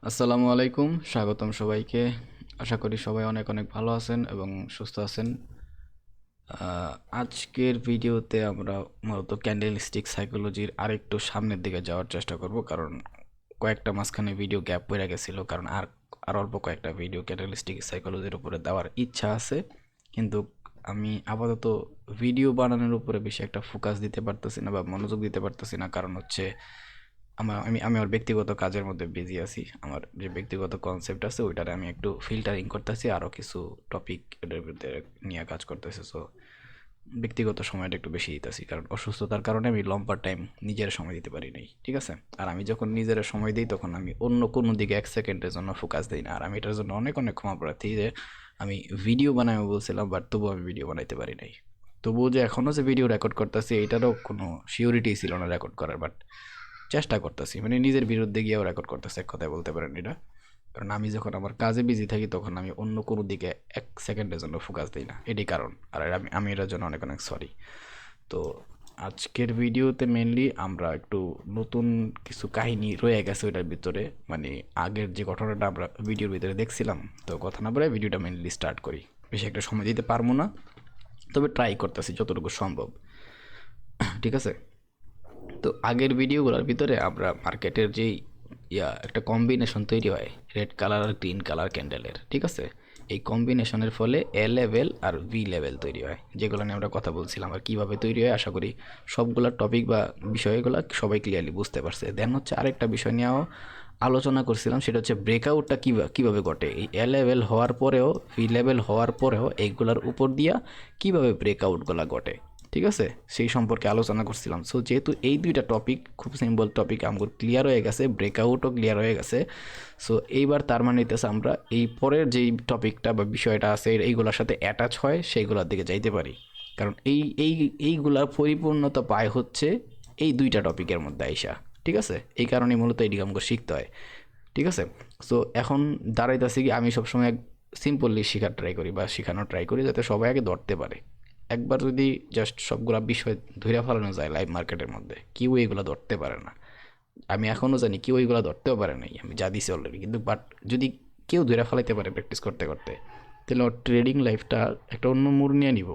আসসালামু আলাইকুম, স্বাগতম সবাইকে। আশা করি সবাই অনেক অনেক ভালো আছেন এবং সুস্থ আছেন। আজকের ভিডিওতে আমরা মূলত ক্যান্ডেল স্টিক সাইকোলজির আরেকটু সামনের দিকে যাওয়ার চেষ্টা করব, কারণ কয়েকটা মাঝখানে ভিডিও গ্যাপ পড়ে গেছিলো, কারণ আর অল্প কয়েকটা ভিডিও ক্যান্ডেল স্টিক সাইকোলজির উপরে দেওয়ার ইচ্ছা আছে, কিন্তু আমি আপাতত ভিডিও বানানোর উপরে বেশি একটা ফোকাস দিতে পারতেছি না বা মনোযোগ দিতে পারতেছি না। কারণ হচ্ছে আমি আমার ব্যক্তিগত কাজের মধ্যে বিজি আছি। আমার যে ব্যক্তিগত কনসেপ্ট আছে ওইটারে আমি একটু ফিল্টারিং করতেছি, আরও কিছু টপিক এটার ভিতরে নিয়ে কাজ করতেছি। সো ব্যক্তিগত সময়টা একটু বেশি দিতেছি, কারণ অসুস্থতার কারণে আমি লম্বা টাইম নিজের সময় দিতে পারি নাই, ঠিক আছে। আর আমি যখন নিজের সময় দিই তখন আমি অন্য কোনো দিকে 1 সেকেন্ডের জন্য ফোকাস দিই না। আর আমি এটার জন্য অনেক অনেক ক্ষমা প্রার্থী যে আমি ভিডিও বানাবো বলছিলাম, বাট তবুও আমি ভিডিও বানাইতে পারি নাই। তবুও যে এখনও যে ভিডিও রেকর্ড করতেছি এটারও কোনো সিওরিটি ছিল না রেকর্ড করার, বাট চেষ্টা করতেছি, মানে নিজের বিরুদ্ধে গিয়েও রেকর্ড করতেছি, এক কথায় বলতে পারেন এটা। কারণ আমি যখন আমার কাজে বিজি থাকি তখন আমি অন্য কোনো দিকে 1 সেকেন্ডের জন্য ফোকাস দিই না, এটাই কারণ। আর আমি আমি এটার জন্য অনেক অনেক সরি। তো আজকের ভিডিওতে মেনলি আমরা একটু নতুন কিছু কাহিনী রয়ে গেছে ওইটার ভিতরে, মানে আগের যে ঘটনাটা আমরা ভিডিওর ভিতরে দেখছিলাম। তো কথা না বলে ভিডিওটা মেনলি স্টার্ট করি। বেশি একটা সময় দিতে পারবো না, তবে ট্রাই করতেছি যতটুকু সম্ভব, ঠিক আছে। তো আগের ভিডিওগুলোর ভিতরে আমরা মার্কেটের যেই একটা কম্বিনেশন তৈরি হয় রেড কালার আর গ্রিন কালার ক্যান্ডেলের, ঠিক আছে। এই কম্বিনেশনের ফলে এ লেভেল আর ভি লেভেল তৈরি হয়, যেগুলো নিয়ে আমরা কথা বলছিলাম। আর কীভাবে তৈরি হয় আশা করি সবগুলো টপিক বা বিষয়গুলো সবাই ক্লিয়ারলি বুঝতে পারছে। দেন হচ্ছে আরেকটা বিষয় নিয়েও আলোচনা করছিলাম, সেটা হচ্ছে ব্রেকআউটটা কীভাবে ঘটে। এই এ লেভেল হওয়ার পরেও ভি লেভেল হওয়ার পরেও এইগুলোর উপর দিয়া কীভাবে ব্রেকআউটগুলো ঘটে, ঠিক আছে, সেই সম্পর্কে আলোচনা করছিলাম। সো যেহেতু এই দুইটা টপিক খুব সিম্পল টপিক আমার ক্লিয়ার হয়ে গেছে, ব্রেকআউটও ক্লিয়ার হয়ে গেছে। সো এইবার তার মানে হইতেছে আমরা এই পরের যেই টপিকটা বা বিষয়টা আছে এইগুলোর সাথে অ্যাটাচ হয় সেইগুলোর দিকে যাইতে পারি। কারণ এইগুলার পরিপূর্ণতা পায় হচ্ছে এই দুইটা টপিকের মধ্যে আইসা, ঠিক আছে। এই কারণে মূলত এদিকে আমাকে শিখতে হয়, ঠিক আছে। সো এখন দাঁড়াইতেছি কি আমি সবসময় সিম্পলি শেখার ট্রাই করি বা শেখানোর ট্রাই করি, যাতে সবাই আগে ধরতে পারে। একবার যদি জাস্ট সবগুলা বিষয় ধরে ফেলানো যায় লাইভ মার্কেটের মধ্যে, কেউ এইগুলো ধরতে পারে না। আমি এখনও জানি কেউ এইগুলো ধরতেও পারে নাই, আমি যা দিছি অলরেডি। কিন্তু বাট যদি কেউ ধরে ফেলাইতে পারে প্র্যাকটিস করতে করতে, তাহলে ওর ট্রেডিং লাইফটা একটা অন্য মোড় নিয়ে নিব।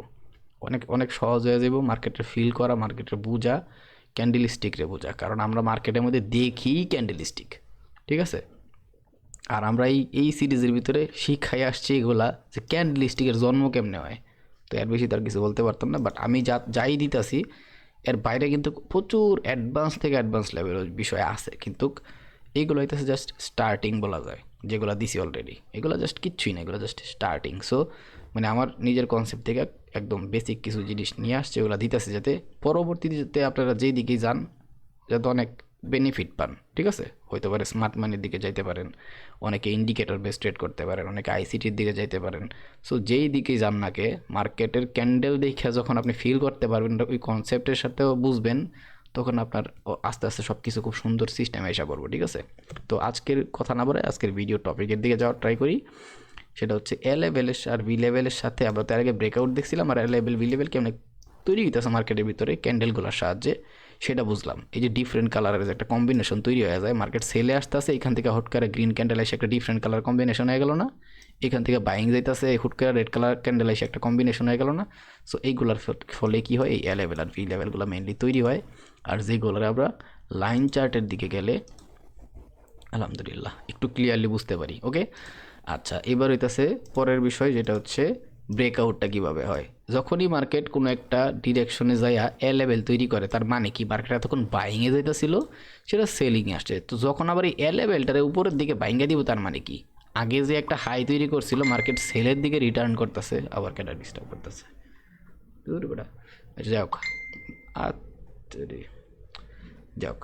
অনেক অনেক সহজ হয়ে যাব মার্কেটের ফিল করা, মার্কেটের বোঝা, ক্যান্ডেল স্টিকরে বোঝা। কারণ আমরা মার্কেটের মধ্যে দেখি ক্যান্ডেল স্টিক, ঠিক আছে। আর আমরা এই সিরিজের ভিতরে শিখাই আসছি এগুলা যে ক্যান্ডেল স্টিকের জন্ম কেমনে হয়। তো এর বেশি তার কিছু বলতে পারতাম না, বাট আমি যাই দিতেছি এর বাইরে কিন্তু প্রচুর অ্যাডভান্স থেকে অ্যাডভান্স লেভেলের বিষয় আছে, কিন্তু এইগুলো হইতেছে জাস্ট স্টার্টিং বলা যায়। যেগুলো দিছি অলরেডি এগুলো জাস্ট কিচ্ছুই না, এগুলো জাস্ট স্টার্টিং। সো মানে আমার নিজের কনসেপ্ট থেকে একদম বেসিক কিছু জিনিস নিয়ে আসছে, ওগুলো দিতেছে যাতে পরবর্তীতে যাতে আপনারা যেই দিকেই যান যাতে অনেক বেনিফিট পান, ঠিক আছে। হইতে পারে স্মার্ট মানির দিকে যাইতে পারেন, অনেকে ইন্ডিকেটর বেস ট্রেড করতে পারেন, অনেকে আইসিটির দিকে যাইতে পারেন। সো যেই দিকেই যান নাকে মার্কেটের ক্যান্ডেল দেখে যখন আপনি ফিল করতে পারবেন, ওই কনসেপ্টের সাথেও বুঝবেন, তখন আপনার আস্তে আস্তে সব কিছু খুব সুন্দর সিস্টেমে এসে পড়বো, ঠিক আছে। তো আজকের কথা না বলে আজকের ভিডিও টপিকের দিকে যাওয়ার ট্রাই করি। সেটা হচ্ছে এ লেভেলের আর বি লেভেলের সাথে আমরা তার আগে ব্রেকআউট দেখছিলাম, আর এ লেভেল বি লেভেল কেমন তৈরি হইতেছে মার্কেটের ভিতরে ক্যান্ডেলগুলোর সাহায্যে সেটা বুঝলাম। এই যে ডিফারেন্ট কালারের যে একটা কম্বিনেশন তৈরি হয়ে যায়, মার্কেট সেলে আসতে আসে, এখান থেকে হুট করে গ্রিন ক্যান্ডেল এসে একটা ডিফারেন্ট কালার কম্বিনেশন হয়ে গেল না, এখান থেকে বাইং যাইতেছে হুট করে রেড কালার ক্যান্ডেল এসে একটা কম্বিনেশন হয়ে গেল না। সো এইগুলোর ফলে কী হয়, এই এ লেভেল আর ভি লেভেলগুলো মেনলি তৈরি হয়। আর যেগুলোর আমরা লাইন চার্টের দিকে গেলে আলহামদুলিল্লাহ একটু ক্লিয়ারলি বুঝতে পারি। ওকে, আচ্ছা, এবার হইতেছে পরের বিষয়, যেটা হচ্ছে ব্রেকআউটটা কীভাবে হয়। যখনই মার্কেট কোনো একটা ডিরেকশনে যাইয়া এ লেভেল তৈরি করে, তার মানে কি মার্কেট এতক্ষণ বাইংয়ে যাইতেছিল, সেটা সেলিংয়ে আসছে। তো যখন আবার এই এ লেভেলটারে উপরের দিকে বাইঙ্গা দিব, তার মানে কি আগে যে একটা হাই তৈরি করছিল মার্কেট সেলের দিকে রিটার্ন করতেছে, আবার কেটা ডিস্টার্ব করতেছে দূর বেটা। যাই হোক, যাক,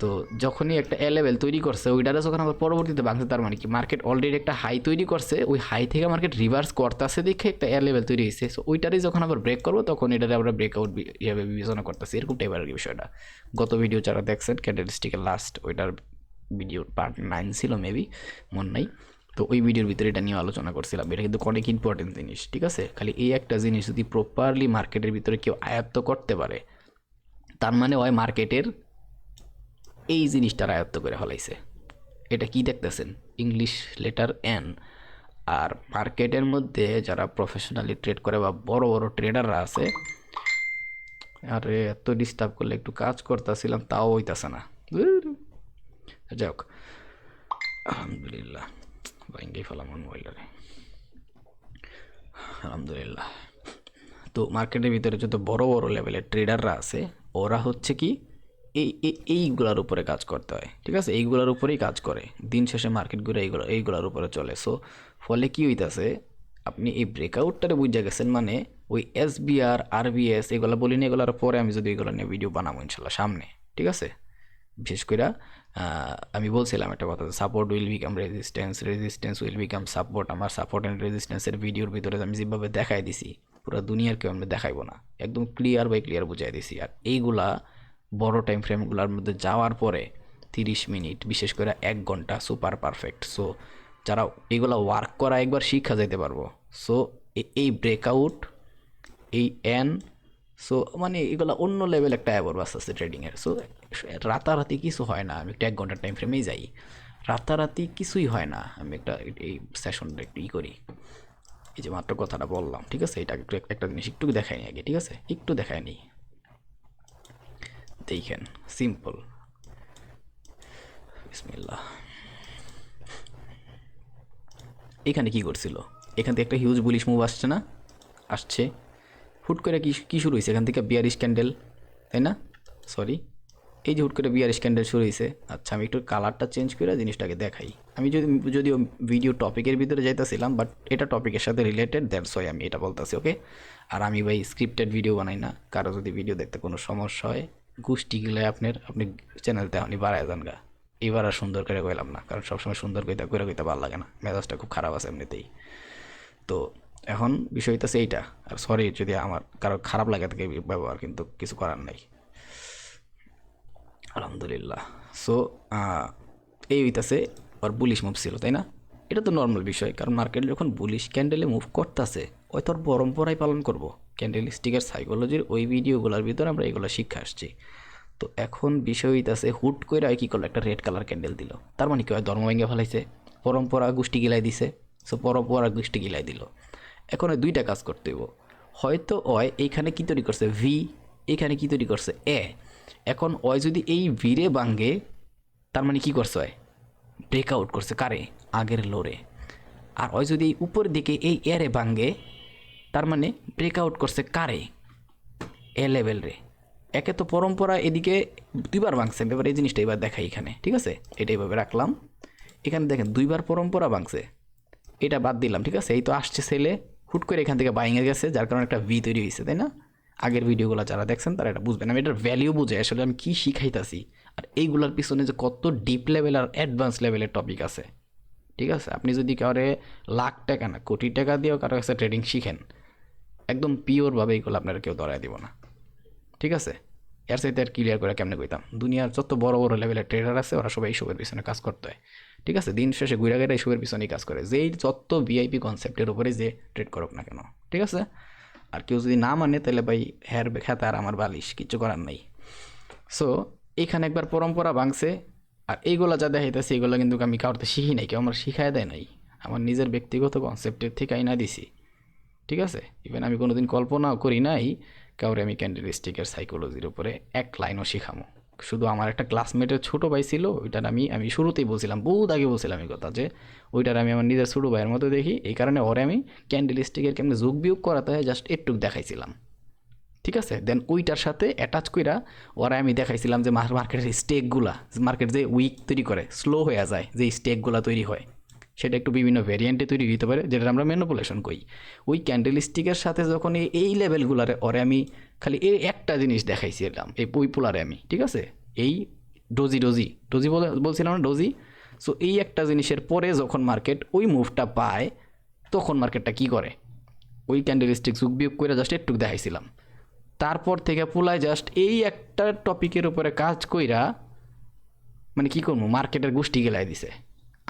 তো যখনই একটা এ লেভেল তৈরি করছে ওইটারে যখন আবার পরবর্তীতে ভাঙছে, তার মানে কি মার্কেট অলরেডি একটা হাই তৈরি করছে, ওই হাই থেকে মার্কেট রিভার্স করতেছে দেখে একটা এ লেভেল তৈরি হয়েছে। সো ওইটারই যখন আবার ব্রেক করবো তখন এটারে আমরা ব্রেকআউট হিসাবে বিবেচনা করতেছি, এরকম টাইপের বিষয়টা। গত ভিডিও যারা দেখছেন ক্যান্ডেলস্টিকের লাস্ট ওইটার ভিডিও পার্ট 9 ছিল মেবি, মনে নাই। তো ওই ভিডিওর ভিতরে এটা নিয়ে আলোচনা করছিলাম। এটা কিন্তু অনেক ইম্পর্টেন্ট জিনিস, ঠিক আছে। খালি এই একটা জিনিস যদি প্রপারলি মার্কেটের ভিতরে কেউ আয়ত্ত করতে পারে, তার মানে ওই মার্কেটের এই জিনিসটার আয়ত্ত করে ফেলাইছে। এটা কি দেখতেছেন? English letter N. আর মার্কেটের মধ্যে যারা প্রফেশনালি ট্রেড করে বা বড় বড় ট্রেডাররা আছে, আরে এত ডিস্টার্ব করলে, একটু কাজ করতেছিলাম তাও হইতাছে না। যাই হোক, আলহামদুলিল্লাহ, ভাঙ্গেই ফেলাম মোবাইলটারে। আলহামদুলিল্লাহ। তো মার্কেটের ভিতরে যত বড় বড় লেভেলের ট্রেডাররা আছে, ওরা হচ্ছে কি এইগুলার উপরে কাজ করতে হয়, ঠিক আছে? এইগুলার উপরেই কাজ করে, দিন শেষে মার্কেটগুলো এইগুলার উপরে চলে। সো ফলে কি হইতাছে, আপনি এই ব্রেকআউটটারে বুঝে গেছেন, মানে ওই এসবিআর আরবিএস এগুলো বলি না, এগুলোর পরে আমি যদি এগুলো নিয়ে ভিডিও বানাবো ইনশাল্লাহ সামনে, ঠিক আছে? বিশেষ করে আমি বলছিলাম একটা কথা, support will become resistance, resistance will become support. আমার সাপোর্ট অ্যান্ড রেজিস্ট্যান্সের ভিডিওর ভিতরে আমি যেভাবে দেখাই দিছি, পুরো দুনিয়ার কেউ আমি দেখাইবো না, একদম ক্লিয়ার বাই ক্লিয়ার বুঝাই দিছি। আর এইগুলা বড় টাইম ফ্রেমগুলোর মধ্যে যাওয়ার পরে 30 মিনিট, বিশেষ করে 1 ঘন্টা সুপার পারফেক্ট। সো যারা এগুলা ওয়ার্ক করা একবার শিক্ষা যেতে পারবো। সো এই ব্রেকআউট, এই এন, সো মানে এগুলো অন্য লেভেল একটা অ্যাওয়ারবাস আছে ট্রেডিংয়ের। সো রাতারাতি কিছু হয় না, আমি একটা 1 ঘন্টার টাইম ফ্রেমেই যাই, রাতারাতি কিছুই হয় না। আমি একটা এই সেশনটা একটু করি, এই যে মাত্র কথাটা বললাম, ঠিক আছে? এটা একটু একটা জিনিস একটু দেখাই আগে, ঠিক আছে? একটু দেখাই নিই, দেখেন, সিম্পল। বিসমিল্লাহ। এখানে কি করছিল? এখান থেকে একটা হিউজ বুলিশ মুভ আসছে না? আসছে। হুট করে কি শুরু হয়েছে? এখান থেকে বিয়ারিশ ক্যান্ডেল, তাই না? সরি, এই যে হুট করে বিয়ারিশ ক্যান্ডেল শুরু হয়েছে। আচ্ছা, আমি একটু কালারটা চেঞ্জ করে জিনিসটাকে দেখাই। আমি যদিও ভিডিও টপিকের ভিতরে যাইতেছিলাম, বাট এটা টপিকের সাথে রিলেটেড, দ্যাটস ওয়াই আমি এটা বলতেছি, ওকে? আর আমি ভাই স্ক্রিপ্টেড ভিডিও বানাই না। কারো যদি ভিডিও দেখতে কোনো সমস্যা হয়, গোষ্ঠী গেলে আপনি চ্যানেলতে আপনি বাড়ায় যান গা। এবার আর সুন্দর করে কইলাম না, কারণ সবসময় সুন্দর করে কইতে ভালো লাগে না, মেজাজটা খুব খারাপ আছে এমনিতেই। তো এখন বিষয় হইতেছে এইটা। আর সরি যদি আমার কারো খারাপ লাগে থাকে ব্যবহার, কিন্তু কিছু করার নাই। আলহামদুলিল্লাহ। সো এই হইতাছে আর বুলিশ মুভ ছিল, তাই না? এটা তো নর্মাল বিষয়, কারণ মার্কেট যখন বুলিশ ক্যান্ডেলে মুভ করতেছে, ওই তোর পরম্পরাই পালন করব। ক্যান্ডেল স্টিকের সাইকোলজির ওই ভিডিওগুলোর ভিতরে আমরা এগুলো শিক্ষা আসছি। তো এখন বিষয় হইতাছে, হুট করে কী করলো, একটা রেড কালার ক্যান্ডেল দিল। তার মানে কি হয়? ধর্ম ভেঙে ফেলাইছে, পরম্পরা গোষ্ঠী গিলাই দিছে। সো পরম্পরা গোষ্ঠী গিলাই দিল। এখন ওই দুইটা কাজ করতে হইব। হয়তো অয় এইখানে কি তৈরি করছে ভি, এখানে কি তৈরি করছে এ। এখন অয় যদি এই ভিরে ভাঙ্গে, তার মানে কি করছে? হয় ব্রেকআউট করছে কারে? আগের লোরে। আর অয় যদি উপরের দিকে এই এরে ভাঙ্গে, তার মানে ব্রেকআউট করছে কারে? এ লেভেল রে। একে তো পরম্পরা এদিকে দুইবার ভাঙছে, এবার এই জিনিসটা এবার দেখাই এখানে, ঠিক আছে? এটা এইভাবে রাখলাম। এখানে দেখেন দুইবার পরম্পরা ভাঙছে, এটা বাদ দিলাম, ঠিক আছে? এই তো আসছে সেলে, হুট করে এখান থেকে বাইঙে গেছে, যার কারণে একটা ভি তৈরি হয়েছে, তাই না? আগের ভিডিওগুলো যারা দেখছেন তারা এটা বুঝবেন, আমি এটার ভ্যালিউ বুঝে আসলে আমি কী শিখাইতাছি, আর এইগুলোর পিছনে যে কত ডিপ লেভেল আর অ্যাডভান্স লেভেলের টপিক আছে, ঠিক আছে? আপনি যদি কাউরে লাখ টাকা না কোটি টাকা দিয়েও কারো কাছে ট্রেডিং শিখেন, একদম পিওরভাবে এইগুলো আপনারা কেউ ধরাই দিব না, ঠিক আছে? এর সাথে আর ক্লিয়ার করে কেমনে কইতাম, দুনিয়ার যত বড় বড় লেভেলের ট্রেডার আছে ওরা সবাই এইসবের পিছনে কাজ করতে হয়, ঠিক আছে? দিন শেষে ঘুরে ঘুরে এইসবের পিছনেই কাজ করে, যেই যত ভিআইপি কনসেপ্টের উপরে যে ট্রেড করুক না কেন, ঠিক আছে? আর কেউ যদি না মানে তাহলে ভাই হ্যার খেতে আর আমার বালিশ, কিচ্ছু করার নেই। সো এখানে একবার পরম্পরা ভাঙছে। আর এইগুলো যা দেখাইতেছে এগুলো কিন্তু আমি কাউকে শিখি নাই, কেউ আমার শিখায় দেয় নাই, আমার নিজের ব্যক্তিগত কনসেপ্টের থেকে আইনা দিছি, ঠিক আছে? ইভেন আমি কোনোদিন কল্পনাও করি নাই কাউরে আমি ক্যান্ডেলস্টিকের সাইকোলজির উপরে এক লাইনও শিখামো। শুধু আমার একটা ক্লাসমেটের ছোটো ভাই ছিল, ওইটার আমি শুরুতেই বলছিলাম, বহুত আগে বলছিলাম এই কথা, যে ওইটার আমি আমার নিজের ছোটো ভাইয়ের মতো দেখি, এই কারণে ওরে আমি ক্যান্ডেলস্টিকের কেমনি যোগ বিয়োগ করাতে হয় জাস্ট একটু দেখাইছিলাম, ঠিক আছে? দেন ওইটার সাথে অ্যাটাচ কইরা ওরা আমি দেখাইছিলাম যে মার্কেটের স্টেকগুলা, মার্কেট যে উইক তৈরি করে, স্লো হয়ে যায়, যে স্টেকগুলা তৈরি হয়, সেটা একটু বিভিন্ন ভ্যারিয়েন্টে তৈরি হতে পারে, যেটা আমরা ম্যানিপুলেশন করি। ওই ক্যান্ডেল স্টিকের সাথে যখন এই লেভেলগুলারে ওরে আমি খালি এই একটা জিনিস দেখাইছিলাম, এই ওই পোলারে আমি, ঠিক আছে? এই ডোজি বলছিলাম না, ডোজি। সো এই একটা জিনিসের পরে যখন মার্কেট ওই মুভটা পায়, তখন মার্কেটটা কি করে, ওই ক্যান্ডেল স্টিক যুগ বিয়োগ করে জাস্ট একটু দেখাইছিলাম। তারপর থেকে পুলায় জাস্ট এই একটা টপিকের উপরে কাজ কইরা, মানে কী করবো, মার্কেটের গোষ্ঠী গেলাই দিছে,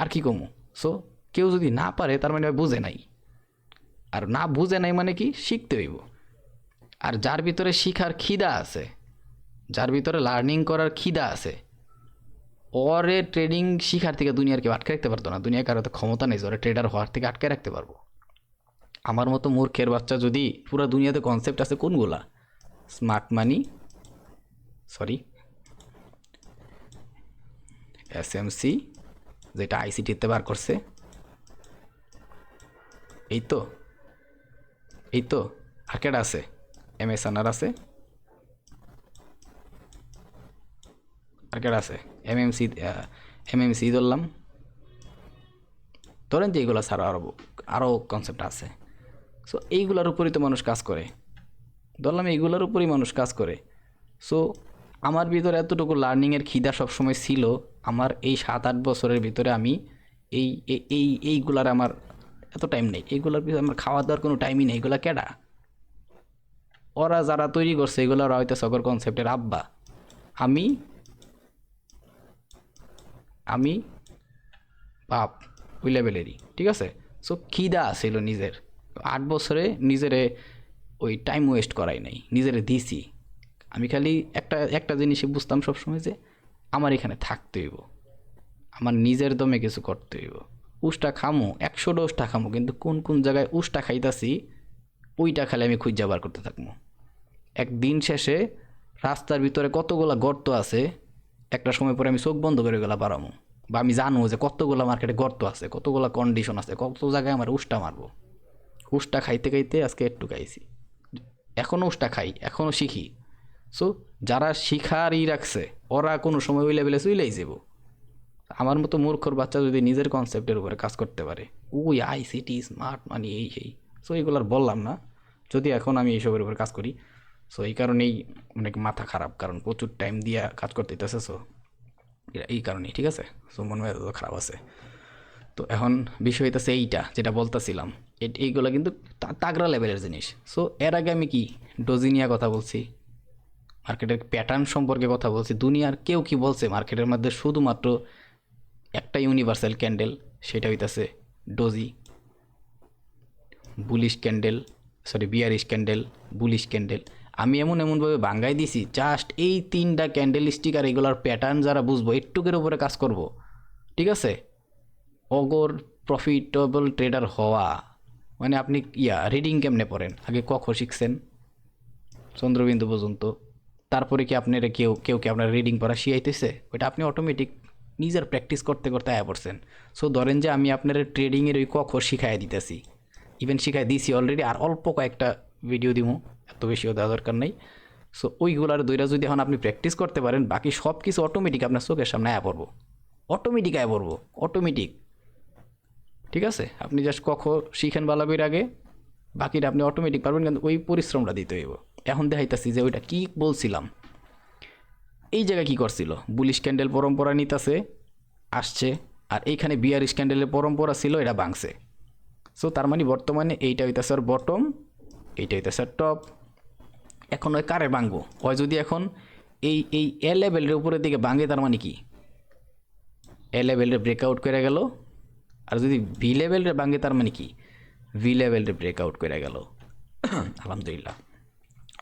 আর কি কমু? সো কেউ যদি না পারে তার মানে বুঝে নাই, আর না বুঝে নাই মানে কি, শিখতে হইব। আর যার ভিতরে শিখার খিদা আছে, যার ভিতরে লার্নিং করার খিদা আছে, ও ওরে ট্রেডিং শিখার থেকে দুনিয়ার কেউ আটকে রাখতে পারতো না। দুনিয়া কারো তো ক্ষমতা নেই যে ওরে ট্রেডার হওয়ার থেকে আটকে রাখতে পারবো। আমার মতো মূর্খের বাচ্চা যদি পুরো দুনিয়াতে কনসেপ্ট আছে কোনগুলা, স্মার্ট মানি, সরি এসএমসি যেটা আইসিটিতে বার করছে, এই তো এই তো আর কেটা আছে, এমএস আনার আছে, আর কেটা আছে, এমএমসি ধরলাম, ধরেন যে এইগুলো ছাড়া আরও কনসেপ্ট আছে। সো এইগুলোর উপরই তো মানুষ কাজ করে, ধরলাম এইগুলোর উপরই মানুষ কাজ করে। সো আমার ভিতরে এতটুকু লার্নিংয়ের খিদা সবসময় ছিল। আমার এই 7-8 বছরের ভিতরে আমি এইগুলার আমার এত টাইম নেই, এইগুলোর ভিতরে আমার খাওয়া দাওয়ার কোনো টাইমই নেই। এগুলো কেডা? ওরা যারা তৈরি করছে এগুলো ওরা হয়তো সকর কনসেপ্টের আব্বা। আমি আমি বাপ ওই লেভেলেরই, ঠিক আছে। সো খিদা ছিল নিজের, 8 বছরে নিজেরে ওই টাইম ওয়েস্ট করাই নাই, নিজেরে দিছি। আমি খালি একটা জিনিসই বুঝতাম সবসময় যে আমার এখানে থাকতে হইব, আমার নিজের দমে কিছু করতে হইব। উষ্টা খামো 100টা উষ্টা খামো, কিন্তু কোন কোন জায়গায় উষ্টা খাইতাছি ওইটা খালি আমি খুঁজে বার করতে থাকবো। একদিন শেষে রাস্তার ভিতরে কতগুলা গর্ত আছে, একটা সময় পরে আমি চোখ বন্ধ করে গেলা পারামো, বা আমি জানো যে কতগুলা মার্কেটে গর্ত আছে, কতগুলা কন্ডিশন আছে, কত জায়গায় আমার উষ্টা মারবো। উষ্টা খাইতে খাইতে আজকে একটু খাইছি, এখনও উষ্টা খাই, এখনও শিখি। সো যারা শিখারই রাখছে ওরা কোনো সময় ওই লেভেলে চলেই যাব। আমার মতো মূর্খর বাচ্চা যদি নিজের কনসেপ্টের উপরে কাজ করতে পারে, ওই আইসিটি স্মার্ট মানি এই সেই, সো এইগুলো আর বললাম না, যদি এখন আমি এইসবের উপরে কাজ করি। সো এই কারণেই অনেক মাথা খারাপ, কারণ প্রচুর টাইম দিয়া কাজ করতে হইতেছে। সো এই কারণেই, ঠিক আছে। সো মন মেজাজ খারাপ আছে। তো এখন বিষয় হইতেছে এইটা যেটা বলতেছিলাম, এইগুলো কিন্তু তাগড়া লেভেলের জিনিস। সো এর আগে আমি কি ডোজিনিয়া কথা বলছি, মার্কেটের প্যাটার্ন সম্পর্কে কথা বলছি। দুনিয়ার কেউ কি বলছে মার্কেটের মধ্যে শুধুমাত্র একটা ইউনিভার্সাল ক্যান্ডেল, সেটা হইতেছে doji, bullish candle, sorry bearish candle, bullish candle. আমি এমনভাবে বাঙ্গাই দিছি, জাস্ট এই 3টা ক্যান্ডেল স্টিক আর এগুলোর প্যাটার্ন যারা বুঝবো, একটুকের উপরে কাজ করব, ঠিক আছে, অগর প্রফিটেবল ট্রেডার হওয়া। মানে আপনি রিডিং কেমনে পড়েন, আগে কখ শিখছেন চন্দ্রবিন্দু পর্যন্ত, তারপরে কি আপনার কেউ কি আপনার রিডিং পড়া শিখাইতেছে? ওইটা আপনি অটোমেটিক নিজের প্র্যাকটিস করতে করতে আয়া পড়ছেন। সো ধরেন যে আমি আপনার ট্রেডিংয়ের ওই কখ শিখাই দিতেছি, ইভেন শিখাই দিছি অলরেডি, আর অল্প কয়েকটা ভিডিও দিব, এত বেশিও দেওয়া দরকার নেই। সো ওইগুলার দুইটা যদি এখন আপনি প্র্যাকটিস করতে পারেন, বাকি সব কিছু অটোমেটিক আপনার চোখের সামনে আয়া পড়বো, অটোমেটিক আয়া পড়বো, অটোমেটিক, ঠিক আছে। আপনি জাস্ট কখ শিখেন ভালো করে আগে, বাকিটা আপনি অটোমেটিক পারবেন, কিন্তু ওই পরিশ্রমটা দিতে হইব। এখন দেখাইতেছি যে ওইটা কি বলছিলাম। এই জায়গায় কি করছিল, বুলিশ ক্যান্ডেল পরম্পরা নিতেছে আসছে, আর এইখানে বিয়ারিশ ক্যান্ডেলের পরম্পরা ছিল, এটা ভাঙছে। সো তার মানে বর্তমানে এইটা হইতেছে আর বটম, এইটা হইতেছে আর টপ। এখন ওই কারে ভাঙবো, ওই যদি এখন এই এ লেভেলের উপরের দিকে ভাঙে, তার মানে কি এ লেভেলের ব্রেকআউট করে গেল, আর যদি ভি লেভেলের ভাঙে তার মানে কি ভি লেভেলের ব্রেকআউট করে গেল। আলহামদুলিল্লাহ।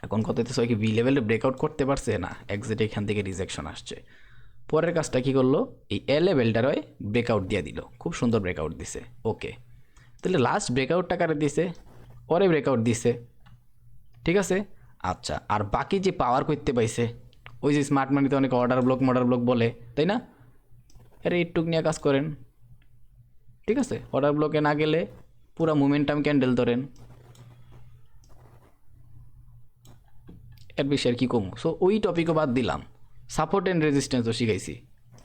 এখন কত হইতেছে, কি ভি লেভেলের ব্রেকআউট করতে পারছে না, এক্সিট এখান থেকে রিজেকশন আসছে। পরের কাজটা কি করলো, এই এ লেভেলটার ব্রেকআউট দিয়ে দিল, খুব সুন্দর ব্রেকআউট দিছে। ওকে, তাহলে লাস্ট ব্রেকআউটটা কারে দিছে, পরে ব্রেকআউট দিছে, ঠিক আছে। আচ্ছা, আর বাকি যে পাওয়ার করতে পাইছে, ওই যে স্মার্ট মানিতে অনেক অর্ডার ব্লক বলে, তাই না? আরে একটুক নিয়ে কাজ করেন, ঠিক আছে। অর্ডার ব্লকে না গেলে পুরো মোমেন্টাম ক্যান্ডেল ধরেন, এর বেশি আর কি কমু। সো ওই টপিকও বাদ দিলাম, সাপোর্ট অ্যান্ড রেজিস্ট্যান্সও শিখাইছি।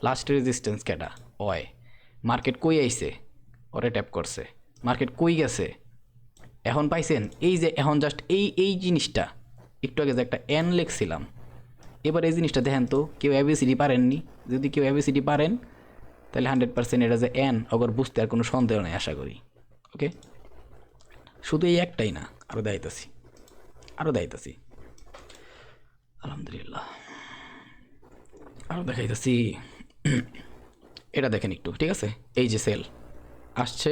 লাস্ট রেজিস্ট্যান্স কেটা ওয়, মার্কেট কই আইছে, ওরে ট্যাপ করছে, মার্কেট কই গেছে, এখন পাইছেন। এই যে এখন জাস্ট এই জিনিসটা, একটু আগে যে একটা এন লিখছিলাম, এবার এই জিনিসটা দেখেন তো, কেউ এবিসিডি পারেননি? যদি কেউ এবিসিডি পারেন তাহলে 100% এটা যে এন অগর বুঝতে আর কোনো সন্দেহ নেই আশা করি। ওকে, শুধু এই একটাই না, আরও দেখাইতেছি, আলহামদুলিল্লাহ আরও দেখাইতেছি। এটা দেখেন একটু, ঠিক আছে। এই যে সেল আসছে,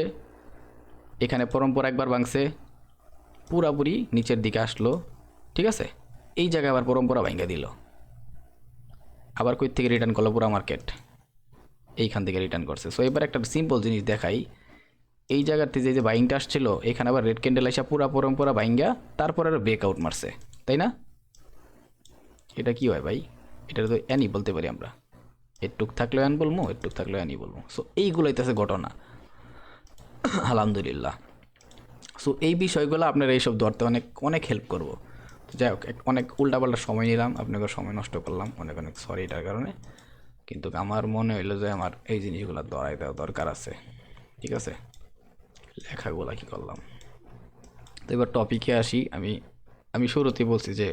এখানে পরম্পরা একবার ভাঙছে, পুরাপুরি নিচের দিকে আসলো, ঠিক আছে। এই জায়গায় আবার পরম্পরা ভাঙা দিল, আবার কই থেকে রিটার্ন করলো পুরা মার্কেট, এইখান থেকে রিটার্ন করছে। সো এবার একটা সিম্পল জিনিস দেখাই, এই জায়গাতে যে বাইংটা আসছিল এখানে আবার রেড ক্যান্ডেল এসে পুরা বাইঙ্গা তারপরে আরও ব্রেকআউট মারছে, তাই না? এটা কি হয় ভাই? এটা তো অ্যানি বলতে পারি আমরা, এরটুক থাকলেও অ্যান বলবো, এরটুক থাকলেও অ্যানি বলবো। সো এইগুলো হইতেছে ঘটনা, আলহামদুলিল্লাহ। সো এই বিষয়গুলো আপনারা এইসব ধরতে অনেক অনেক হেল্প করবো। যাই হোক, অনেক উল্টাপাল্টা সময় নিলাম, আপনাকে সময় নষ্ট করলাম, অনেক অনেক সরি এটার কারণে। কিন্তু আমার মনে হইলো যে আমার এই জিনিসগুলো ধরাই দেওয়া দরকার আছে, ঠিক আছে? লেখাগুলা কি করলাম। তো এবার টপিকে আসি। আমি শুরুতেই বলছি যে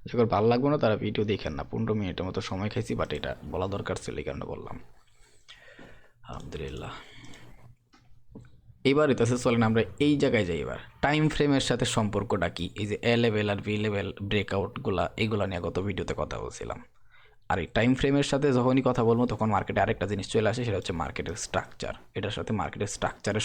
যখন ভালো লাগবে না তারা ভিডিও দেখেন না। 15 মিনিটের মতো সময় খাইছি, বাট এটা বলা দরকার ছিল, এই কারণে বললাম। আলহামদুলিল্লাহ। এবার হইতেছে চলেন আমরা এই জায়গায় যাই। এবার টাইম ফ্রেমের সাথে সম্পর্কটা কি, এই যে এ লেভেল আর ভি লেভেল ব্রেকআউটগুলা, এগুলো নিয়ে গত ভিডিওতে কথা বলছিলাম। আর এই টাইম ফ্রেমের সাথে যখনই কথা বলবো তখন মার্কেটে আরেকটা জিনিস চলে আসে, সেটা হচ্ছে মার্কেটের স্ট্রাকচার। এটার সাথে মার্কেটের স্ট্রাকচারের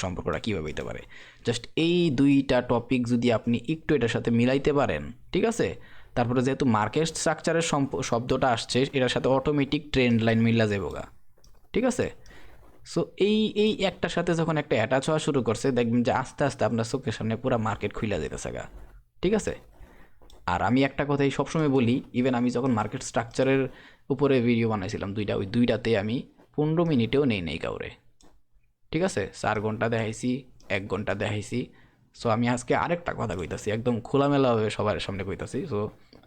সম্পর্কটা কীভাবে হইতে পারে। জাস্ট এই দুইটা টপিক যদি আপনি একটু এটার সাথে মিলাইতে পারেন, ঠিক আছে? তারপরে যেহেতু মার্কেট স্ট্রাকচারের শব্দটা আসছে, এটার সাথে অটোমেটিক ট্রেন্ড লাইন মিল্লা যাবোগা, ঠিক আছে? সো এই এই একটার সাথে যখন একটা অ্যাটাচ হওয়া শুরু করছে, দেখবেন যে আস্তে আস্তে আপনার চোখের সামনে পুরো মার্কেট খুলে যেতেছে গা, ঠিক আছে? আর আমি একটা কথাই সবসময় বলি, ইভেন আমি যখন মার্কেট স্ট্রাকচারের উপরে ভিডিও বানাইছিলাম দুইটা, ওই দুইটাতে আমি 15 মিনিটেও নেই কাউরে, ঠিক আছে? 4 ঘন্টা দেখাইছি, 1 ঘন্টা দেখাইছি। সো আমি আজকে আরেকটা কথা কইতাছি, একদম খোলামেলাভাবে সবার সামনে কইতাছি। সো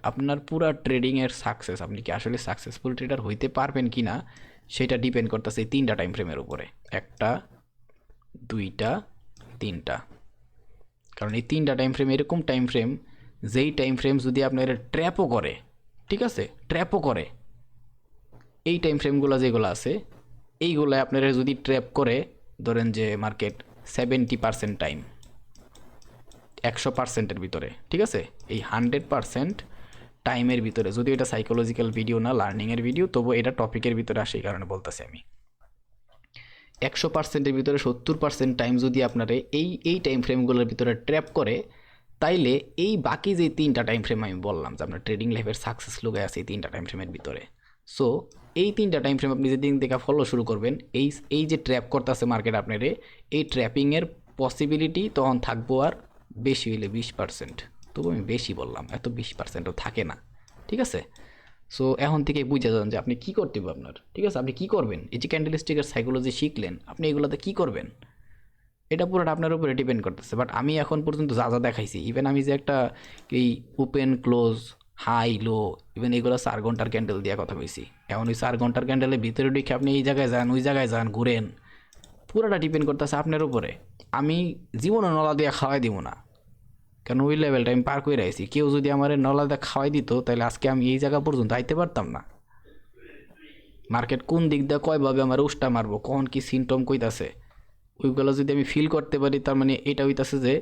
আপনার পুরা ট্রেডিংয়ের সাকসেস, আপনি কি আসলে সাকসেসফুল ট্রেডার হইতে পারবেন কি না, সেটা ডিপেন্ড করতেছে এই 3টা টাইম ফ্রেমের উপরে, 1টা 2টা 3টা। কারণ এই 3টা টাইম ফ্রেম এরকম টাইম ফ্রেম, যেই টাইম ফ্রেম যদি আপনার ট্র্যাপও করে, ঠিক আছে, ট্র্যাপও করে, এই টাইম ফ্রেমগুলো যেগুলো আছে এইগুলো আপনারা যদি ট্র্যাপ করে, ধরেন যে মার্কেট 70% টাইম, 100%-এর ভিতরে, ঠিক আছে, এই 100% টাইমের ভিতরে, যদি এটা সাইকোলজিক্যাল ভিডিও না লার্নিংয়ের ভিডিও, তবু এটা টপিকের ভিতরে আসে, এই কারণে বলতেছি আমি। 100%-এর ভিতরে 70% টাইম যদি আপনারা এই টাইম ফ্রেমগুলোর ভিতরে ট্র্যাপ করে, তাইলে এই বাকি যে 3টা টাইম ফ্রেম আমি বললাম যে আপনার ট্রেডিং লাইফের সাকসেস লুকে আছে এই 3টা টাইম ফ্রেমের ভিতরে। সো এই 3টা টাইম ফ্রেম আপনি যেদিন থেকে ফলো শুরু করবেন, এই যে ট্র্যাপ করতেছে মার্কেট আপনারে, এই ট্র্যাপিংয়ের পসিবিলিটি তখন থাকবো আর বেশি হইলে 20%। তবু আমি বেশি বললাম, এত 20%ও থাকে না, ঠিক আছে? সো এখন থেকে বুঝে যান যে আপনি কী করতে হবে আপনার, ঠিক আছে? আপনি কী করবেন, এই যে ক্যান্ডেলস্টিকের সাইকোলজি শিখলেন, আপনি এগুলোতে কী করবেন, এটা পুরোটা আপনার উপরে ডিপেন্ড করতেছে। বাট আমি এখন পর্যন্ত যা যা দেখাইছি, ইভেন আমি যে একটা এই open close high low, even এগুলো 4 ঘন্টার ক্যান্ডেল দিয়ে কথা কইছি। এখন ওই 4 ঘন্টার ক্যান্ডেলের ভিতরে ঢুকে আপনি এই জায়গায় যান, ওই জায়গায় যান, ঘুরেন, পুরোটা ডিপেন্ড করতেছে আপনার উপরে। আমি জীবনে নলা দিয়ে খাওয়াই দিব না, কারণ ওই লেভেলটা আমি পার করে রাখছি। কেউ যদি আমার নলা দিয়ে খাওয়াই দিত, তাহলে আজকে আমি এই জায়গা পর্যন্ত আইতে পারতাম না। মার্কেট কোন দিক দিয়ে কয়ভাবে আমার উষ্টা মারবো, কখন কি সিমটম কইতাছে, ওইগুলো যদি আমি ফিল করতে পারি, তার মানে এটা হইতাছে যে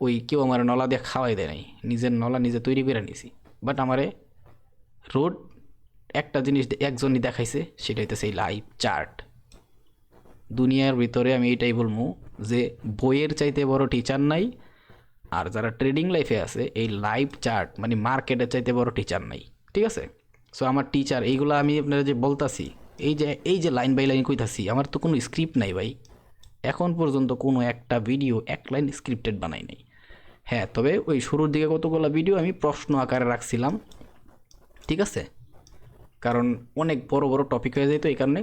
ওই কেউ আমার নলা দিয়ে খাওয়াই দেয় নাই, নিজের নলা নিজে তৈরি করে নিছি। বাট আমারে রোড একটা জিনিস একজনই দেখাইছে, সেটা হইতেছে এই লাইভ চার্ট। দুনিয়ার ভিতরে আমি এটাই বলবো যে বইয়ের চাইতে বড় টিচার নাই, আর যারা ট্রেডিং লাইফে আছে এই লাইভ চার্ট মানে মার্কেটের চাইতে বড় টিচার নাই, ঠিক আছে? সো আমার টিচার এইগুলো আমি আপনারা যে বলতাছি, এই যে লাইন বাই লাইন কইতাছি, আমার তো কোনো স্ক্রিপ্ট নাই ভাই। এখন পর্যন্ত কোনো একটা ভিডিও এক লাইন স্ক্রিপ্টেড বানাই নাই। হ্যাঁ, তবে ওই শুরুর দিকে কতগুলো ভিডিও আমি প্রশ্ন আকারে রাখছিলাম, ঠিক আছে? কারণ অনেক বড় বড় টপিক হয়ে যেত, এই কারণে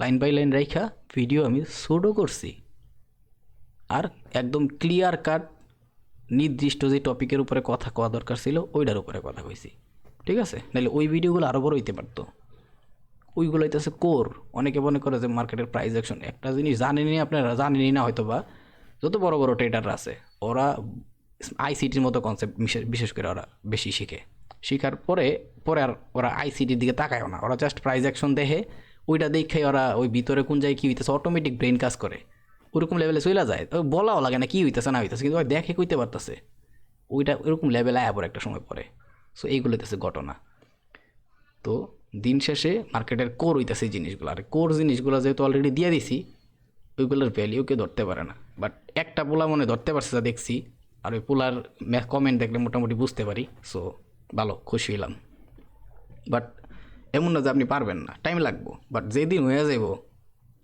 লাইন বাই লাইন রাইখা ভিডিও আমি ছোটো করছি। আর একদম ক্লিয়ার কাট নির্দিষ্ট যে টপিকের উপরে কথা কওয়া দরকার ছিল ওইটার উপরে কথা কইছি, ঠিক আছে? নাহলে ওই ভিডিওগুলো আরও বড় হইতে পারতো। ওইগুলো হইতেছে কোর। অনেকে মনে করে যে মার্কেটের প্রাইস অ্যাকশন, একটা জিনিস জানেনই আপনারা, জানেনই না হয়তো বা, যত বড় বড় ট্রেডার আছে ওরা আইসিটির মতো কনসেপ্ট বিশেষ করে ওরা বেশি শিখে, শিখার পরে পরে আর ওরা আইসিটির দিকে তাকায়ও না, ওরা জাস্ট প্রাইস অ্যাকশন দেখে, ওইটা দেখে ওরা ওই ভিতরে কোন জায়গায় কী হইতেছে অটোমেটিক ব্রেন কাজ করে, ওরকম লেভেলে চলে যায়। বলাও লাগে না কী হইতেছে না হইতেছে, কিন্তু দেখে কইতে পারতেছে, ওইটা ওইরকম লেভেলে আয়া পরে একটা সময় পরে। সো এইগুলো হইতেছে ঘটনা। তো দিন শেষে মার্কেটের কোর হইতেছে এই জিনিসগুলো, আর কোর জিনিসগুলো যেহেতু অলরেডি দিয়ে দিছি, ওইগুলোর ভ্যালিউ কেউ ধরতে পারে না। বাট একটা পোলা মনে ধরতে পারছে যা দেখছি, আর ওই পোলার কমেন্ট দেখলে মোটামুটি বুঝতে পারি। সো ভালো, খুশি হইলাম। বাট এমন না যে আপনি পারবেন না, টাইম লাগবো, বাট যেদিন হয়ে যাইব,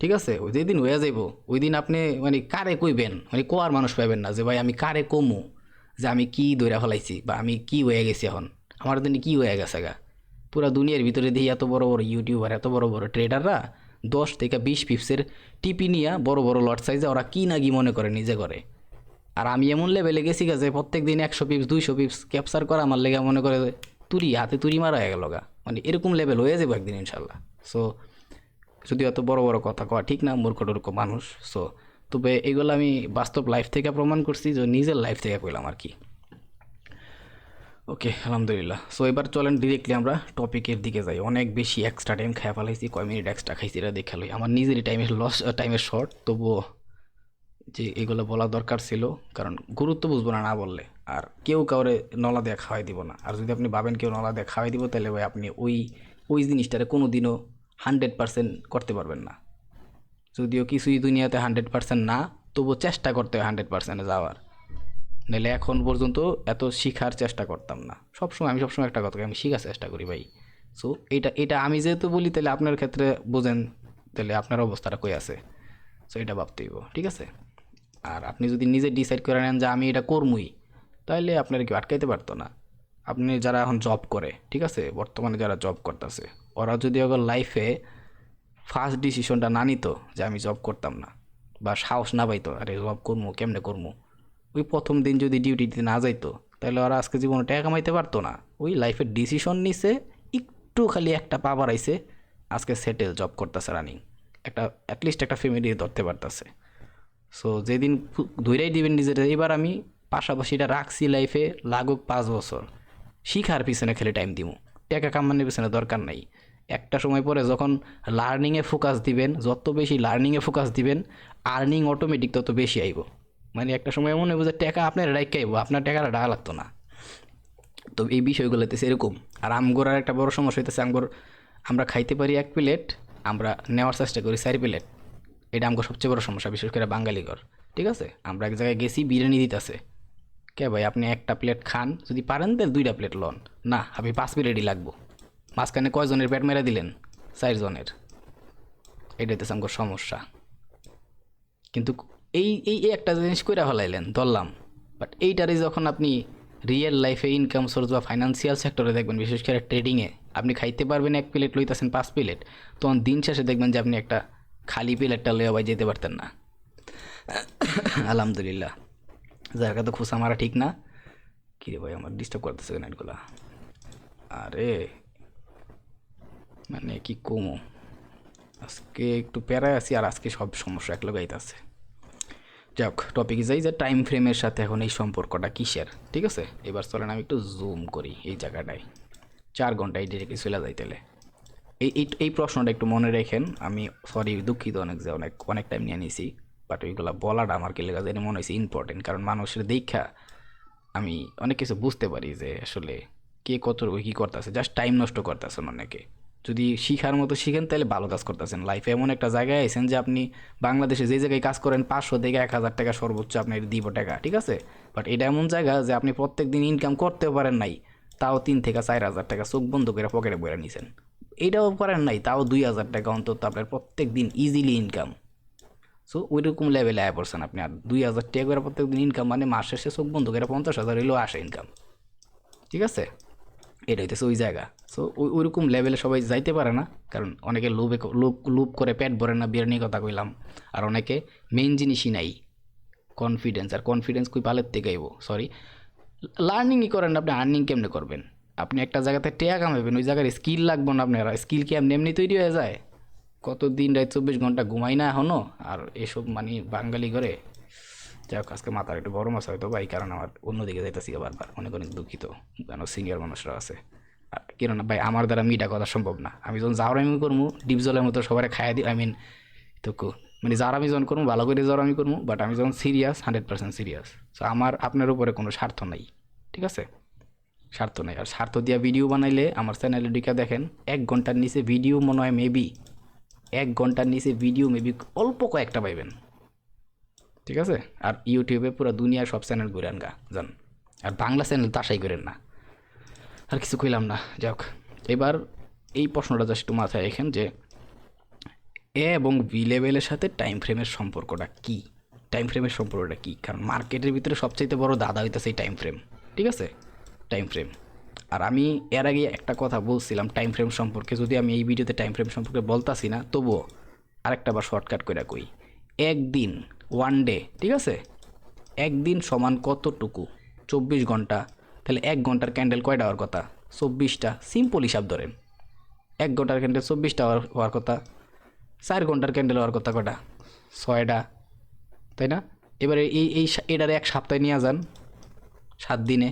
ঠিক আছে, ওই যেদিন হয়ে যাইব ওই দিন আপনি মানে কারে কইবেন, মানে কোয়ার মানুষ পাইবেন না যে ভাই আমি কারে কমু যে আমি কি দইরা ফেলাইছি বা আমি কি হয়ে গেছি এখন, আমার দিন কি হয়ে গেছে গা। পুরা দুনিয়ার ভিতরে দেখি এত বড় বড় ইউটিউবার, এত বড় বড় ট্রেডাররা 10 থেকে 20 পিপসের টিপি নিয়ে বড় বড় লট সাইজে ওরা কি না কি মনে করে নিজে করে। আর আমি এমন লেভেলে গেছি গা যে প্রত্যেক দিন 100 পিপস 200 পিপস ক্যাপচার করা আমার লেগে মনে করে যে তুরি হাতে তুরি মারা হয়ে গেল গা, মানে এরকম লেভেল হয়ে যাবো একদিন ইনশাল্লাহ। সো যদি অত বড় বড় কথা কওয়া ঠিক না, মূর্খ টুর্খ মানুষ। সো তবে এগুলো আমি বাস্তব লাইফ থেকে প্রমাণ করছি, যে নিজের লাইফ থেকে কইলাম আর কি। ওকে, আলহামদুলিল্লাহ। সো এবার চলেন ডিরেক্টলি আমরা টপিকের দিকে যাই। অনেক বেশি এক্সট্রা টাইম খেয়ে ফেলাইছি, কয় মিনিট এক্সট্রা খাইছি এটা দেখে লই। আমার নিজেরই টাইমের লস, টাইমের শর্ট, তবুও যে এগুলো বলা দরকার ছিল, কারণ গুরুত্ব বুঝবো না না বললে। আর কেউ কাউরে নলা দিয়ে খাওয়াই দিব না। আর যদি আপনি ভাবেন কেউ নলা দিয়ে খাওয়াই দিব, তাহলে ভাই আপনি ওই ওই জিনিসটারে কোনো দিনও 100% করতে পারবেন না। যদিও কিছুই দুনিয়াতে 100% না, তবুও চেষ্টা করতে হয় 100%-এ যাওয়ার। নাহলে এখন পর্যন্ত এত শিখার চেষ্টা করতাম না। আমি সবসময় একটা কথা আমি শিখার চেষ্টা করি ভাই। সো এটা এটা আমি যেহেতু বলি, তাহলে আপনার ক্ষেত্রে বোঝেন, তাহলে আপনার অবস্থাটা কই আছে। সো এটা ভাবতে হইব, ঠিক আছে। আর আপনি যদি নিজে ডিসাইড করে নেন যে আমি এটা করমুই, তাহলে আপনার কেউ আটকাইতে পারতো না। আপনি যারা এখন জব করে, ঠিক আছে, বর্তমানে যারা জব করতেছে, ওরা যদি ওদের লাইফে ফার্স্ট ডিসিশনটা না নিত যে আমি জব করতাম না, বা সাহস না পাইতো আরে জব করবো কেমনে করবো, ওই প্রথম দিন যদি ডিউটিতে না যাইতো, তাহলে ওরা আজকে জীবনে টাকা কামাইতে পারতো না। ওই লাইফের ডিসিশন নিছে, একটু খালি একটা পা বাড়াইছে, আজকে সেটেল জব করতেছে রানিং, একটা অ্যাটলিস্ট একটা ফ্যামিলি ধরতে পারতেছে। সো যেদিন ধৈরাই দিবেন নিজের, এবার আমি পাশাপাশি এটা রাখছি লাইফে, লাগুক 5 বছর, শিখার পিছনে খেলে টাইম দিব, টাকা কামানোর পিছনে দরকার নাই। একটা সময় পরে যখন লার্নিংয়ে ফোকাস দিবেন, যত বেশি লার্নিংয়ে ফোকাস দিবেন, আর্নিং অটোমেটিক তত বেশি আইব। মানে একটা সময় এমন হইব যে টাকা আপনার রাইখ আইব, আপনার টাকাটা টাকা লাগতো না। তো এই বিষয়গুলো হইতেছে এরকম। আর আমগোর আর একটা বড় সমস্যা হইতেছে, আমরা খাইতে পারি 1 প্লেট, আমরা নেওয়ার চেষ্টা করি 4 প্লেট। এটা আমগো সবচেয়ে বড় সমস্যা, বিশেষ করে বাঙালিগর। ঠিক আছে, আমরা এক জায়গায় গেছি, বিরিয়ানি দিতেছে, কে ভাই আপনি একটা প্লেট খান, যদি পারেন তাহলে 2টা প্লেট লন, না আপনি 5 প্লেটই লাগবো। মাঝখানে কয়জনের পেট মেরে দিলেন? 4 জনের। এটা হইতেছে আমগো সমস্যা। কিন্তু এই একটা জিনিস কইরা ফেলাইলেন, ধরলাম, বাট এইটারে যখন আপনি রিয়েল লাইফে ইনকাম সোর্স বা ফাইন্যান্সিয়াল সেক্টরে দেখবেন, বিশেষ করে ট্রেডিংয়ে, আপনি খাইতে পারবেন 1 প্লেট, লইতেছেন 5 প্লেট, তখন দিন শেষে দেখবেন যে আপনি একটা খালি প্লেটটা লইয়া ভাই যেতে পারতেন না। আলহামদুলিল্লাহ, যার কাছে খোসা মারা ঠিক না। কী রে ভাই, আমার ডিস্টার্ব করতেছে নাইটগুলা। আরে মানে কি কমো, আজকে একটু প্যারায় আছি, আর আজকে সব সমস্যা এক লগাইতে আছে। যাক, টপিকে যাই, যে টাইম ফ্রেমের সাথে এখন এই সম্পর্কটা কিসের। ঠিক আছে, এবার চলেন আমি একটু জুম করি এই জায়গাটায়। 4 ঘন্টায় ডিরেক্টলি চলে যাই তাহলে। এই প্রশ্নটা একটু মনে রেখেন। আমি সরি, দুঃখিত অনেক, যে অনেক অনেক টাইম নিয়ে নিয়েছি, বাট ওইগুলো বলাটা আমার কি লেগে যায় মনে হয়েছে ইম্পর্টেন্ট, কারণ মানুষের দেখা আমি অনেক কিছু বুঝতে পারি যে আসলে কে কত কী করতেছে, জাস্ট টাইম নষ্ট করতেছেন অনেকে। যদি শিখার মতো শিখেন তাহলে ভালো কাজ করতেছেন। লাইফে এমন একটা জায়গায় আছেন যে আপনি বাংলাদেশে যে জায়গায় কাজ করেন 500 থেকে 1000 টাকা সর্বোচ্চ আপনার দিব টাকা, ঠিক আছে, বাট এটা এমন জায়গা যে আপনি প্রত্যেক দিন ইনকাম করতেও পারেন নাই, তাও 3 থেকে 4 হাজার টাকা চোখ বন্ধ করে পকেটে বইরা নিছেন। এইটাও করেন নাই, তাও 2000 টাকা অন্তত আপনার প্রত্যেক দিন ইজিলি ইনকাম। সো ওইরকম লেভেলে আয় পড়ছেন আপনি। আর 2000 টাকা করে প্রত্যেক দিন ইনকাম, মানে মাস শেষে চোখ বন্ধ করে 50,000 হইলেও আসে ইনকাম, ঠিক আছে। এটা হইতেছে ওই জায়গা। সো ওইরকম লেভেলে সবাই যাইতে পারে না, কারণ অনেকে লোভ করে পেট ভরে না, বিরিয়ানির কথা কইলাম। আর অনেকে মেইন জিনিসই নাই, কনফিডেন্স। আর কনফিডেন্স কই পালের থেকে আইব, সরি, লার্নিংই করেন না, আপনি আর্নিং কেমনে করবেন? আপনি একটা জায়গাতে টেয়া কামাবেন, ওই জায়গার স্কিল লাগবে না আপনার। স্কিল কি এমনি এমনি তৈরি হয়ে যায়? কত দিন রাত 24 ঘন্টা ঘুমাই না এখনও, আর এসব মানে বাঙালি করে। যাই হোক, আজকে মাথার একটু গরম আছে হয়তো ভাই, কারণ আমার অন্যদিকে যাইতেছি বারবার, অনেক অনেক দুঃখিত, কেন সিনিয়র মানুষরা আছে। আর কেন ভাই, আমার দ্বারা মিটা করা সম্ভব না। আমি যখন জাউরামি করবো, ডিপ জলের মতো সবাই খাইয়া দিই, তো মানে জাউরামি যখন করবো, ভালো করে জাউরামি করবো, বাট আমি যখন সিরিয়াস, 100% সিরিয়াস। সো আমার আপনার উপরে কোনো স্বার্থ নাই, ঠিক আছে, স্বার্থ নাই। আর স্বার্থ দিয়া ভিডিও বানাইলে আমার চ্যানেলে ঢুকে দেখেন, 1 ঘন্টার নিচে ভিডিও মনে হয় মেবি, 1 ঘন্টার নিচে ভিডিও মেবি অল্প কয়েকটা পাইবেন, ঠিক আছে। আর ইউটিউবে পুরো দুনিয়ার সব চ্যানেল ঘুরেন গা যান, আর বাংলা চ্যানেল তো আশাই করেন না। আর কিছু কইলাম না, যাক। এবার এই প্রশ্নটা জাস্ট একটু মাথায় রাখেন যে এ এবং বি লেভেলের সাথে টাইম ফ্রেমের সম্পর্কটা কী, টাইম ফ্রেমের সম্পর্কটা কী, কারণ মার্কেটের ভিতরে সবচাইতে বড় দাদা হইতেছে এই টাইম ফ্রেম, ঠিক আছে, টাইম ফ্রেম। আর আমি এর আগে একটা কথা বলছিলাম টাইম ফ্রেম সম্পর্কে, যদি আমি এই ভিডিওতে টাইম ফ্রেম সম্পর্কে বলতাছি না তবুও আরেকটা বার শর্টকাট করে কই। একদিন, ওয়ান ডে, ঠিক আছে, একদিন সমান কতটুকু? 24 ঘন্টা। তাহলে 1 ঘন্টার ক্যান্ডেল কয়টা হওয়ার কথা? 24টা। সিম্পল হিসাব ধরেন, 1 ঘন্টার ক্যান্ডেল 24টা হওয়ার কথা, 4 ঘন্টার ক্যান্ডেল হওয়ার কথা কটা? 6টা, তাই না? এবারে এটার এক সপ্তাহে নিয়ে যান, 7 দিনে।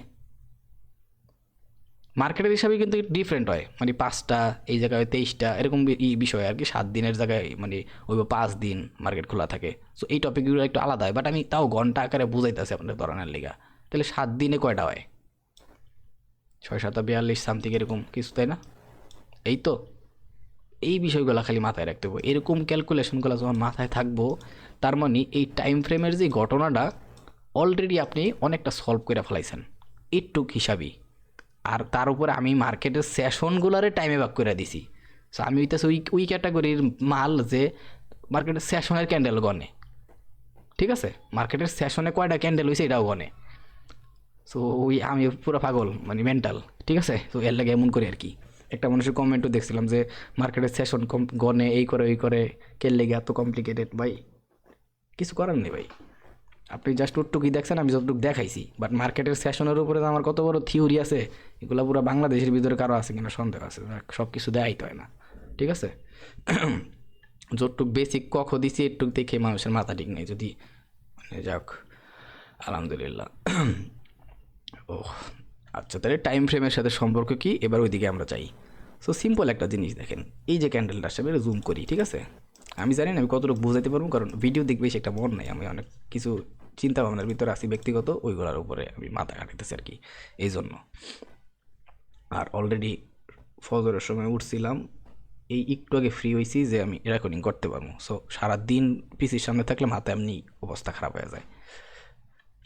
মার্কেটের হিসাবে কিন্তু ডিফারেন্ট হয়, মানে 5টা, এই জায়গায় 23টা, এরকম বিষয় আর কি। 7 দিনের জায়গায় মানে ওই 5 দিন মার্কেট খোলা থাকে। সো এই টপিকগুলো একটু আলাদা হয়, বাট আমি তাও ঘন্টা আকারে বুঝাইতেছি আপনাদের ধরনের লিগা। তাহলে 7 দিনে কয়টা হয়? 6 7 42 সামথিং এরকম কিছু, তাই না? এই তো, এই বিষয়গুলো খালি মাথায় রাখতে হবে। এরকম ক্যালকুলেশনগুলো যখন মাথায় থাকবো, তার মানে এই টাইম ফ্রেমের যে ঘটনাটা অলরেডি আপনি অনেকটা সলভ করে ফেলাইছেন এইটুক হিসাবেই। আর তার উপরে আমি মার্কেটের সেশনগুলোরে টাইমে ভাগ করে দিছি। সো আমি হইতেছে ওই ক্যাটাগরির মাল যে মার্কেটের সেশনের ক্যান্ডেল গনে, ঠিক আছে, মার্কেটের সেশনে কয়টা ক্যান্ডেল হয়েছে এটাও গনে। সো ওই আমি পুরো পাগল, মানে মেন্টাল, ঠিক আছে। তো এর লাগে এমন করি আর কি। একটা মানুষের কমেন্টও দেখছিলাম যে মার্কেটের সেশন গনে, এই করে ওই করে, কে লেগে এত কমপ্লিকেটেড। ভাই কিছু করার নেই ভাই, আপনি জাস্ট ওটুকুই দেখছেন, আমি যতটুকু দেখাইছি। বাট মার্কেটের সেশনের উপরে আমার কত বড় থিওরি আছে, এগুলো পুরো বাংলাদেশের ভিতরে কারো আছে কিনা সন্দেহ আছে। সব কিছু দেখাইতে হয় না, ঠিক আছে। যতটুক বেসিক কখ দিছি একটুক দেখে মানুষের মাথা ঠিক নেই, যদি মানে যাক, আলহামদুলিল্লাহ। ও আচ্ছা, তাহলে টাইম ফ্রেমের সাথে সম্পর্ক কি, এবার ওইদিকে আমরা চাই। সো সিম্পল একটা জিনিস দেখেন, এই যে ক্যান্ডেলটা সাথে জুম করি, ঠিক আছে। আমি জানি না আমি কতটুকু বোঝাতে পারবো, কারণ ভিডিও দেখবে বেশি একটা মন নাই, আমি অনেক কিছু চিন্তা ভাবনার ভিতরে আছি ব্যক্তিগত, ওইগুলোর উপরে আমি মাথা কাটাইতেছি আর কি, এই জন্য। আর অলরেডি ফজরের সময় উঠছিলাম, এই একটু আগে ফ্রি হয়েছি যে আমি রেকর্ডিং করতে পারবো। সো সারাদিন পিসির সামনে থাকলে মাথা এমনি অবস্থা খারাপ হয়ে যায়।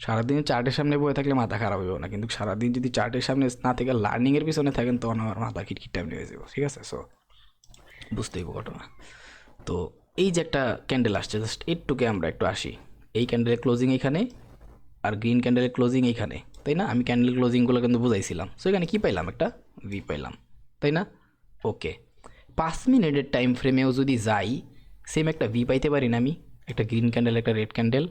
সারাদিন চার্টের সামনে বসে থাকলে মাথা খারাপ হইব না, কিন্তু সারাদিন যদি চার্টের সামনে না থেকে লার্নিংয়ের পিছনে থাকেন তখন আমার মাথা খিটখিট টাইম হয়ে যাবো, ঠিক আছে। সো বুঝতেই ঘটনা। তো এই যে একটা ক্যান্ডেল আসছে, জাস্ট একটুকে আমরা একটু আসি। এই ক্যান্ডেলের ক্লোজিং এইখানে, আর গ্রিন ক্যান্ডেলের ক্লোজিং এইখানে, তাই না? আমি ক্যান্ডেল ক্লোজিংগুলো কিন্তু বুঝাইছিলাম। সো এখানে কী পাইলাম? একটা ভি পাইলাম, তাই না? ওকে, 5 মিনিটের টাইম ফ্রেমেও যদি যাই, সেম একটা ভি পাইতে পারি না আমি? একটা গ্রিন ক্যান্ডেল, একটা রেড ক্যান্ডেল।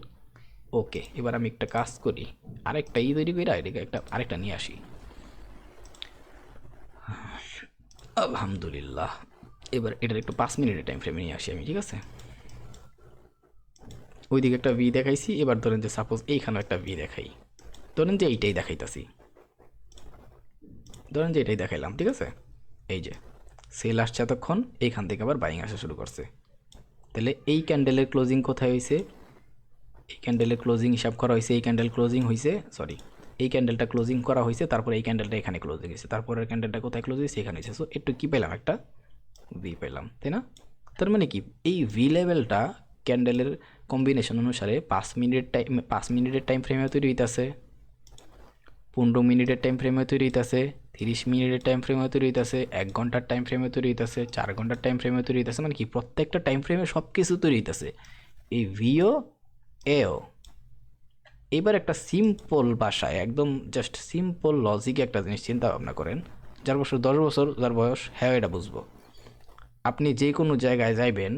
ওকে, এবার আমি একটা কাজ করি, আরেকটা তৈরি করে এদিকে আরেকটা নিয়ে আসি। আলহামদুলিল্লাহ। এবার এটার একটু 5 মিনিটের টাইম ফ্রেমে নিয়ে আসি আমি, ঠিক আছে। ওইদিকে একটা ভি দেখাইছি, এবার ধরেন যে সাপোজ এইখানেও একটা ভি দেখাই, ধরেন যে এইটাই দেখাইতাছি, ধরেন যে এটাই দেখাইলাম, ঠিক আছে। এই যে সেল আসছে এতক্ষণ, এইখান থেকে আবার বাইং আসা শুরু করছে। তাহলে এই ক্যান্ডেলের ক্লোজিং কোথায় হয়েছে? এই ক্যান্ডেলের ক্লোজিং হিসাব করা হয়েছে, এই ক্যান্ডেল ক্লোজিং হয়েছে, সরি, এই ক্যান্ডেলটা ক্লোজিং করা হয়েছে, তারপরে এই ক্যান্ডেলটা এখানে ক্লোজিং হয়েছে, তারপরের ক্যান্ডেলটা কোথায় ক্লোজ হয়েছে? এখানে হয়েছে। সো একটু কী পেলাম? একটা ভি পেলাম, তাই না? তার মানে কি, এই ভি লেভেলটা ক্যান্ডেলের কম্বিনেশন অনুসারে 5 মিনিটের টাইম ফ্রেমে তৈরি হইতেছে, 15 মিনিটের টাইম ফ্রেমে তৈরি হইতেছে, 30 মিনিটের টাইম ফ্রেমে তৈরি হইতেছে, 1 ঘন্টার টাইম ফ্রেমে তৈরি হইতেছে, 4 ঘন্টার টাইম ফ্রেমে তৈরি হইতেছে। মানে কি, প্রত্যেকটা টাইম ফ্রেমে সব কিছু তৈরি হইতেছে, এই ভিও এও। এবার একটা সিম্পল ভাষায়, একদম জাস্ট সিম্পল লজিকে একটা জিনিস চিন্তা ভাবনা করেন। যার বছর 10 বছর যার বয়স, হ্যাঁ এটা বুঝবো। আপনি যে কোনো জায়গায় যাইবেন,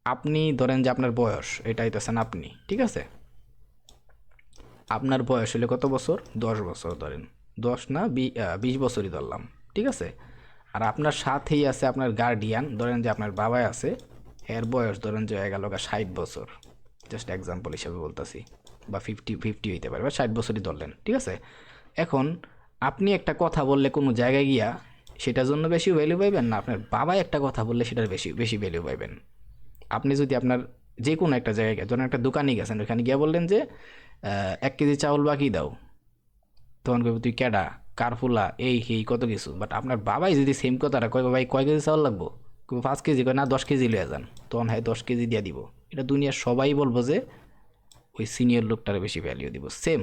আপনি ধরেন যে আপনার বয়স, এটা হইতেছেন আপনি, ঠিক আছে। আপনার বয়স হলে কত বছর? 10 বছর ধরেন, 10 না 20 বছরই ধরলাম, ঠিক আছে। আর আপনার সাথেই আছে আপনার গার্ডিয়ান, ধরেন যে আপনার বাবাই আছে, এর বয়স ধরেন যে হয়ে গেল 60 বছর, জাস্ট এক্সাম্পল হিসাবে বলতেছি, বা 50 হইতে পারে, বা 60 বছরই ধরলেন, ঠিক আছে। এখন আপনি একটা কথা বললে কোনো জায়গায় গিয়া, সেটার জন্য বেশি ভ্যালু পাইবেন না আপনার বাবাই একটা কথা বললে সেটার বেশি বেশি ভ্যালু পাইবেন? আপনি যদি আপনার যে কোনো একটা জায়গায়, ধরেন একটা দোকানে গেছেন, ওখানে গিয়ে বললেন যে 1 কেজি চাউল বাকি দাও, তখন কইব তুই কেডা, কারফুলা, এই এই কত কিছু। বাট আপনার বাবাই যদি সেম কথাটা কয়, ভাই কয় কেজি চাউল লাগবো, 5 কেজি, কয় না 10 কেজি লয়ে যান, তখন হ্যাঁ 10 কেজি দিয়ে দিব। এটা দুনিয়ার সবাই বলবো যে ওই সিনিয়র লোকটার বেশি ভ্যালিউ দিব। সেম,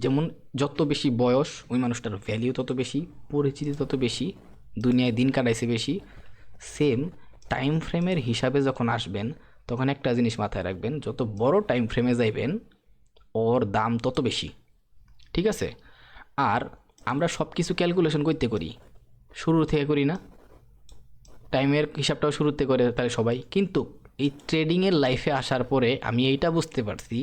যেমন যত বেশি বয়স ওই মানুষটার ভ্যালিউ তত বেশি, পরিচিতি তত বেশি, দুনিয়ায় দিন কাটাইছে বেশি। সেম টাইম ফ্রেমের হিসাবে যখন আসবেন তখন একটা জিনিস মাথায় রাখবেন, যত বড় টাইম ফ্রেমে যাইবেন ওর দাম তত বেশি, ঠিক আছে? আর আমরা সব কিছু ক্যালকুলেশন করতে করি, শুরু থেকে করি না? টাইমের হিসাবটাও শুরুতে করে তাহলে সবাই, কিন্তু এই ট্রেডিংয়ের লাইফে আসার পরে আমি এইটা বুঝতে পারছি,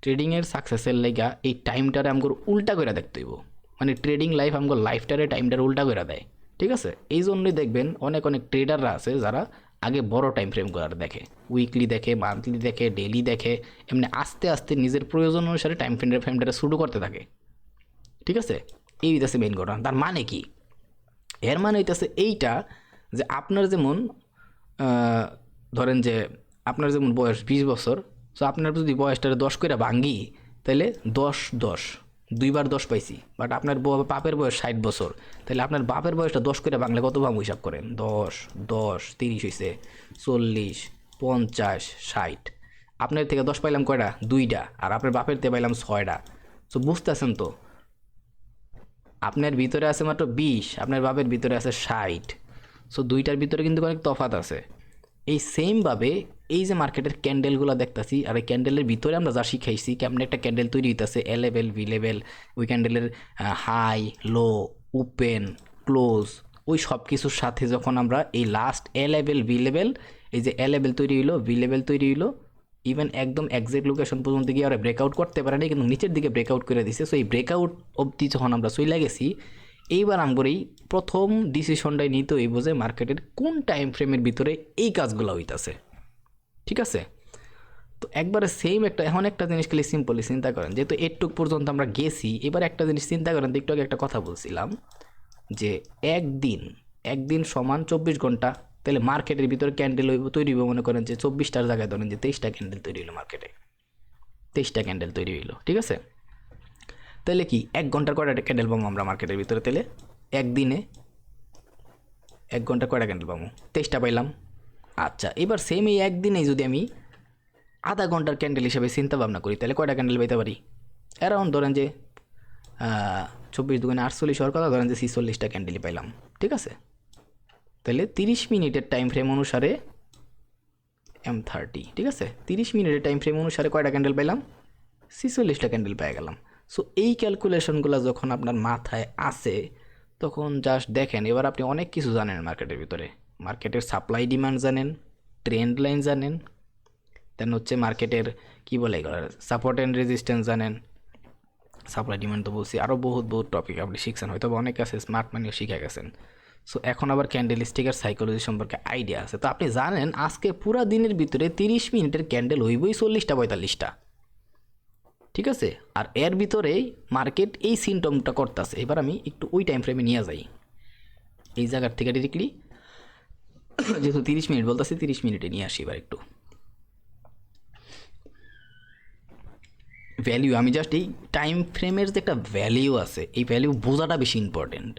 ট্রেডিংয়ের সাকসেসের লেগা এই টাইমটারে আমগোর উল্টা করে দেখতে হইব। মানে ট্রেডিং লাইফ আমগোর লাইফটারে টাইমটারে উল্টা করে দেয়, ঠিক আছে? এই জন্যই দেখবেন অনেক অনেক ট্রেডাররা আছে যারা আগে বড় টাইম ফ্রেমগুলো দেখে, উইকলি দেখে, মান্থলি দেখে, ডেলি দেখে, এমনি আস্তে আস্তে নিজের প্রয়োজন অনুসারে ফ্রেমটারে শুরু করতে থাকে, ঠিক আছে? এই হইতেছে মেইন ঘটনা। তার মানে কি? এর মানে হইতেছে এইটা যে আপনার যেমন ধরেন যে আপনার যেমন বয়স 20 বছর, সো আপনার যদি বয়সটারে 10 করে ভাঙ্গি তাহলে 10 দুইবার 10 পাইছি, বাট আপনার বাপের বয়স 60 বছর, তাহলে আপনার বাপের বয়সটা 10 করে ভাঙলে কত ভাঙবো হিসাব করেন? 10 30 হয়েছে, 40 50 60। আপনার থেকে 10 পাইলাম কয়টা? 2টা। আর আপনার বাপের থেকে পাইলাম 6টা। সো বুঝতেছেন তো, আপনার ভিতরে আছে মাত্র 20, আপনার বাপের ভিতরে আছে 60। সো দুইটার ভিতরে কিন্তু অনেক তফাৎ আছে। এই সেমভাবে এই যে মার্কেটের ক্যান্ডেলগুলো দেখতেছি, আর এই ক্যান্ডেলের ভিতরে আমরা যা শিখাইছি কেমন একটা ক্যান্ডেল তৈরি হইতেছে, এ লেভেল, ভি লেভেল, ওই ক্যান্ডেলের হাই, লো, ওপেন, ক্লোজ, ওই সব কিছুর সাথে যখন আমরা এই লাস্ট এ লেভেল, ভি লেভেল, এই যে এ লেভেল তৈরি হইলো, ভি লেভেল তৈরি হইলো, ইভেন একদম এক্সাক্ট লোকেশন পর্যন্ত গিয়ে ওরা ব্রেকআউট করতে পারে না, কিন্তু নিচের দিকে ব্রেকআউট করে দিছে। সো এই ব্রেকআউট অবধি যখন আমরা চলে গেছি, এইবার আমগর এই প্রথম ডিসিশনটাই নিতে হইব যে মার্কেটের কোন টাইম ফ্রেমের ভিতরে এই কাজগুলো হইতাছে, ঠিক আছে? তো একবারে সেম একটা, এখন একটা জিনিস খালি সিম্পলি চিন্তা করেন, যেহেতু এটুক পর্যন্ত আমরা গেছি, এবার একটা জিনিস চিন্তা করেন, একটু আগে একটা কথা বলছিলাম যে একদিন একদিন সমান 24 ঘন্টা, তাহলে মার্কেটের ভিতরে ক্যান্ডেল হইব তৈরি হইব, মনে করেন যে 24টার জায়গায় ধরেন যে 23টা ক্যান্ডেল তৈরি হইলো মার্কেটে, 23টা ক্যান্ডেল তৈরি হইলো, ঠিক আছে? তাহলে কি 1 ঘন্টার কয়টা ক্যান্ডেল পাবো আমরা মার্কেটের ভিতরে? তাহলে একদিনে 1 ঘন্টা কয়টা ক্যান্ডেল পাবো? 23টা পাইলাম। আচ্ছা, এবার সেম এই একদিনেই যদি আমি আধা ঘন্টার ক্যান্ডেল হিসাবে চিন্তা ভাবনা করি, তাহলে কয়টা ক্যান্ডেল পাইতে পারি? অ্যারাউন্ড ধরেন যে 24 × 2 = 48 হওয়ার কথা, ধরেন যে 46টা ক্যান্ডেলই পাইলাম, ঠিক আছে? তাহলে 30 মিনিটের টাইম ফ্রেম অনুসারে M30, ঠিক আছে? 30 মিনিটের টাইম ফ্রেম অনুসারে কয়টা ক্যান্ডেল পাইলাম? 46টা ক্যান্ডেল পেয়ে গেলাম। সো এই ক্যালকুলেশনগুলো যখন আপনার মাথায় আসে তখন জাস্ট দেখেন, এবার আপনি অনেক কিছু জানেন মার্কেটের ভিতরে, মার্কেটের সাপ্লাই ডিমান্ড জানেন, ট্রেন্ড লাইন জানেন, দেন হচ্ছে মার্কেটের কী বলে এগুলো, সাপোর্ট অ্যান্ড রেজিস্ট্যান্স জানেন, সাপ্লাই ডিমান্ড তো বলছি, আরও বহুত বহুত টপিক আপনি শিখছেন, হয়তো অনেক আছে স্মার্ট মানিও শিখে গেছেন। সো এখন আবার ক্যান্ডেল স্টিকের সাইকোলজি সম্পর্কে আইডিয়া আছে, তো আপনি জানেন আজকে পুরা দিনের ভিতরে 30 মিনিটের ক্যান্ডেল হইবই 40টা 45টা, ঠিক আছে? আর এর ভিতরেই মার্কেট এই সিমটমটা করতেছে। এবার আমি একটু ওই টাইম ফ্রেমে নিয়ে যাই, এই জায়গার থেকে ডিরেক্টলি, যেহেতু 30 মিনিট বলতেছি 30 মিনিটে নিয়ে আসি। এবার একটু ভ্যালিউ, আমি জাস্ট এই টাইম ফ্রেমের যে একটা ভ্যালিউ আছে, এই ভ্যালিউ বোঝাটা বেশি ইম্পর্টেন্ট,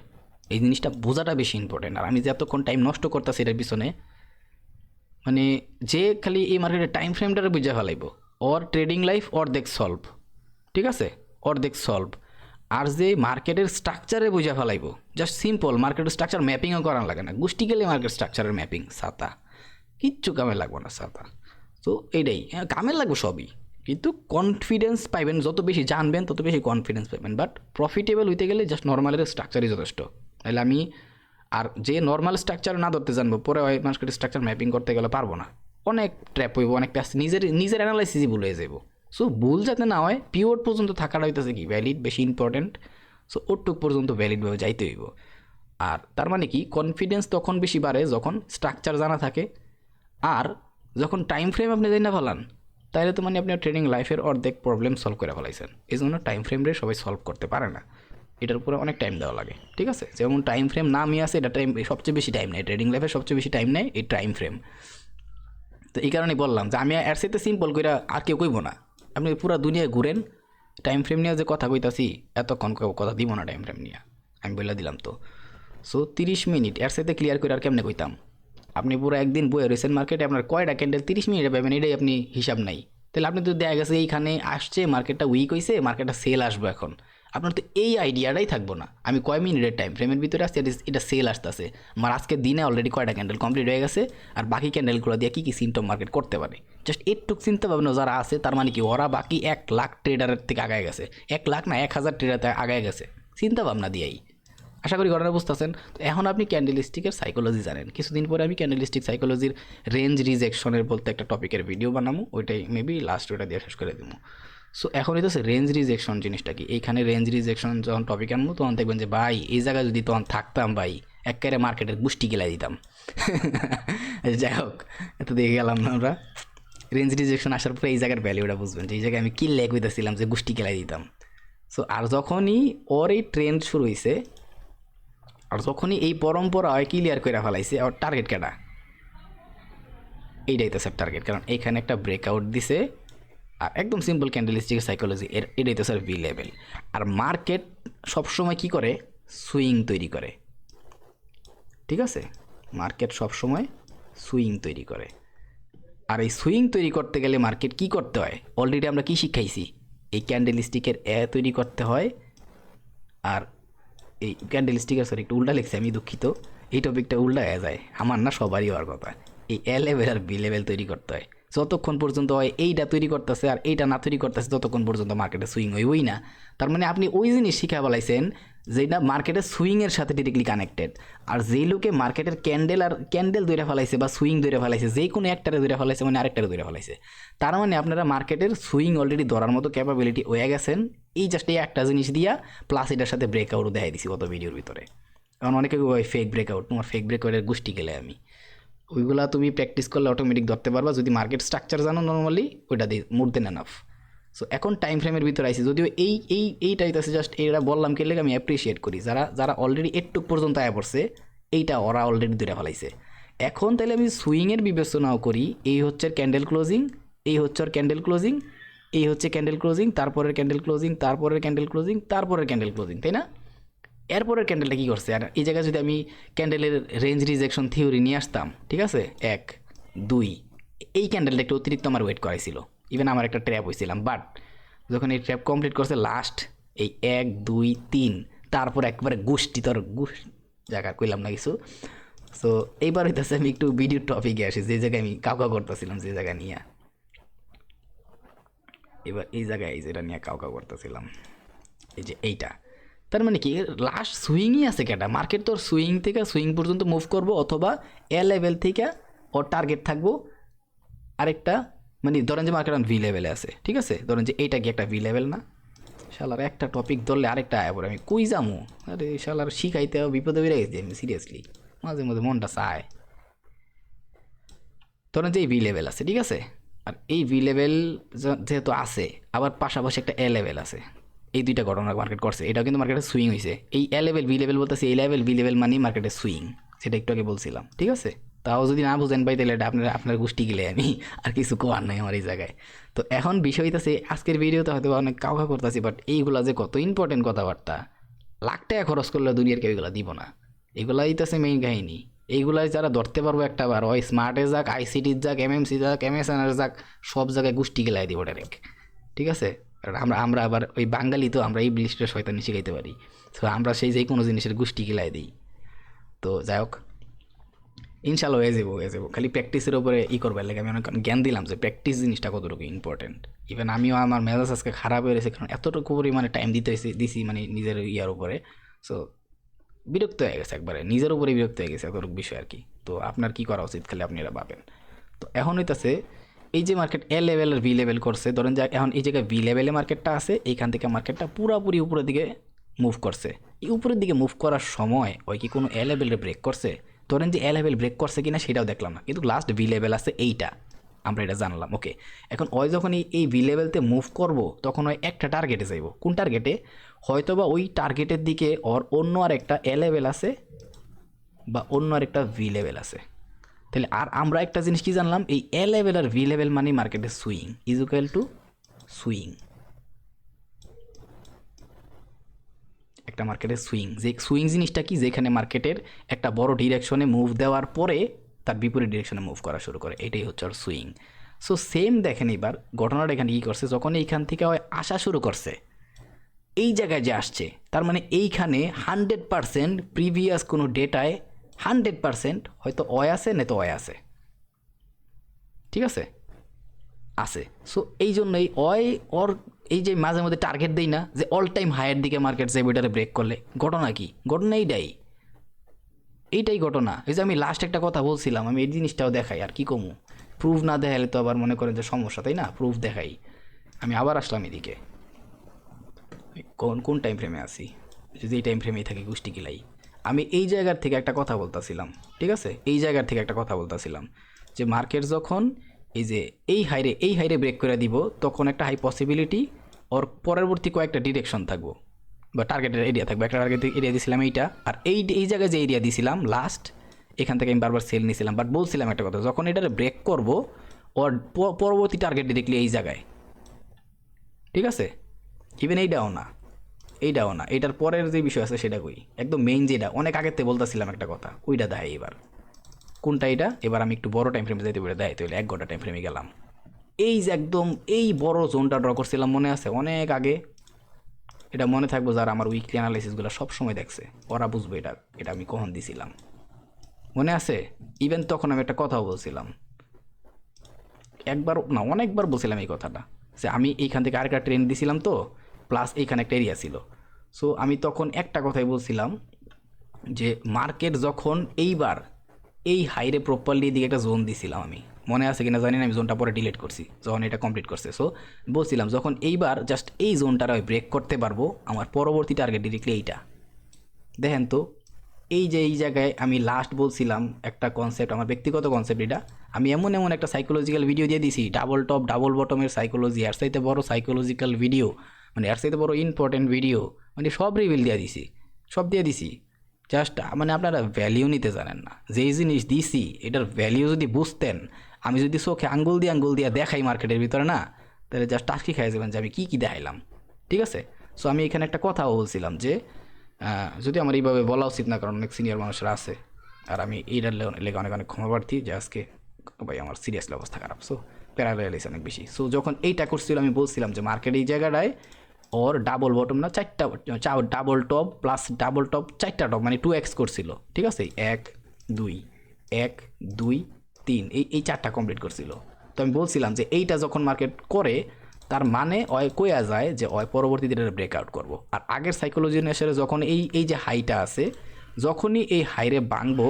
এই জিনিসটা বোঝাটা বেশি ইম্পর্টেন্ট। আর আমি যে এতক্ষণ টাইম নষ্ট করতেছি এটার পিছনে, মানে যে খালি এই মার্কেটের টাইম ফ্রেমটারে বুঝে ফেলাইব, ওর ট্রেডিং লাইফ অর্ধেক সলভ, ঠিক আছে? অর্ধেক সলভ। আর যে মার্কেটের স্ট্রাকচারে বুঝে ফেলাইব, জাস্ট সিম্পল মার্কেটের স্ট্রাকচার ম্যাপিংও করা লাগে না, গোষ্ঠী গেলে মার্কেট স্ট্রাকচারের ম্যাপিং সাতা, কিচ্ছু কামে লাগবে না সাতা। তো এইটাই কামে লাগবে সবই, কিন্তু কনফিডেন্স পাইবেন, যত বেশি জানবেন তত বেশি কনফিডেন্স পাইবেন। বাট প্রফিটেবল হইতে গেলে জাস্ট নর্মালের স্ট্রাকচারই যথেষ্ট। তাহলে আমি আর যে নর্মাল স্ট্রাকচার না ধরতে জানবো, পরে ওই মার্কেটের স্ট্রাকচার ম্যাপিং করতে গেলে পারবো না, অনেক ট্র্যাপ হইব, অনেক প্যাস, নিজের অ্যানালাইসিসই ভুল হয়ে যাবো। সো ভুল যাতে না হয়, পিওর পর্যন্ত থাকাটা হইতেছে কি ভ্যালিড, বেশি ইম্পর্টেন্ট। সো ওটুক পর্যন্ত ভ্যালিডভাবে যাইতে হইব। আর তার মানে কি, কনফিডেন্স তখন বেশি বাড়ে যখন স্ট্রাকচার জানা থাকে, আর যখন টাইম ফ্রেম আপনি জানি না ফেলান, তাহলে তো মানে আপনি ট্রেডিং লাইফের অর্ধেক প্রবলেম সলভ করে ফেলাইছেন। এই জন্য টাইম ফ্রেম রে সবাই সলভ করতে পারে না, এটার উপরে অনেক টাইম দেওয়া লাগে, ঠিক আছে? যেমন টাইম ফ্রেম নামই আছে, এটা টাইম সবচেয়ে বেশি টাইম নেয়, ট্রেডিং লাইফে সবচেয়ে বেশি টাইম নেয় এই টাইম ফ্রেম। তো এই কারণেই বললাম যে আমি এর সাথে সিম্পল করে আর কেউ কইব না, আপনি পুরো দুনিয়ায় ঘুরেন, টাইম ফ্রেম নিয়ে যে কথা কইতাছি এতক্ষণ কথা দিব না টাইম ফ্রেম নিয়ে, আমি বলে দিলাম তো। সো 30 মিনিট এর সাথে ক্লিয়ার করে আর কেমনে কইতাম? আপনি পুরো একদিন বইয়ে রয়েছেন মার্কেটে, আপনার কয়টা ক্যান্ডেল 30 মিনিটে পাবেন এটাই আপনি হিসাব নাই। তাহলে আপনি তো দেখা গেছে এইখানে আসছে মার্কেটটা উইক হয়েছে, মার্কেটটা সেল আসবে এখন, আপনার তো এই আইডিয়াটাই থাকবো না আমি কয় মিনিটের টাইম ফ্রেমের ভিতরে আসছে, এটা সেল আসতেছে, আমার আজকে দিনে অলরেডি কয়টা ক্যান্ডেল কমপ্লিট হয়ে গেছে, আর বাকি ক্যান্ডেলগুলো দিয়ে কী কী সিমটম মার্কেট করতে পারে। জাস্ট একটু চিন্তা ভাবনা যারা আছে তার মানে কি ওরা বাকি 1,00,000 ট্রেডারের থেকে আগায় গেছে, 1,00,000 না 1,000 ট্রেডার আগায় গেছে চিন্তা ভাবনা দিয়েই। আশা করি ঘটনা বুঝতেছেন। তো এখন আপনি ক্যান্ডেলস্টিকের সাইকোলজি জানেন, কিছুদিন পরে আমি ক্যান্ডেলস্টিক সাইকোলজির রেঞ্জ রিজেকশনের বলতে একটা টপিকের ভিডিও বানাবো, ওইটাই মেবি লাস্ট ওইটা দিয়ে শেষ করে দেবো। সো এখন এটা হচ্ছে রেঞ্জ রিজেকশন জিনিসটা কি, এইখানে রেঞ্জ রিজেকশন যখন টপিক আনবো তখন দেখবেন যে ভাই এই জায়গায় যদি তখন থাকতাম ভাই একেবারে মার্কেটের গুষ্টি গেলাই দিতাম। যাই হোক এত দিয়ে গেলাম না আমরা। রেঞ্জ রিজেকশন আসার পরে এই জায়গার ভ্যালুটা বুঝবেন যে এই জায়গায় আমি কি লেগ হইতেছিলাম যে গুষ্টি গেলাই দিতাম। সো আর যখনই ওর এই ট্রেন্ড শুরু হয়েছে, আর যখনই এই পরম্পরা ক্লিয়ার করে ফেলাইছে, আর টার্গেট কেটা এইটাই তো স্যার টার্গেট, কারণ এইখানে একটা ব্রেকআউট দিছে, আর একদম সিম্পল ক্যান্ডেলস্টিকের সাইকোলজি এটাই তো স্যার ভি লেভেল। আর মার্কেট সবসময় কি করে, সুইং তৈরি করে, ঠিক আছে, মার্কেট সবসময় সুইং তৈরি করে। আর এই সুইং তৈরি করতে গেলে মার্কেট কি করতে হয়, অলরেডি আমরা কি শিখাইছি, এই ক্যান্ডেলস্টিকের তৈরি করতে হয়। আর এই ক্যান্ডেলস্টিকের সরি একটু উল্টা লিখছি আমি, দুঃখিত, এই টপিকটা উল্টা হয়ে যায় আমার না, সবারই হওয়ার কথা। এই এ লেভেল আর বি লেভেল তৈরি করতে হয়, যতক্ষণ পর্যন্ত হয় এইটা তৈরি করতেছে আর এইটা না তৈরি করতেছে ততক্ষণ পর্যন্ত মার্কেটে সুইং হইবই না। তার মানে আপনি ওই জিনিস শিখা বলাইছেন যেটা মার্কেটের সুইংয়ের সাথে ডিরেক্টলি কানেক্টেড। আর যেই লোকে মার্কেটের ক্যান্ডেল ধরে ফেলাইছে বা সুইং ধরে ফেলাইছে, যে কোনো একটারে ধরে ফেলাইছে মানে আরেকটারে ধরে ফেলাইছে, তার মানে আপনারা মার্কেটের সুইং অলরেডি ধরার মতো ক্যাপাবিলিটি হয়ে গেছেন এই জাস্ট এই একটা জিনিস দিয়া, প্লাস এটার সাথে ব্রেকআউটও দেখাই দিছি গত ভিডিওর ভিতরে। কারণ অনেকে ওই ফেক ব্রেকআউট, তোমার ফেক ব্রেকআউটের গোষ্ঠী গেলে আমি ওইগুলা তুমি প্র্যাকটিস করলে অটোমেটিক ধরতে পারবা, যদি মার্কেট স্ট্রাকচার জানো নর্মালি ওইটা দিয়ে মোর দেন এনাফ। সো এখন টাইম ফ্রেমের ভিতরে আইসি, যদিও এইটাই আছে জাস্ট এইটা বললাম কি লেগে আমি অ্যাপ্রিসিয়েট করি, যারা অলরেডি একটুক পর্যন্ত আয়া পড়ছে এইটা ওরা অলরেডি দূরে ফেলাইছে। এখন তাহলে আমি সুইংয়ের বিবেচনাও করি, এই হচ্ছে ক্যান্ডেল ক্লোজিং, এই হচ্ছে ক্যান্ডেল ক্লোজিং, এই হচ্ছে ক্যান্ডেল ক্লোজিং, তারপরের ক্যান্ডেল ক্লোজিং, তারপরের ক্যান্ডেল ক্লোজিং, তারপরের ক্যান্ডেল ক্লোজিং, তাই না? এরপরের ক্যান্ডেলটা কী করছে, আর এই জায়গায় যদি আমি ক্যান্ডেলের রেঞ্জ রিজেকশন থিওরি নিয়ে আসতাম, ঠিক আছে, 1 2, এই ক্যান্ডেলটা একটু অতিরিক্ত আমার ওয়েট করাইছিল, ইভেন আমার একটা ট্র্যাপ হয়েছিলাম, বাট যখন এই ট্র্যাপ কমপ্লিট করছে লাস্ট এই 1 2 3, তারপর একবারে গোষ্ঠী তোর জায়গা কইলাম না কিছু। সো এইবার হইতেছে আমি একটু ভিডিও টপিকে আসি, যে জায়গায় আমি কাউকা করতেছিলাম, যে জায়গা নিয়ে এবার এই জায়গায় এই যেটা নিয়ে কাউকা করতেছিলাম, এই যে এইটা, তার মানে কি লাস্ট সুইংই আছে কেটা, মার্কেট তোর সুইং থেকে সুইং পর্যন্ত মুভ করবো, অথবা এ লেভেল থেকে ওর টার্গেট থাকবো আরেকটা, মানে ধরেন যে মার্কেট ভি লেভেলে আছে, ঠিক আছে, ধরেন যে এইটা কি একটা ভি লেভেল না, শালার একটা টপিক ধরলে আরেকটা আয় পরে আমি কই যামু, আরে শালার শিখাইতে বিপদে বেড়ে গেছি আমি সিরিয়াসলি, মাঝে মাঝে মনটা চায়। ধরেন যে এই ভি লেভেল আছে, ঠিক আছে, আর এই ভি লেভেল যেহেতু আছে, আবার পাশাপাশি একটা এ লেভেল আছে, এই দুইটা ঘটনা মার্কেট করছে, এটাও কিন্তু মার্কেটে সুইং হয়েছে। এই এ লেভেল বি লেভেল বলতেছে, এই লেভেল বি লেভেল মানে মার্কেটে সুইং, সেটা একটু আগে বলছিলাম, ঠিক আছে। তাও যদি না বুঝেন ভাই তাহলে এটা আপনার গোষ্ঠী গেলে আমি আর কিছু কোয়ার নাই আমার এই জায়গায়। তো এখন বিষয় হইতেছে আজকের ভিডিওতে হয়তো অনেক কাউকা করতেছি, বাট এইগুলা যে কত ইম্পর্টেন্ট কথাবার্তা, লাখ টাকা খরচ করলে দুনিয়ার কেউ এগুলো দিব না, এগুলাই হইতেছে মেইন কাহিনী। এইগুলাই যারা ধরতে পারবো একটা বার, ওই স্মার্টে যাক, আইসিটির যাক, এমএমসি যাক, এমএসএনের যাক, সব জায়গায় গোষ্ঠী গেলাই দিব ডাইরেক্ট, ঠিক আছে। আমরা আবার ওই বাঙালি তো আমরা এই ব্লিস্টের শয়তানি শিখাইতে পারি, তো আমরা সেই যে কোনো জিনিসের গোষ্ঠী গিলাই দিই। তো যাই হোক ইনশাল্লাহ হয়ে যাবো, খালি প্র্যাকটিসের উপরে করবার লাগে আমি অনেক জ্ঞান দিলাম যে প্র্যাকটিস জিনিসটা কতটুকু ইম্পর্টেন্ট। ইভেন আমিও আমার মেজাজ আজকে খারাপ হয়ে গেছে, কারণ এতটুকু পরিমাণে টাইম দিছি মানে নিজের ইয়ার উপরে। সো বিরক্ত হয়ে গেছে, একবারে নিজের উপরে বিরক্ত হয়ে গেছে এতটুকু বিষয় আর কি। তো আপনার কি করা উচিত খালি আপনি এটা ভাবেন। তো এখন হইতেছে এই যে মার্কেট এ লেভেল আর ভি লেভেল করছে, ধরেন যে এখন এই জায়গায় ভি লেভেলে মার্কেটটা আছে, এইখান থেকে মার্কেটটা পুরোপুরি উপরের দিকে মুভ করছে। এই উপরের দিকে মুভ করার সময় ওই কি কোনো এ লেভেলে ব্রেক করছে, ধরেন যে এ লেভেল ব্রেক করছে কিনা সেটাও দেখলাম না, কিন্তু লাস্ট ভি লেভেল আছে এইটা, আমরা এটা জানলাম। ওকে, এখন ওই যখন এই ভি লেভেলতে মুভ করব তখন ওই একটা টার্গেটে যাইব, কোন টার্গেটে, হয়তো বা ওই টার্গেটের দিকে ওর অন্য আর একটা এ লেভেল আছে বা অন্য আর একটা ভি লেভেল আছে। তাহলে আর আমরা একটা জিনিস কি জানলাম, এই এ লেভেল আর ভি লেভেল মানে মার্কেটের swing is equal to swing, একটা মার্কেটের সুইং, যে সুইং জিনিসটা কি, যেখানে মার্কেটের একটা বড় ডিরেকশনে মুভ দেওয়ার পরে তার বিপরীত ডিরেকশনে মুভ করা শুরু করে, এটাই হচ্ছে আর সুইং। সো সেম দেখেন এবার ঘটনাটা এখানে কী করছে, যখন এইখান থেকে আসা শুরু করছে এই জায়গায় যে আসছে তার মানে এইখানে 100% প্রিভিয়াস কোনো ডেটায় 100% হয়তো অয় আছে না তো অয় আছে, ঠিক আছে, আছে। সো এই জন্যই অয় ওর এই যে মাঝে মধ্যে টার্গেট দেই না যে অল টাইম হায়ার দিকে মার্কেট যাবে এটারে ব্রেক করলে, ঘটনা কি? ঘটনা এইটাই ঘটনা। এই যে আমি লাস্ট একটা কথা বলছিলাম, আমি এই জিনিসটাও দেখাই, আর কি কমু, প্রুফ না দেখাইলে তো আবার মনে করেন যে সমস্যা, তাই না? প্রুফ দেখাই। আমি আবার আসলাম এদিকে, কোন কোন টাইম ফ্রেমে আসি, যদি এই টাইম ফ্রেমেই থাকি গোষ্ঠী কিলাই। আমি এই জায়গার থেকে একটা কথা বলতেছিলাম, ঠিক আছে, এই জায়গার থেকে একটা কথা বলতেছিলাম যে মার্কেট যখন এই যে এই হাইরে ব্রেক করে দিব, তখন একটা হাই পসিবিলিটি ওর পরবর্তী কয়েকটা ডিরেকশন থাকবো বা টার্গেটের এরিয়া থাকবে। একটা টার্গেট এরিয়া দিয়েছিলাম এইটা, আর এই জায়গায় যে এরিয়া দিয়েছিলাম লাস্ট, এখান থেকে আমি বারবার সেল নিয়েছিলাম। বাট বলছিলাম একটা কথা, যখন এটার ব্রেক করব ওর পরবর্তী টার্গেট দেখলি এই জায়গায়, ঠিক আছে, ইভেন এইটাও না, এইটার পরের যে বিষয় আছে সেটা কই, একদম মেইন যেটা অনেক আগের থেকে বলতেছিলাম একটা কথা, ওইটা দেখাই এবার। কোনটা এটা? এবার আমি একটু বড় টাইম ফ্রেমে যাইতে পারি, দেখাইতে হলে 1 ঘন্টা টাইম ফ্রেমে গেলাম। এই যে একদম এই বড় জোনটা ড্র করছিলাম, মনে আছে অনেক আগে? এটা মনে থাকবো যারা আমার উইকলি অ্যানালাইসিসগুলো সবসময় দেখছে, ওরা বুঝবে এটা এটা আমি কখন দিছিলাম, মনে আছে? ইভেন তখন আমি একটা কথাও বলছিলাম, একবার না অনেকবার বলছিলাম এই কথাটা, যে আমি এইখান থেকে আরেকটা ট্রেন দিছিলাম তো, প্লাস এইখানে একটা এরিয়া ছিল। সো আমি তখন একটা কথাই বলছিলাম যে মার্কেট যখন এইবার এই হাইরে প্রপারলি দিকে একটা জোন দিছিলাম, আমি মনে আছে কিনা জানি না, আমি জোনটা পরে ডিলিট করছি যখন এটা কমপ্লিট করছে। সো বলছিলাম যখন এইবার জাস্ট এই জোনটার আমি ব্রেক করতে পারবো, আমার পরবর্তী টার্গেট ডিরেক্টলি এইটা। দেখেন তো, এই যে এই জায়গায় আমি লাস্ট বলছিলাম একটা কনসেপ্ট, আমার ব্যক্তিগত কনসেপ্ট এটা, আমি এমন এমন একটা সাইকোলজিক্যাল ভিডিও দিয়ে দিছি, ডাবল টপ ডাবল বটমের সাইকোলজি, এর চাইতে বড় সাইকোলজিক্যাল ভিডিও, মানে এর চাইতে বড় ইম্পর্টেন্ট ভিডিও, মানে সব রিভিল দিয়ে দিছি, সব দিয়ে দিছি। জাস্ট মানে আপনারা ভ্যালিউ নিতে জানেন না, যেই জিনিস দিছি এটার ভ্যালিউ যদি বুঝতেন, আমি যদি চোখে আঙ্গুল দিয়ে দেখাই মার্কেটের ভিতরে না, তাহলে জাস্ট টাস্কি খাই যাবেন যে আমি কী কী দেখাইলাম, ঠিক আছে। সো আমি এখানে একটা কথাও বলছিলাম যে যদি আমার এইভাবে বলা উচিত না, কারণ অনেক সিনিয়র মানুষরা আছে, আর আমি এইটার লেগে অনেক অনেক ক্ষমা প্রার্থী যে আজকে ভাই আমার সিরিয়াসলি অবস্থা খারাপ। সো প্যারালাইস অনেক বেশি। সো যখন এইটা করছিল আমি বলছিলাম যে মার্কেট এই জায়গাটায় ওর ডাবল বটম না চারটা, double top plus double top, চারটা টপ মানে 2x করছিল, ঠিক আছে, 1 2 1 2 3, এই চারটা কমপ্লিট করছিল। তো আমি বলছিলাম যে এইটা যখন মার্কেট করে, তার মানে অয় কয়া যায় যে অয় পরবর্তীতে এটা ব্রেকআউট করবো। আর আগের সাইকোলজি নেশারে যখন এই যে হাইটা আছে, যখনই এই হাইরে ভাঙবো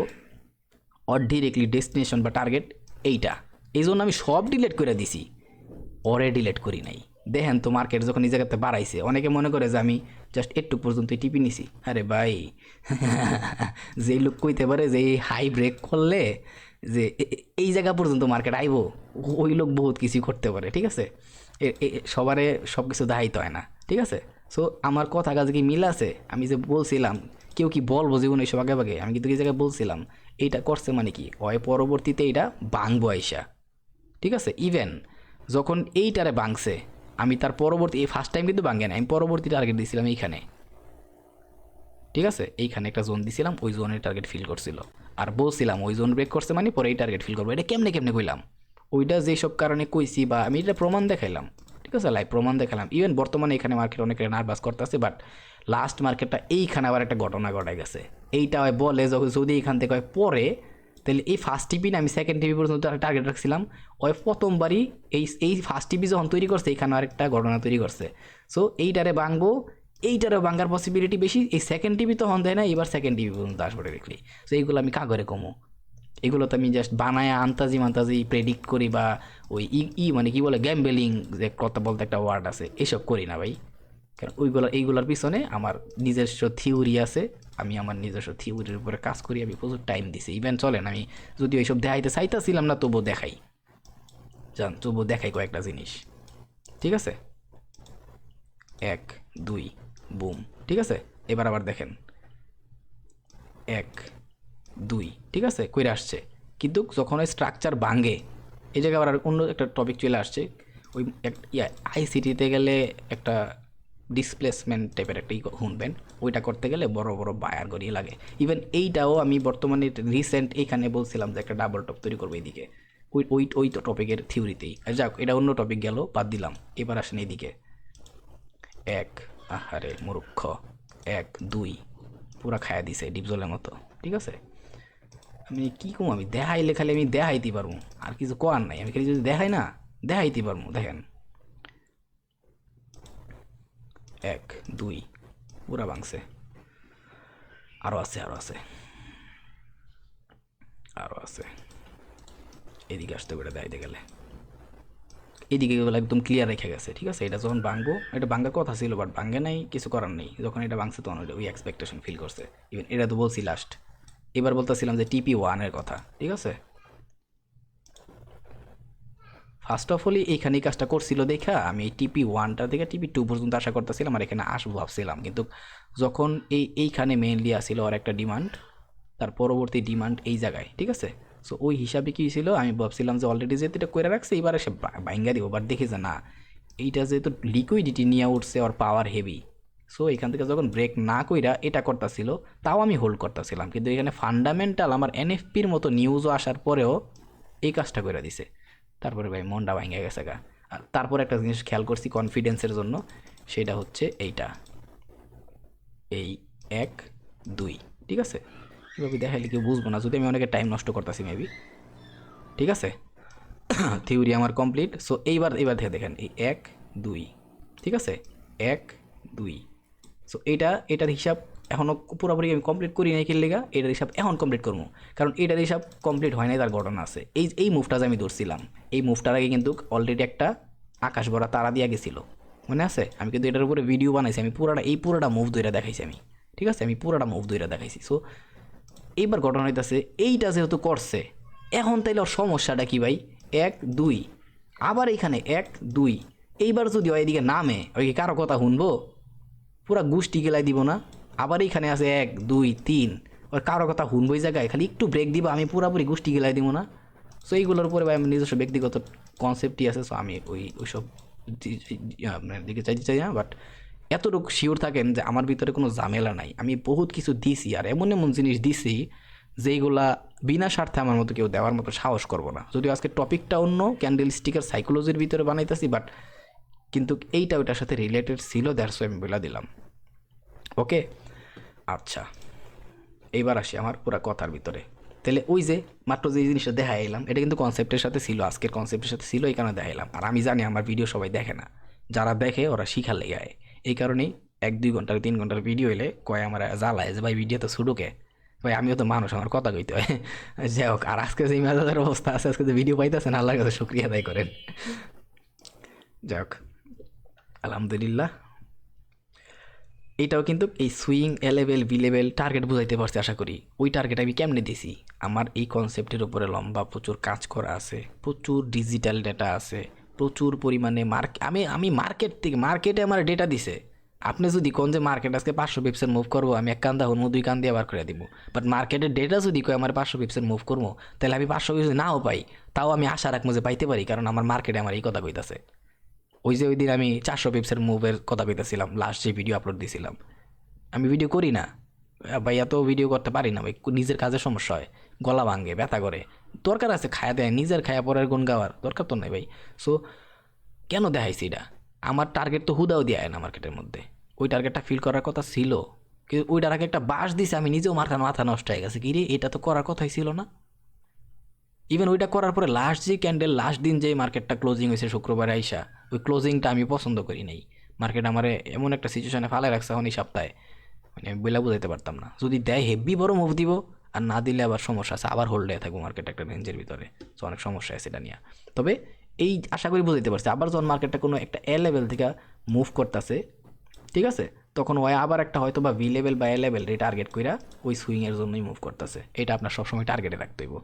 অর ডিরেক্টলি ডেস্টিনেশন বা টার্গেট এইটা, এই জন্য আমি সব ডিলেট করে দিছি, ওরে ডিলেট করি নাই। দেখেন তো মার্কেট যখন এই জায়গাতে বাড়াইছে, অনেকে মনে করে যে আমি জাস্ট একটু পর্যন্ত টিপি নিছি, আরে ভাই যেই লোক কইতে পারে যে এই হাই ব্রেক করলে যে এই জায়গা পর্যন্ত মার্কেট আইব, ওই লোক বহুত কিছু করতে পারে, ঠিক আছে। সবারে সব কিছু দায়িত্ব হয় না, ঠিক আছে। সো আমার কথা কাজে কি মিল আছে? আমি যে বলছিলাম কেউ কি বলবো জীবনে এইসব আগে ভাগে, আমি কিন্তু এই জায়গায় বলছিলাম এইটা করছে মানে কি, হয় পরবর্তীতে এইটা ভাঙবো আইসা, ঠিক আছে। ইভেন যখন এইটারে ভাঙছে, আমি তার পরবর্তী এই ফার্স্ট টাইম কিন্তু ভাঙে না, আমি পরবর্তী টার্গেট দিয়েছিলাম এইখানে, ঠিক আছে, এইখানে একটা জোন দিছিলাম, ওই জোনের টার্গেট ফিল করছিল, আর বলছিলাম ওই জোন ব্রেক করছে মানে পরে এই টার্গেট ফিল করবো। এটা কেমনে কেমনে কইলাম, ওইটা যেসব কারণে কইছি বা আমি এটা প্রমাণ দেখাইলাম, ঠিক আছে, লাইভ প্রমাণ দেখালাম। ইভেন বর্তমানে এখানে মার্কেট অনেক নার্ভাস করতেছে, বাট লাস্ট মার্কেটটা এইখানে আবার একটা ঘটনা ঘটাই গেছে। এইটা হয় বলে যদি এইখান থেকে হয় পরে, তাহলে এই ফার্স্ট টিপি না আমি সেকেন্ড টিপি পর্যন্ত টার্গেট রাখছিলাম, ওই প্রথমবারই এই ফার্স্ট টিপি যখন তৈরি করছে এইখানে আরেকটা ঘটনা তৈরি করছে। সো এইটারে ভাঙবো, এইটারও ভাঙার পসিবিলিটি বেশি, এই সেকেন্ড টিভি তখন দেয় না, এবার সেকেন্ড টিভি পর্যন্ত আসবে দেখলি। সো এইগুলো আমি কাগরে কমো, এগুলো তো আমি জাস্ট বানায় আন্তাজি প্রেডিক্ট করি, বা ওই মানে কি বলে গ্যাম্বেলিং যে কথা বলতে একটা ওয়ার্ড আছে, এসব করি না ভাই। কারণ এইগুলোর পিছনে আমার নিজস্ব থিওরি আছে, আমি আমার নিজস্ব থিওরির উপরে কাজ করি, আমি প্রচুর টাইম দিছি। ইভেন চলেন আমি যদি ওইসব দেখাইতে চাইতেছিলাম না, তবুও দেখাই, জান তবুও দেখাই কয়েকটা জিনিস, ঠিক আছে। 1 2 বুম, ঠিক আছে। এবার আবার দেখেন 1 2, ঠিক আছে, কইরা আসছে। কিন্তু যখন ওই স্ট্রাকচার ভাঙে, এই জায়গায় আবার অন্য একটা টপিক চলে আসছে, ওই আইসিটিতে গেলে একটা ডিসপ্লেসমেন্ট টাইপের একটা শুনবেন, ওইটা করতে গেলে বড় বড় বায়ার গড়িয়ে লাগে। ইভেন এইটাও আমি বর্তমানে রিসেন্ট এইখানে বলছিলাম যে একটা ডাবল টপ তৈরি করবো এইদিকে, ওই তো টপিকের থিওরিতেই। যাক, এটা অন্য টপিক গেল, বাদ দিলাম। এবার আসেন এইদিকে 1 আহারে মূর্খ, 1 2 পুরা খায়া দিছে ডিপজলের মতো। ঠিক আছে, আমি কি কম, আমি দেখাইলে খালি আমি দেখাইতে পারবো, আর কিছু করার নাই। আমি খালি যদি দেখাই না, দেখাইতে পারবো। দেখেন 1 2 পুরা ভাঙছে। আরও আছে, আরও আছে, আরও আছে। এদিকে আসতে পেরে দেখাইতে গেলে এদিকে গেলে একদম ক্লিয়ার রেখে গেছে। ঠিক আছে, এটা যখন ভাঙবো, এটা ভাঙার কথা ছিল বাট ভাঙে নাই, কিছু করার নেই। যখন এটা ভাঙছে তখন ওই এক্সপেকটেশন ফিল করছে। ইভেন এটা তো বলছি লাস্ট, এবার বলতেছিলাম যে TP1 কথা। ঠিক আছে, ফার্স্ট অফ অল এইখানে কাজটা করছিল দেখা আমি এই TP1টা থেকে TP2 পর্যন্ত আশা করতেছিলাম আর এখানে আসবো ভাবছিলাম। কিন্তু যখন এইখানে মেইনলি আসছিল আর একটা ডিমান্ড, তার পরবর্তী ডিমান্ড এই জায়গায়। ঠিক আছে, সো ওই হিসাবে কী ছিল, আমি ভাবছিলাম যে অলরেডি যেহেতু এটা করে রাখছে এবার এসে ভাঙ্গা দিব। বাট দেখি যে না, এইটা যেহেতু লিকুইডিটি নিয়ে উঠছে আর পাওয়ার হেভি, সো এখান থেকে যখন ব্রেক না কইরা এটা করতেছিল, তাও আমি হোল্ড করতেছিলাম। কিন্তু এখানে ফান্ডামেন্টাল আমার NFPর মতো নিউজও আসার পরেও এই কাজটা করে দিছে। তারপরে ভাই মনটা ভাঙে গেছে গা। আর তারপর একটা জিনিস খেয়াল করছি কনফিডেন্সের জন্য, সেটা হচ্ছে এইটা, এই 1 2। ঠিক আছে, এভাবে দেখাইলে কেউ বুঝবো না যদি আমি অনেকে টাইম নষ্ট করতেছি মেবি। ঠিক আছে, থিওরি আমার কমপ্লিট। সো এইবার থেকে দেখেন এই 1 2। ঠিক আছে, 1 2। সো এটার হিসাব এখনও পুরোপুরি আমি কমপ্লিট করি নাই খেললেগা, এটার হিসাব এখন কমপ্লিট করবো। কারণ এটার হিসাব কমপ্লিট হয় নাই, তার ঘটনা আছে। এই মুভটা যে আমি ধরছিলাম, এই মুভটার আগে কিন্তু অলরেডি একটা আকাশ ভরা তারা দিয়া গেছিলো, মনে আছে? আমি কিন্তু এটার উপরে ভিডিও বানাইছি, আমি পুরোটা মুভ ধরে দেখাইছি আমি। ঠিক আছে, আমি পুরোটা মুভ ধরে দেখাইছি। সো এইবার ঘটনা হইতেছে এইটা যেহেতু করছে, এখন তাইলে ওর সমস্যাটা কি ভাই? 1 2, আবার এইখানে 1 2। এইবার যদি ওই এদিকে নামে, ওই কি কারো কথা শুনবো? পুরা গোষ্ঠী গেলাই দিব না? আবার এইখানে আছে 1 2 3, ওর কারো কথা শুনবো? এই জায়গায় খালি একটু ব্রেক দিবা, আমি পুরাপুরি গোষ্ঠী গেলাই দিব না? সো এইগুলোর উপরে ভাই আমার নিজস্ব ব্যক্তিগত কনসেপ্টই আছে। সো আমি ওইসব আপনার দিকে চাইতে চাই না। বাট এতটুকু শিওর থাকেন যে আমার ভিতরে কোনো ঝামেলা নাই। আমি বহুত কিছু দিছি, আর এমন এমন জিনিস দিছি যেইগুলা বিনা স্বার্থে আমার মতো কেউ দেওয়ার মতো সাহস করবো না। যদিও আজকে টপিকটা অন্য, ক্যান্ডেল স্টিকের সাইকোলজির ভিতরে বানাইতেছি, বাট কিন্তু এইটা ওইটার সাথে রিলেটেড ছিল, দ্যাটস আমি বলে দিলাম। ওকে, আচ্ছা, এইবার আসি আমার পুরা কথার ভিতরে। তাহলে ওই যে মাত্র যে জিনিসটা দেখা এলাম, এটা কিন্তু কনসেপ্টের সাথে ছিল, আজকের কনসেপ্টের সাথে ছিল, এই কারণে দেখা এলাম। আর আমি জানি আমার ভিডিও সবাই দেখে না, যারা দেখে ওরা শিখার লেগে আয়। এই কারণেই 1 2 ঘন্টার 3 ঘন্টার ভিডিও এলে কয় আমার জ্বালায় যে ভাই ভিডিও তো ছুটুকে। ভাই আমিও তো মানুষ, আমার কথা কইতে হয়। যাই হোক, আর আজকে যে মেজাজের অবস্থা আছে, আজকে যে ভিডিও পাইতেছেন, আল্লাহর কাছে শুক্রিয়া আদায় করেন। যাই হোক, আলহামদুলিল্লাহ। এটাও কিন্তু এই swing A level B level target বুঝাইতে পারছি আশা করি। ওই টার্গেট আমি কেমনে দিছি? আমার এই কনসেপ্টের উপরে লম্বা প্রচুর কাজ করা আছে, প্রচুর ডিজিটাল ডেটা আছে, প্রচুর পরিমাণে আমি মার্কেটে আমার ডেটা দিছে। আপনি যদি কোন যে মার্কেট আজকে 500 পিপসের মুভ করবো, আমি এক কান দা হরমো, 2 কান দিয়ে বার করে দিব। বাট মার্কেটের ডেটা যদি কয় আমার 500 পিপসের মুভ করবো, তাহলে আমি 500 পিপস নাও পাই, তাও আমি আশা রাখবো যে পাইতে পারি, কারণ আমার মার্কেটে আমার এই কথা কইতাছে। ওই যে ওই দিন আমি 400 পিপসের মুভের কথা কইতেছিলাম, লাস্ট যে ভিডিও আপলোড দিয়েছিলাম। আমি ভিডিও করি না ভাই, এত ভিডিও করতে পারি না ভাই, নিজের কাজের সমস্যা হয়, গলা ভাঙে, ব্যথা করে। দরকার আছে খায়া দেয়, নিজের খায়া পরের গুণ গাওয়ার দরকার তো নাই ভাই। সো কেন দেখাইছি এটা? আমার টার্গেট তো হুদাও দেয় না মার্কেটের মধ্যে। ওই টার্গেটটা ফিল করার কথা ছিল, কিন্তু ওইটার আগে একটা বাস দিছে, আমি নিজেও মাথা নষ্ট হয়ে গেছে, কি রে এটা তো করার কথাই ছিল না। ইভেন ওইটা করার পরে লাস্ট যে ক্যান্ডেল, লাস্ট দিন যে মার্কেটটা ক্লোজিং হয়েছে শুক্রবারে আইসা, ওই ক্লোজিংটা আমি পছন্দ করি নাই। মার্কেট আমারে এমন একটা সিচুয়েশনে ফালাই রাখছে এখন এই সপ্তাহে, মানে আমি বইলা বুঝাইতে পারতাম না। যদি দেয় হেভি বড় মুভ দিব, আর না দিলে আবার সমস্যা আছে, আবার হোল্ডে থাকবো মার্কেট একটা রেঞ্জের ভিতরে। তো অনেক সমস্যা আছে এটা নিয়ে। তবে এই আশা করি বুঝাইতে পারছি, আবার যখন মার্কেটটা কোনো একটা লেভেল থেকে মুভ করতেছে, ঠিক আছে, তখন ওই আবার একটা হয়তো বা ভি লেভেল বা লেভেল রে টার্গেট কইরা ওই সুইংয়ের জন্যই মুভ করতেছে। এটা আপনার সবসময় টার্গেটে রাখতে হইব।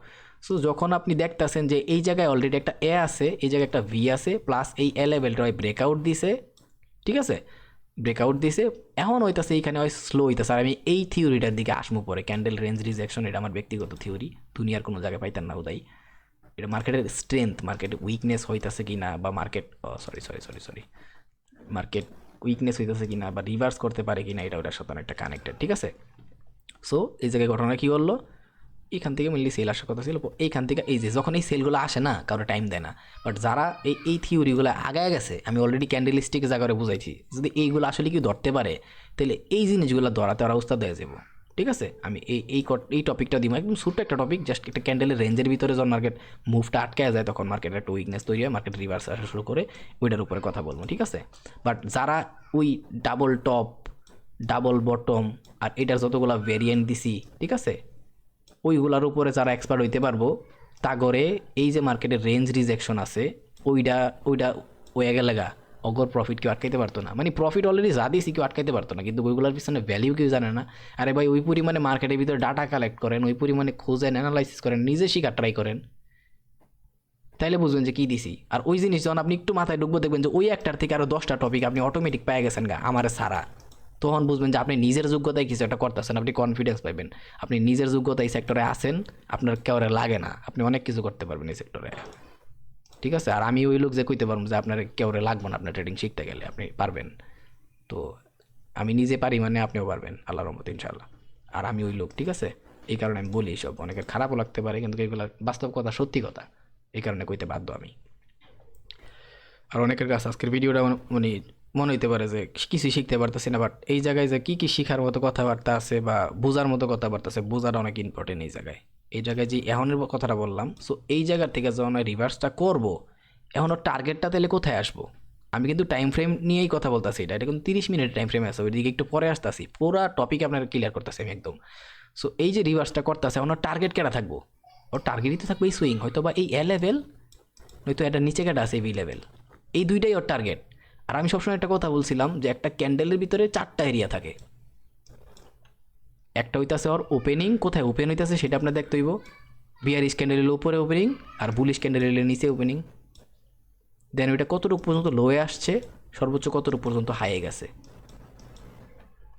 সো যখন আপনি দেখতেছেন যে এই জায়গায় অলরেডি একটা আছে, এই জায়গায় একটা ভি আছে, প্লাস এই লেভেলটা ওই ব্রেকআউট দিছে, ঠিক আছে, ব্রেকআউট দিছে, এখন হইতাছে এইখানে ওই স্লো হইতাছে। আর আমি এই থিওরিটার দিকে আসবো পরে, ক্যান্ডেল রেঞ্জ রিজেকশন, এটা আমার ব্যক্তিগত থিওরি, দুনিয়ার কোনো জায়গায় পাইতেন না উদাই। এটা মার্কেটের স্ট্রেংথ, মার্কেটের উইকনেস হইতাছে কি না, বা মার্কেট সরি মার্কেট উইকনেস হইতেছে কিনা বা রিভার্স করতে পারে কিনা, এটা ওটার সাথে অনেকটা কানেক্টেড। ঠিক আছে, সো এই জায়গায় ঘটনা কী বললো, এখান থেকে মেনলি সেল আসার কথা ছিল। এইখান থেকে এই যে যখন এই সেলগুলো আসে না, কারো টাইম দেয় না, বাট যারা এই থিওরিগুলো আগায় গেছে, আমি অলরেডি ক্যান্ডেল স্টিক জায়গায় বুঝাইছি, যদি এইগুলো আসলে কি ধরতে পারে তাহলে এই জিনিসগুলো ধরাতে ওরা উস্তাদ হয়ে যাবো। ঠিক আছে, আমি এই টপিকটা দিব, একদম ছোট্ট একটা টপিক, জাস্ট একটা ক্যান্ডেলের রেঞ্জের ভিতরে যখন মার্কেট মুভটা আটকে যায় তখন মার্কেটের একটা উইকনেস তৈরি হয়, মার্কেট রিভার্স আসা শুরু করে, ওইটার উপরে কথা বলবো। ঠিক আছে, বাট যারা ওই ডাবল টপ, ডাবল বটম আর এটার যতগুলো ভেরিয়েন্ট দিছি, ঠিক আছে, ওইগুলার উপরে যারা এক্সপার্ট হইতে পারবো, তা করে এই যে মার্কেটের রেঞ্জ রিজেকশন আছে ওইটা ওইটা ওয়ে গেলেগা অগর প্রফিট কেউ আটকাইতে পারতো না। মানে প্রফিট অলরেডি যা দিয়েছি কেউ আটকাইতে পারতো না, কিন্তু ওইগুলোর পিছনে ভ্যালিউ কেউ জানে না। আরে ভাই, ওই পরিমাণে মার্কেটের ভিতরে ডাটা কালেক্ট করেন, ওই পরিমাণে খোঁজেন, অ্যানালাইসিস করেন, নিজে শিকার ট্রাই করেন, তাইলে বুঝবেন যে কী দিছি। আর ওই জিনিস যখন আপনি একটু মাথায় ঢুকবো দেখবেন যে ওই একটার থেকে আরও 10টা টপিক আপনি অটোমেটিক পেয়ে গেছেন গা আমারে সারা, তখন বুঝবেন যে আপনি নিজের যোগ্যতায় কিছু একটা করতেছেন, আপনি কনফিডেন্স পাইবেন, আপনি নিজের যোগ্যতায় সেক্টরে আছেন, আপনার কেউরে লাগে না, আপনি অনেক কিছু করতে পারবেন এই সেক্টরে। ঠিক আছে, আর আমি ওই লোক যে কইতে পারবো যে আপনার কেউরে লাগবো না, আপনার ট্রেডিং শিখতে গেলে আপনি পারবেন। তো আমি নিজে পারি মানে আপনিও পারবেন আল্লাহর রহমতে ইনশাআল্লাহ। আর আমি ওই লোক, ঠিক আছে, এই কারণে আমি বলি সব, অনেকের খারাপও লাগতে পারে কিন্তু এগুলো বাস্তব কথা, সত্যি কথা, এই কারণে কইতে বাধ্য আমি। আর অনেকের কাছে আজকের ভিডিওটা মানে মনে হইতে পারে যে কিছু শিখতে পারতেছি না, বাট এই জায়গায় যে কী কী শিখার মতো কথাবার্তা আছে বা বোঝার মতো কথাবার্তা আছে, বোঝাটা অনেক ইম্পর্টেন্ট এই জায়গায়। এই জায়গায় যে এখনের কথাটা বললাম, সো এই জায়গার থেকে যখন রিভার্সটা করবো, এখনও টার্গেটটা তাহলে কোথায় আসবো? আমি কিন্তু টাইম ফ্রেম নিয়েই কথা বলতেছি, এটা কিন্তু 30 মিনিট টাইম ফ্রেমে আছে, ওইদিকে একটু পরে আসতেছি, পুরো টপিক আপনার ক্লিয়ার করতেছি আমি একদম। সো এই যে রিভার্সটা করতেছে, এখন টার্গেট কেটা থাকবো? ওর টার্গেটই তো থাকবে এই সুইং, হয়তো বা এই এ লেভেল, নয়তো এটা নিচে কেটা আছে বি লেভেল, এই দুইটাই ওর টার্গেট। আর আমি সবসময় একটা কথা বলছিলাম যে একটা ক্যান্ডেলের ভিতরে 4টা এরিয়া থাকে, একটা হইতাছে ওর ওপেনিং, কোথায় ওপেন হইতাছে সেটা আপনার দেখতে হইব, বিয়ারিশ ক্যান্ডেলের উপরে ওপেনিং আর বুলিশ ক্যান্ডেলের নিচে ওপেনিং, দেন ওইটা কতটুকু পর্যন্ত লোয়ে আসছে, সর্বোচ্চ কতটুকু পর্যন্ত হাইয়ে গেছে।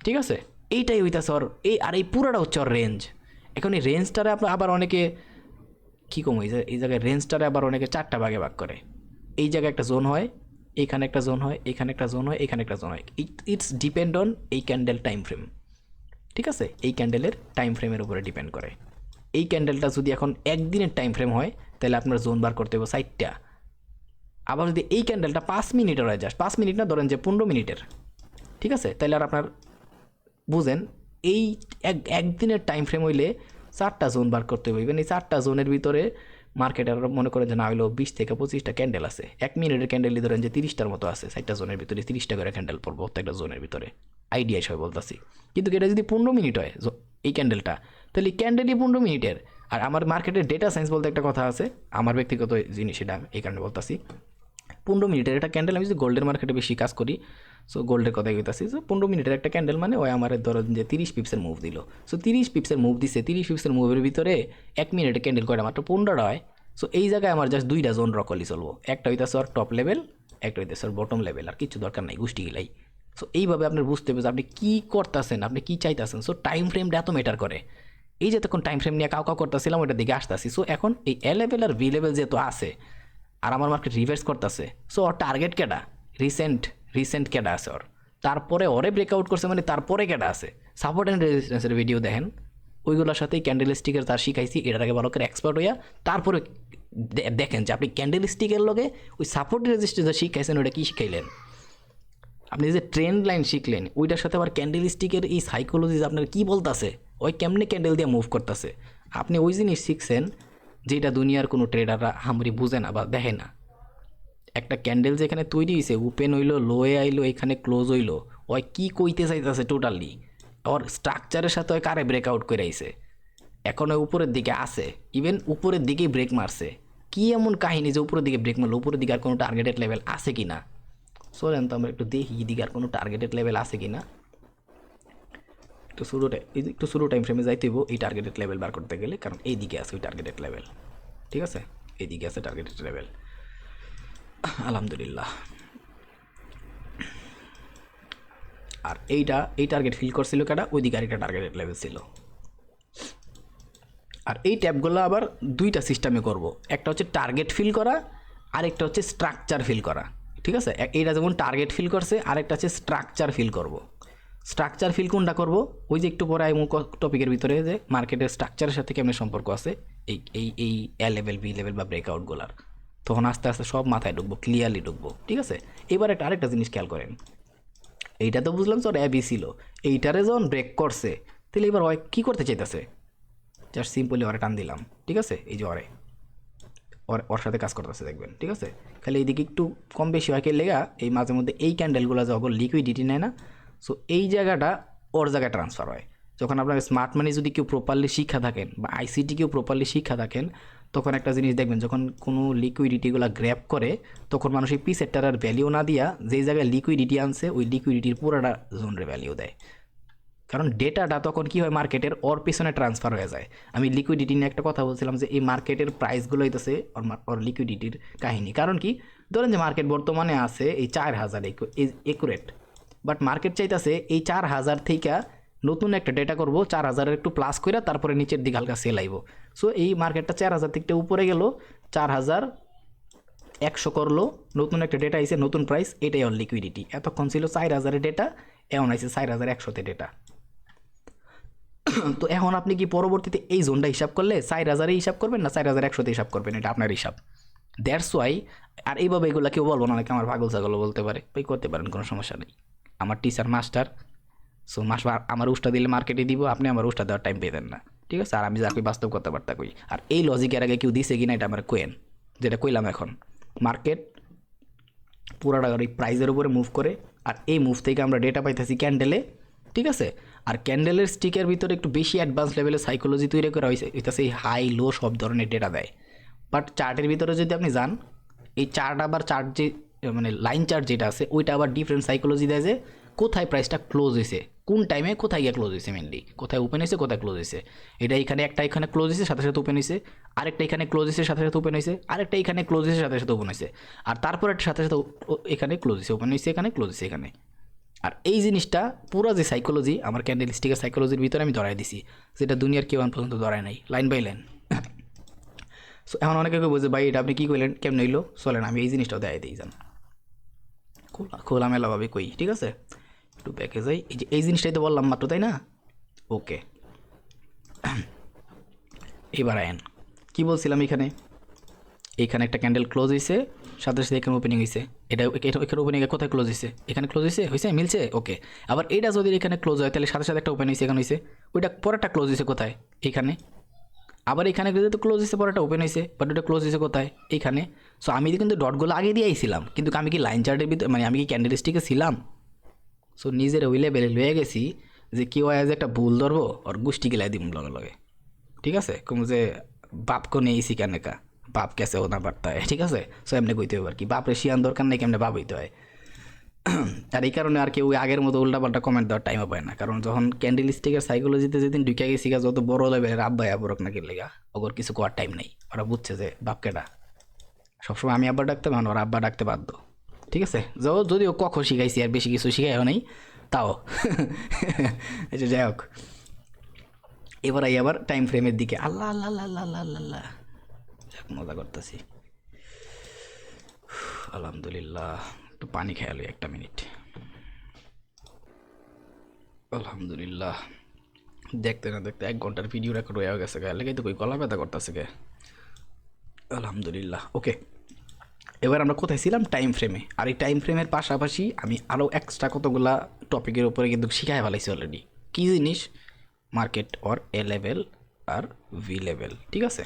ঠিক আছে, এইটাই হইতাছে ওর এই পুরোটা হচ্ছে ওর রেঞ্জ। এখন এই রেঞ্জটারে আপনার আবার অনেকে কী কম, এই জায়গায় রেঞ্জটারে আবার অনেকে 4টা ভাগে ভাগ করে। এই জায়গায় একটা জোন হয়, এইখানে একটা জোন হয়, এখানে একটা জোন হয়, এখানে একটা জোন হয়, ইটস ডিপেন্ড অন এই ক্যান্ডেল টাইম ফ্রেম। ঠিক আছে, এই ক্যান্ডেলের টাইম ফ্রেমের উপরে ডিপেন্ড করে। এই ক্যান্ডেলটা যদি এখন একদিনের টাইম ফ্রেম হয় তাহলে আপনার জোন বার করতে হবে 4টা। আবার যদি এই ক্যান্ডেলটা 5 মিনিটের হয়, জাস্ট 5 মিনিট না, ধরেন যে 15 মিনিটের, ঠিক আছে, তাহলে আর আপনার বুঝেন এই একদিনের টাইম ফ্রেম হইলে 4টা জোন বার করতে হইবেন। এই 4টা জোনের ভিতরে মার্কেটের মনে করেন যে না হইলেও 20 থেকে 25টা ক্যান্ডেল আছে, 1 মিনিটের ক্যান্ডেলই ধরেন যে 30টার মতো আছে, 4টা জোনের ভিতরে 30টা করে ক্যান্ডেল পড়বো প্রত্যেকটা জোনের ভিতরে, আইডিয়া সবাই বলতেছি। কিন্তু এটা যদি 15 মিনিট হয় এই ক্যান্ডেলটা, তাহলে ক্যান্ডেলই 15 মিনিটের। আর আমার মার্কেটের ডেটা সায়েন্স বলতে একটা কথা আছে, আমার ব্যক্তিগত জিনিস, এটা এই কারণে বলতেছি, 15 মিনিটের একটা ক্যান্ডেল, আমি যদি গোল্ডের মার্কেটে বেশি কাজ করি, সো গোল্ডের কথাই কইতাছি, সো 15 মিনিটের একটা ক্যান্ডেল মানে ওই আমার ধরো যে 30 পিপসের মুভ দিল, সো 30 পিপসের মুভ দিছে, 30 পিপসের মুভের ভিতরে 1 মিনিটের ক্যান্ডেল কয়টা, মাত্র 15টা হয়। সো এই জায়গায় আমার জাস্ট 2টা জোন রকলি চলবো, একটা হইতেছে ওর টপ লেভেল, একটা হইতেছে ওর বটম লেভেল, আর কিছু দরকার নাই, গোষ্ঠী গিলাই। সো এইভাবে আপনার বুঝতে হবে যে আপনি কী করতেছেন, আপনি কী চাইতেছেন। সো টাইম ফ্রেমটা এত ম্যাটার করে। এই যে তখন টাইম ফ্রেম নিয়ে কাউ করতেছিলাম, ওইটার দিকে আসতেছি। সো এখন এই এ লেভেল আর বি লেভেল যেহেতু আছে, আর আমার মার্কেট রিভার্স করতেছে, সো ওর টার্গেট কেডা, রিসেন্ট কেডা আছে ওর, তারপরে ওরে ব্রেকআউট করছে মানে তারপরে কেডা আছে, সাপোর্ট অ্যান্ড রেজিস্ট্যান্সের ভিডিও দেখেন, ওইগুলোর সাথেই ক্যান্ডেল স্টিকের তার শিখাইছি, এটার আগে ভালো করে এক্সপার্ট হইয়া তারপরে দেখেন যে আপনি ক্যান্ডেল স্টিকের লগে ওই সাপোর্ট রেজিস্ট্যান্স শিখাইছেন ওইটা কী শিখাইলেন। আপনি যে ট্রেন্ড লাইন শিখলেন ওইটার সাথে আবার ক্যান্ডেল স্টিকের এই সাইকোলজি আপনার কী বলতেছে, ওই কেমনে ক্যান্ডেল দিয়ে মুভ করতেছে, আপনি ওই জিনিস শিখছেন যেটা দুনিয়ার কোনো ট্রেডাররা হামরি বুঝে না বা দেখে না। একটা ক্যান্ডেল যেখানে তৈরি হয়েছে, ওপেন হইলো, লোয়ে আইলো, এখানে ক্লোজ হইলো, ওই কী কইতে চাইতেছে টোটালি, ওর স্ট্রাকচারের সাথে ওই কারে ব্রেকআউট করে আইছে, এখন ওই উপরের দিকে আছে, ইভেন উপরের দিকেই ব্রেক মারছে। কি এমন কাহিনী যে উপরের দিকে ব্রেক মারলো, উপরের দিকে আর কোনো টার্গেটেড লেভেল আছে কি না? চলেন তো আমরা একটু দেখি এদিকে আর কোনো টার্গেটেড লেভেল আছে কি না। একটু শুরু টাইম ফ্রেমে যাইতে হইব এই টার্গেটেড লেভেল বার করতে গেলে, কারণ এইদিকে আছে ওই টার্গেটেড লেভেল। ঠিক আছে, এইদিকে আছে টার্গেটেড লেভেল, আলহামদুলিল্লাহ। আর এই টার্গেট ফিল করছিল কাটা, ওইদিকে আরেকটা টার্গেটেড লেভেল ছিল। আর এই ট্যাপগুলো আবার 2টা সিস্টেমে করব, একটা হচ্ছে টার্গেট ফিল করা, আরেকটা হচ্ছে স্ট্রাকচার ফিল করা। ঠিক আছে, এইটা যেমন টার্গেট ফিল করছে, আরেকটা হচ্ছে স্ট্রাকচার ফিল করব। স্ট্রাকচার ফিল কোনটা করবো, ওই যে একটু পরে আইমু টপিকের ভিতরে যে মার্কেটের স্ট্রাকচারের সাথে কেমন সম্পর্ক আছে এই এ লেভেল বি লেভেল বা ব্রেকআউটগুলার, তখন আস্তে আস্তে সব মাথায় ঢুকবো, ক্লিয়ারলি ঢুকবো। ঠিক আছে, এবার একটা আরেকটা জিনিস খেয়াল করেন, এইটা তো বুঝলাম স্যার অ্যাবি ছিল, এইটারে যখন ব্রেক করছে তাহলে এবার ওই কী করতে চাইতেছে, জাস্ট সিম্পলি ওরে টান দিলাম। ঠিক আছে, এই যে ওর সাথে কাজ করতেছে দেখবেন। ঠিক আছে, খালি এইদিকে একটু কম বেশি হয় কে লেগা এই মাঝে মধ্যে এই ক্যান্ডেলগুলো যখন লিকুইডিটি নেয় না, সো এই জায়গাটা ওর জায়গায় ট্রান্সফার হয়। যখন আপনার স্মার্ট মানি যদি কেউ প্রপারলি শিক্ষা থাকেন বা আইসিটি কেউ প্রপারলি শিক্ষা থাকেন, তখন একটা জিনিস দেখবেন, যখন কোনো লিকুইডিটিগুলো গ্র্যাপ করে তখন মানুষ এই পি সেক্টরের ভ্যালিউ না দিয়া যেই জায়গায় লিকুইডিটি আনছে ওই লিকুইডিটির পুরোটা জোনের ভ্যালিউ দেয়। কারণ ডেটাটা তখন কী হয়, মার্কেটের ওর পিছনে ট্রান্সফার হয়ে যায়। আমি লিকুইডিটি নিয়ে একটা কথা বলছিলাম যে এই মার্কেটের প্রাইসগুলো হইতেছে ওর লিকুইডিটির কাহিনী। কারণ কি, ধরেন যে মার্কেট বর্তমানে আছে এই 4000 একুরেট, বাট মার্কেট চাইতেছে এই 4000 থেকে নতুন একটা ডেটা করব 4000 একটু প্লাস করে তারপরে নিচের দিকে হালকা সেল আইব। সো এই মার্কেটটা 4000 থেকে উপরে গেল, 4100 করলো, নতুন একটা ডেটা আইছে, নতুন প্রাইস, এটাই ওর লিকুইডিটি। এতক্ষণ ছিল 4000 ডেটা, এখন আইছে 4100 ডেটা। তো এখন আপনি কি পরবর্তীতে এই জোনটা হিসাব করলে 4000 হিসাব করবেন না 4100 হিসাব করবেন, এটা আপনার হিসাব। দ্যাটস ওয়াই, আর এইভাবে এগুলো কেউ বলবো না, অনেকে আমার পাগল ছাগল বলতে পারে, ভাই করতে পারেন, কোনো সমস্যা নেই। আমার টিচার মাস্টার, সো আমার উষ্টা দিলে মার্কেটে দিব, আপনি আমার উষ্টা দেওয়ার টাইম পেতেন না। ঠিক আছে, আর আমি যাকে বাস্তব কথাবার্তা কই, আর এই লজিকের আগে কেউ দিছে কিনা এটা আমার কোয়েন, যেটা কইলাম এখন মার্কেট পুরাটা ওই প্রাইজের উপরে মুভ করে, আর এই মুভ থেকে আমরা ডেটা পাইতেছি ক্যান্ডেলে। ঠিক আছে, আর ক্যান্ডেলের স্টিকের ভিতরে একটু বেশি অ্যাডভান্স লেভেলের সাইকোলজি তৈরি করা হইতেছে, এই হাই লো সব ধরনের ডেটা দেয়। বাট চার্টের ভিতরে যদি আপনি যান, এই চার্ট আবার চার্ট যে মানে লাইন চার্ট যেটা আছে ওইটা আবার ডিফারেন্ট সাইকোলজি দেয় যে কোথায় প্রাইসটা ক্লোজ হয়েছে, কোন টাইমে কোথায় গিয়ে ক্লোজ হয়েছে, মেনলি কোথায় ওপেন হয়েছে কোথায় ক্লোজ হয়েছে। এটা এখানে ক্লোজ হয়েছে সাথে সাথে ওপেন হয়েছে, আরেকটা এখানে ক্লোজ হয়েছে সাথে সাথে ওপেন হয়েছে, আরেকটা এখানে ক্লোজ হয়েছে সাথে সাথে ওপেন হয়েছে, আর তারপর একটা সাথে সাথে এখানে ক্লোজ হয়েছে, ওপেন হয়েছে এখানে, ক্লোজ হয়েছে এখানে। আর এই জিনিসটা পুরো যে সাইকোলজি আমার ক্যান্ডেল স্টিকের সাইকোলজির ভিতরে আমি ধরাই দিছি, যেটা দুনিয়ার কেউ পর্যন্ত ধরায় নাই, লাইন বাই লাইন। সো এখন অনেকে বলছে ভাই এটা আপনি কী করলেন, কেমন হইলো, চলেন আমি এই জিনিসটাও দেখাই দিই, জান খোলামেলাভাবে কই। ঠিক আছে, একটু ব্যাকে যাই, এই যে এই জিনিসটাই তো বললাম মাত্র, তাই না? ওকে, এবার আয়েন কী বলছিলাম, এইখানে একটা ক্যান্ডেল ক্লোজ হয়েছে, সাথে সাথে এখানে ওপেনিং হয়েছে, এখানে ওপেনিং কোথায় ক্লোজ হয়েছে, এখানে ক্লোজ হয়েছে মিলছে। ওকে, আবার এইটা যদি এখানে ক্লোজ হয় তাহলে সাথে সাথে একটা ওপেন হয়েছে, এখানে হয়েছে, ওইটা পরেরটা ক্লোজ হয়েছে কোথায়, এইখানে। আবার এখানে যেহেতু ক্লোজ হয়েছে পরেরটা ওপেন হয়েছে, বাট ওটা ক্লোজ হয়েছে কোথায়, এইখানে। সো আমি কিন্তু ডটগুলো আগে দিয়ে আইছিলাম, কিন্তু আমি কি লাইন চার্টের ভিতরে, মানে আমি কি ক্যান্ডেল স্টিকে ছিলাম? সো নিজের ওই লেভেলে লয়ে গেছি যে কেউ আজ একটা ভুল ধরবো ওর গোষ্ঠী গেলাই দিব লগে লগে। ঠিক আছে, কম যে বাপকে নিয়েছি কেনেকা, বাপ কেসে ওনা বার্তা হয়। ঠিক আছে, সো এমনি কইতে হবে আর কি, বাপরে শিয়ান দরকার নেই, কেমনে বাপ হইতে হয়। আর এই কারণে আর কেউ আগের মতো উল্টাপাল্টা কমেন্ট দেওয়ার টাইমও পায় না, কারণ যখন ক্যান্ডেল স্টিকের সাইকোলজিতে যেদিন ঢুকে গেছি যত বড় লেভেলের আব্বাই আবরক নাকি লেগা, ওর কিছু করার টাইম নেই। ওরা বুঝছে যে বাপকেটা সবসময় আমি আব্বা ডাকতে পারবো, ওরা আব্বা ডাকতে বাধ্য। ঠিক আছে, যদিও কখন শিখাইছি আর বেশি কিছু শিখাইও নেই তাও। আচ্ছা যাই হোক, এবার আবার টাইম ফ্রেমের দিকে। আল্লাহ আল্লাহ আল্লাহ আল্লাহ আল্লাহ আল্লাহ, মজা করতেছি। আলহামদুলিল্লাহ, একটু পানি খেয়ালো, একটা মিনিট। আলহামদুলিল্লাহ, দেখতে না দেখতে 1 ঘন্টার ভিডিও রেকর্ড হয়ে গেছে, গায়ে লেগে তো কই গলা ব্যথা করতেছে গে। আলহামদুলিল্লাহ, ওকে। এবার আমরা কোথায় ছিলাম, টাইম ফ্রেমে। আর এই টাইম ফ্রেমের পাশাপাশি আমি আরও এক্সট্রা কতগুলা টপিকের উপরে কিন্তু শিখাই ফেলাইছি অলরেডি। কী জিনিস, মার্কেট অর এ লেভেল আর ভি লেভেল। ঠিক আছে,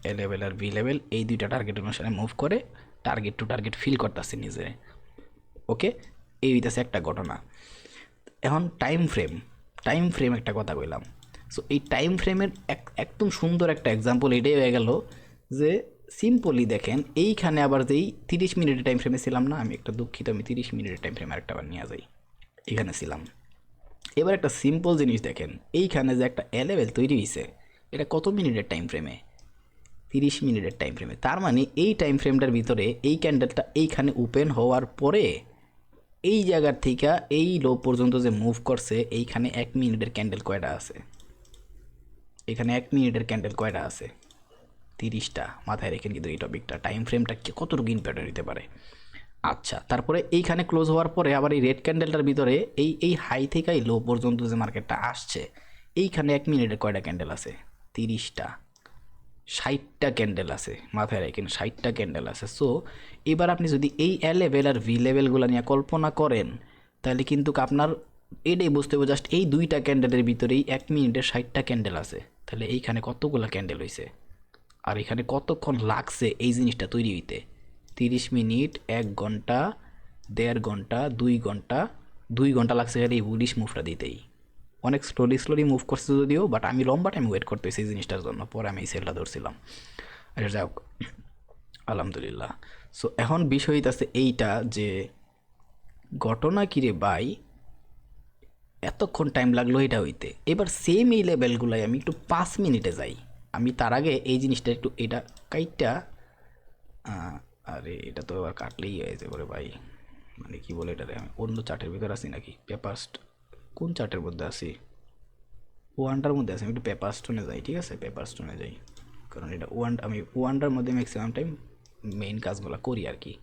এ লেভেল আর ভি লেভেল এই দুইটা টার্গেট অনুসারে মুভ করে টার্গেট টু টার্গেট ফিল করতেছে নিজে। ওকে, এই হইতেছে একটা ঘটনা। এখন টাইম ফ্রেম একটা কথা কইলাম। সো এই টাইম ফ্রেমের একদম সুন্দর একটা এক্সাম্পল এটাই হয়ে গেল যে সিম্পলি দেখেন, এইখানে আবার যেই 30 মিনিটের টাইম ফ্রেমে ছিলাম না, আমি একটা দুঃখিত, আমি 30 মিনিটের টাইম ফ্রেমে আরেকটা আবার নিয়ে যাই, এখানে ছিলাম। এবার একটা সিম্পল জিনিস দেখেন, এইখানে যে একটা এ লেভেল তৈরি হয়েছে, এটা কত মিনিটের টাইম ফ্রেমে, 30 মিনিটের টাইম ফ্রেমে। তার মানে এই টাইম ফ্রেমটার ভিতরে এই ক্যান্ডেলটা এইখানে ওপেন হওয়ার পরে এই জায়গার থেকে এই লো পর্যন্ত যে মুভ করছে, এইখানে 1 মিনিটের ক্যান্ডেল কয়টা আছে, এখানে 1 মিনিটের ক্যান্ডেল কয়টা আছে, 30টা। মাথায় রেখেন কিন্তু এই টপিকটা, টাইম ফ্রেমটা কতটুকু ইম্পর্টেন্ট হতে পারে। আচ্ছা, তারপরে এইখানে ক্লোজ হওয়ার পরে আবার এই রেড ক্যান্ডেলটার ভিতরে এই হাই থেকে এই লো পর্যন্ত যে মার্কেটটা আসছে, এইখানে 1 মিনিটে কয়টা ক্যান্ডেল আছে? 30টা। 60টা ক্যান্ডেল আছে, মাথায় রাখেন 60টা ক্যান্ডেল আছে। সো এবার আপনি যদি এই এ লেভেল আর ভি লেভেলগুলো নিয়ে কল্পনা করেন, তাহলে কিন্তু আপনার এটাই বুঝতে হবে জাস্ট এই 2টা ক্যান্ডেলের ভিতরেই 1 মিনিটে 60টা ক্যান্ডেল আছে। তাহলে এইখানে কতগুলো ক্যান্ডেল হয়েছে, আর এখানে কতক্ষণ লাগছে এই জিনিসটা তৈরি হইতে? 30 মিনিট, 1 ঘন্টা, 1.5 ঘন্টা, 2 ঘন্টা, 2 ঘন্টা লাগছে খালি এই বুলিশ মুভটা দিতেই। অনেক স্লোলি মুভ করছে যদিও, বাট আমি লম্বা টাইম ওয়েট করতেছি এই জিনিসটার জন্য, পরে আমি এই সেলটা ধরছিলাম। আচ্ছা যাই হোক, আলহামদুলিল্লাহ। সো এখন বিষয় হইতাছে এইটা যে ঘটনা কিরে ভাই এতক্ষণ টাইম লাগলো এটা হইতে। এবার সেম এই লেভেলগুলাই আমি একটু 5 মিনিটে যাই। আমি তার আগে এই জিনিসটা একটু এটা কাইটটা, আরে এটা তো আবার কাটলেই হয়ে যাবে রে ভাই, মানে কি বলে এটারে, আমি অন্য চার্টের ভিতরে আছি নাকি? পেপার কোন চার্টের মধ্যে আছি? ওয়ানটার মধ্যে আছি। আমি একটু পেপার স্টোনে যাই, ঠিক আছে? পেপার স্টোনে যাই, কারণ এটা আমি ওয়ানটার মধ্যে ম্যাক্সিমাম টাইম মেইন কাজগুলো করি আর কি।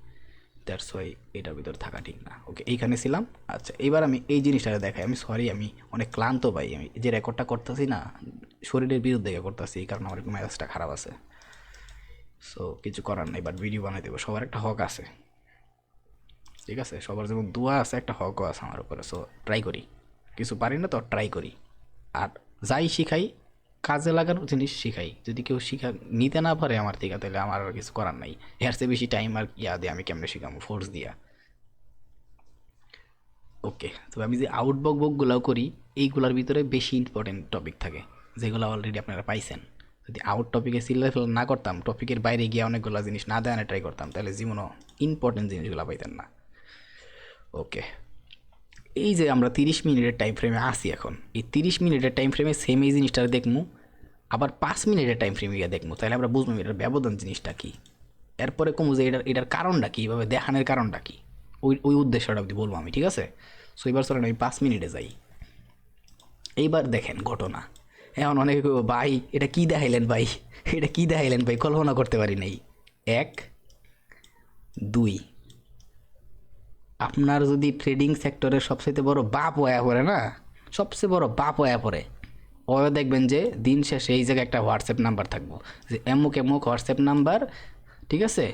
দ্যাটস ওয়াই এটার ভিতরে থাকা ঠিক না। ওকে, এইখানে ছিলাম। আচ্ছা, এবার আমি এই জিনিসটা দেখাই। আমি সরি, আমি অনেক ক্লান্ত ভাই। আমি যে রেকর্ডটা করতেছি না, শরীরের বিরুদ্ধে করতেছি, এই কারণে আমার একটু মেজাজটা খারাপ আছে। সো কিছু করার নেই, বাট ভিডিও বানাই দেবো। সবার একটা হক আছে, ঠিক আছে? সবার যেমন দোয়া আছে, একটা হকও আছে আমার উপরে। সো ট্রাই করি, কিছু পারি না তো ট্রাই করি। আর যাই শিখাই, কাজে লাগানোর জিনিস শিখাই। যদি কেউ নিতে না পারে আমার থেকে, তাহলে আমার আর কিছু করার নাই। এর চেয়ে বেশি টাইম আর ইয়া দিয়ে আমি কেমনে শিখাবো ফোর্স দিয়া? ওকে, তবে আমি যে বকগুলাও করি, এইগুলোর ভিতরে বেশি ইম্পর্টেন্ট টপিক থাকে, যেগুলো অলরেডি আপনারা পাইছেন। যদি আউট টপিকে সিলেক্ট না করতাম, টপিকের বাইরে গিয়ে অনেকগুলো জিনিস না দেওয়ানো ট্রাই করতাম, তাহলে জীবনও ইম্পর্টেন্ট জিনিসগুলো পাইতেন না। ওকে, এই যে আমরা 30 মিনিটের টাইম ফ্রেমে আসি এখন, এই 30 মিনিটের টাইম ফ্রেমে সেম এই জিনিসটা দেখবো, আবার 5 মিনিটের টাইম ফ্রেমে গিয়ে দেখবো, তাহলে আমরা বুঝবো এটার ব্যবধান জিনিসটা কী। এরপরে কমু যে এটার কারণটা কী, এভাবে দেখানোর কারণটা কী, ওই উদ্দেশ্যটা অবধি বলবো আমি, ঠিক আছে? সো এবার চলেন আমি 5 মিনিটে যাই। এইবার দেখেন ঘটনা। এখন অনেকে কইব, ভাই এটা কী দেখাইলেন ভাই, এটা কী দেখাইলেন ভাই, কল্পনা করতে পারি নাই। 1, 2, আপনার যদি ট্রেডিং সেক্টরের সবচেয়ে বড় বাপ হয়ে পড়ে না, সবচেয়ে বড় বাপ হয়ে পড়ে, ও দেখবেন যে দিন শেষে এই জায়গায় একটা হোয়াটসঅ্যাপ নাম্বার থাকবো, যে এমুক এমুক হোয়াটসঅ্যাপ নাম্বার, ঠিক আছে?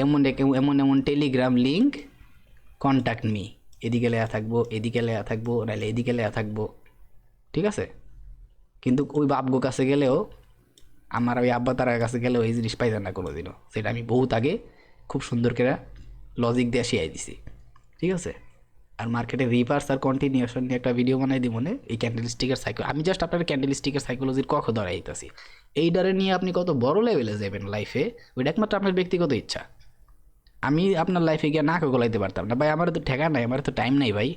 এমন এমন এমন টেলিগ্রাম লিঙ্ক, কন্ট্যাক্ট মি। এদিকে লেয়া থাকবো, এদিকে লেয়া থাকবো, নাহলে এদিকে লেয়া থাকবো, ঠিক আছে? কিন্তু ওই বাপগো কাছে গেলেও, আমার ওই আব্বা তারার কাছে গেলেও এই জিনিস পাইতেন না কোনো দিনও। সেটা আমি বহুত আগে খুব সুন্দর করে লজিক দিয়ে শিয়াই দিছি, ঠিক আছে? আর মার্কেটে রিভার্স আর কন্টিনিউশন নিয়ে একটা ভিডিও বানাই দিব মনে, এই ক্যান্ডেলস্টিকের সাইকো, আমি জাস্ট আপনার ক্যান্ডেলস্টিকের সাইকোলজির কক্ষ ধরাই দিতেছি। এই ডারে নিয়ে আপনি কত বড় লেভেলে যাবেন লাইফে, ওইটা একমাত্র আপনার ব্যক্তিগত ইচ্ছা। আমি আপনার লাইফে গিয়ে নাক গলাইতে পারতাম না ভাই, আমার তো ঠেকা নাই, আমার তো টাইম নেই ভাই।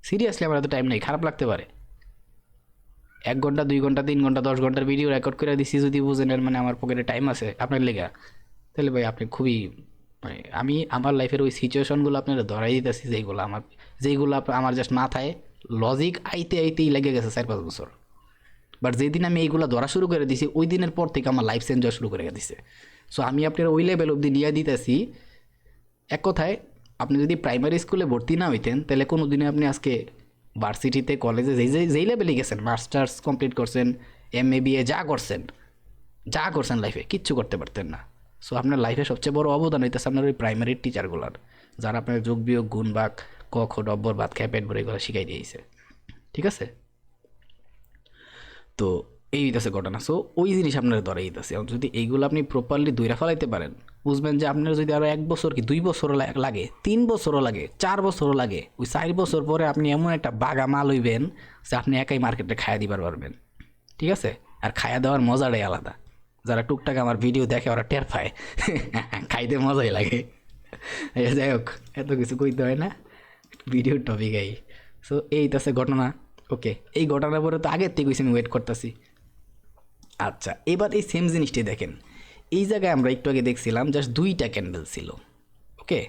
সিরিয়াসলি আমার তো টাইম নেই, খারাপ লাগতে পারে। 1 ঘন্টা, 2 ঘন্টা, 3 ঘন্টা, 10 ঘন্টার ভিডিও রেকর্ড করে দিছি যদি বুঝেন এর মানে আমার পকেটে টাইম আছে আপনার লেগা, তাহলে ভাই আপনি খুবই, মানে আমি আমার লাইফের ওই সিচুয়েশনগুলো আপনারা ধরাই দিতেছি, যেইগুলো আমার জাস্ট মাথায় লজিক আইতে আইতেই লেগে গেছে 4-5 বছর। বাট যেদিন আমি এইগুলো ধরা শুরু করে দিছি, ওই দিনের পর থেকে আমার লাইফ চেঞ্জ হওয়া শুরু করে দিছে। সো আমি আপনার ওই লেভেল অবধি নিয়ে দিতেছি। এক কথায়, আপনি যদি প্রাইমারি স্কুলে ভর্তি না হইতেন, তাহলে কোনো দিনে আপনি আজকে ভার্সিটিতে, কলেজে যেই লেভেলে গেছেন, মাস্টার্স কমপ্লিট করছেন, MA BA যা করছেন লাইফে, কিচ্ছু করতে পারতেন না। সো আপনার লাইফে সবচেয়ে বড় অবদান হইতেছে আপনার ওই প্রাইমারি টিচারগুলার, যারা আপনার যোগ বিয়োগ গুণ ভাগ ক খ ডব্বর ভাত খায় পেট ভরে এগুলো শিখাই দিয়েছে, ঠিক আছে? তো এই হইতেছে ঘটনা। সো ওই জিনিস আপনার ধরে দিতেছে। যদি এইগুলো আপনি প্রপারলি দইরা ফেলাইতে পারেন, বুঝবেন যে আপনার যদি আরও 1 বছর কি 2 বছরও লাগে, 3 বছরও লাগে, 4 বছরও লাগে, ওই 4 বছর পরে আপনি এমন একটা বাগা মাল হইবেন যে আপনি একাই মার্কেটে খায়া দিবার পারবেন, ঠিক আছে? আর খায়া দেওয়ার মজাটাই আলাদা। যারা টুকটাক আমার ভিডিও দেখে ওরা টের পায়, খাইতে মজাই লাগে। যাই হোক, এত কিছু কইতে হয় না, ভিডিওর টপিক এই। সো এই তো ঘটনা। ওকে, এই ঘটনার পরে তো আগের থেকে আমি ওয়েট করতেছি। আচ্ছা, এবার এই সেম জিনিসটি দেখেন। এই জায়গায় আমরা একটু আগে দেখছিলাম জাস্ট 2টা ক্যান্ডেল ছিল। ওকে,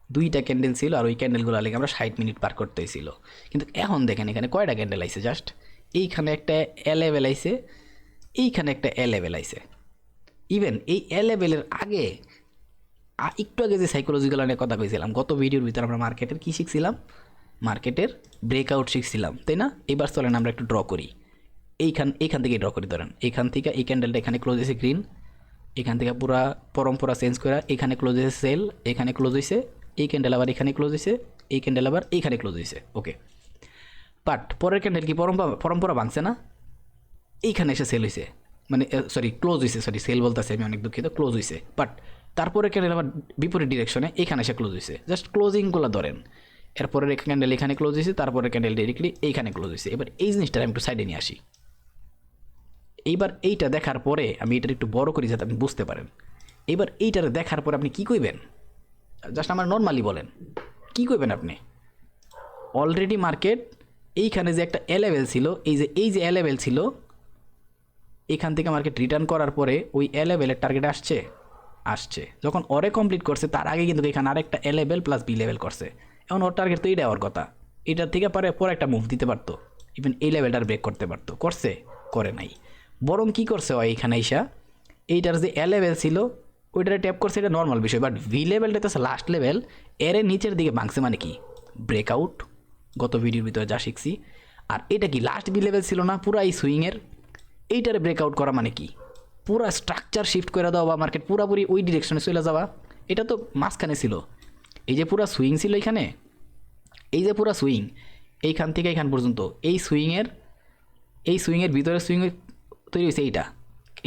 2টা ক্যান্ডেল ছিল, আর ওই ক্যান্ডেলগুলো লেগে আমরা 60 মিনিট পার করতে হয়েছিল। কিন্তু এখন দেখেন এখানে কয়টা ক্যান্ডেল আইছে, জাস্ট এইখানে একটা লেভেল আইছে, এইখানে একটা লেভেল আইছে। ইভেন এই লেভেলের আগে একটু আগে যে সাইকোলজিগুলো নিয়ে কথা কইছিলাম গত ভিডিওর ভিতরে আমরা মার্কেটের কী শিখছিলাম, মার্কেটের ব্রেকআউট শিখছিলাম তাই না। এবার চলেন আমরা একটু ড্র করি, এইখান থেকে ড্র করি। ধরেন এইখান থেকে এই ক্যান্ডেলটা এখানে ক্লোজ হয়েছে গ্রিন, এখান থেকে পুরা পরম্পরা চেঞ্জ করে এখানে ক্লোজ হয়েছে সেল, এখানে ক্লোজ হয়েছে, এই ক্যান্ডেল আবার এখানে ক্লোজ হয়েছে, এই ক্যান্ডেল আবার এইখানে ক্লোজ হয়েছে। ওকে, বাট পরের ক্যান্ডেল কি পরম্পরা ভাঙছে না, এইখানে এসে সেল হয়েছে, মানে সরি ক্লোজ হয়েছে, সরি সেল বলতেছে আমি, অনেক দুঃখিত, ক্লোজ হয়েছে। বাট তারপরে ক্যান্ডেল আবার বিপরীত ডিরেকশনে এখানে এসে ক্লোজ হয়েছে, জাস্ট ক্লোজিংগুলো ধরেন। এরপরে ক্যান্ডেল এখানে ক্লোজ হয়েছে, তারপরে ক্যান্ডেল ডিরেক্টলি এইখানে ক্লোজ হয়েছে। এবার এই জিনিসটা আমি একটু সাইডে নিয়ে আসি। এইবার এইটা দেখার পরে আমি এটার একটু বড় করি যাতে আপনি বুঝতে পারেন। এইবার এইটার দেখার পরে আপনি কী কইবেন, জাস্ট আমার নর্মালি বলেন কী কইবেন আপনি। অলরেডি মার্কেট এইখানে যে একটা এ লেভেল ছিল, এই যে এ লেভেল ছিল, এখান থেকে মার্কেট রিটার্ন করার পরে ওই এ লেভেলের টার্গেট আসছে যখন ওরে কমপ্লিট করছে, তার আগে কিন্তু এখানে আরেকটা A level plus B level করছে। এখন ওর টার্গেট তো এইটা হওয়ার কথা, এটার থেকে পরে একটা মুভ দিতে পারতো, ইভেন এই লেভেলটার ব্রেক করতে পারতো, করে নাই। বরং কী করছে ও এইখানে আইসা এইটার যে এ লেভেল ছিল ওইটারে ট্যাপ করছে, এটা নর্মাল বিষয়। বাট ভি লেভেলটা তো লাস্ট লেভেল, এর নিচের দিকে ভাঙছে, মানে কি ব্রেকআউট, গত ভিডিওর ভিতরে যা শিখছি। আর এটা কি লাস্ট বি লেভেল ছিল না পুরা এই সুইংয়ের, এইটারে ব্রেকআউট করা মানে কি পুরা স্ট্রাকচার শিফট করে দেওয়া বা মার্কেট পুরাপুরি ওই ডিরেকশনে চলে যাওয়া। এটা তো মাঝখানে ছিল, এই যে পুরা সুইং ছিল এইখানে, এই যে পুরা সুইং এইখান থেকে এইখান পর্যন্ত, এই সুইংয়ের ভিতরে সুইং তৈরি হয়েছে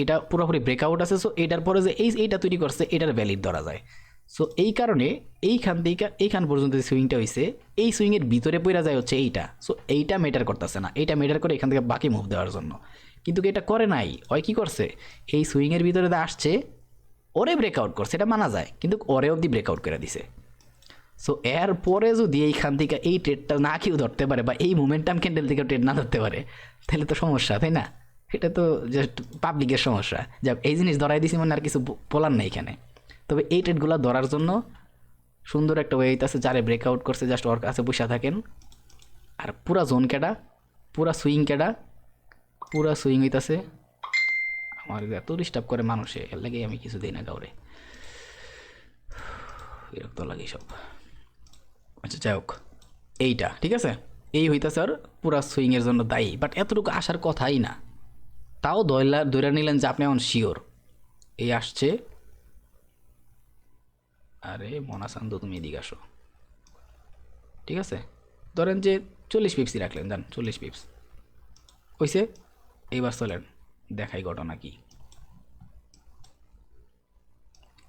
এটা পুরোপুরি ব্রেকআউট আছে। সো এইটার পরে যে এইটা তৈরি করছে এটার ভ্যালিড ধরা যায়। সো এই কারণে এইখান থেকে এইখান পর্যন্ত যে সুইংটা হয়েছে, এই সুইংয়ের ভিতরে পড়া যায় হচ্ছে এইটা। সো এইটা ম্যাটার করতেছে না, এইটা ম্যাটার করে এখান থেকে বাকি মুভ দেওয়ার জন্য। কিন্তু এটা করে নাই, ওই কী করছে, এই সুইংয়ের ভিতরে আসছে, ওরে ব্রেকআউট করছে, এটা মানা যায়, কিন্তু ওরে অবধি ব্রেকআউট করে দিছে। সো এর পরে যদি এইখান থেকে এই ট্রেডটা না কেউ ধরতে পারে বা এই মোমেন্টাম ক্যান্ডেল থেকে ট্রেড না ধরতে পারে, তাহলে তো সমস্যা, তাই না। এটা তো জাস্ট পাবলিকের সমস্যা। যাক, এই জিনিস ধরাই দিছি মানে আর কিছু বলার নেই এখানে। তবে এই ট্রেডগুলো ধরার জন্য সুন্দর একটা ওয়ে আছে, যারে ব্রেকআউট করছে জাস্ট ওর কাছে বসে থাকেন। আর পুরা জোন কেডা, পুরা সুইং হইতাছে। আমার এত ডিস্টার্ব করে মানুষে, এর লাগে আমি কিছু দিই না কাউরে, বিরক্ত লাগে সব। আচ্ছা যাই হোক, এইটা ঠিক আছে, এই হইতাছে আর পুরা সুইংয়ের জন্য দায়ী। বাট এতটুকু আসার কথাই না, তাও ধরে নিলেন যে আপনি এখন শিওর এই আসছে। আরে মনাসান্ত তুমি এদিকে আসো, ঠিক আছে। ধরেন যে 40 পিপসই রাখলেন, জান 40 পিপস হইছে। এইবার চলেন দেখাই ঘটনা কি।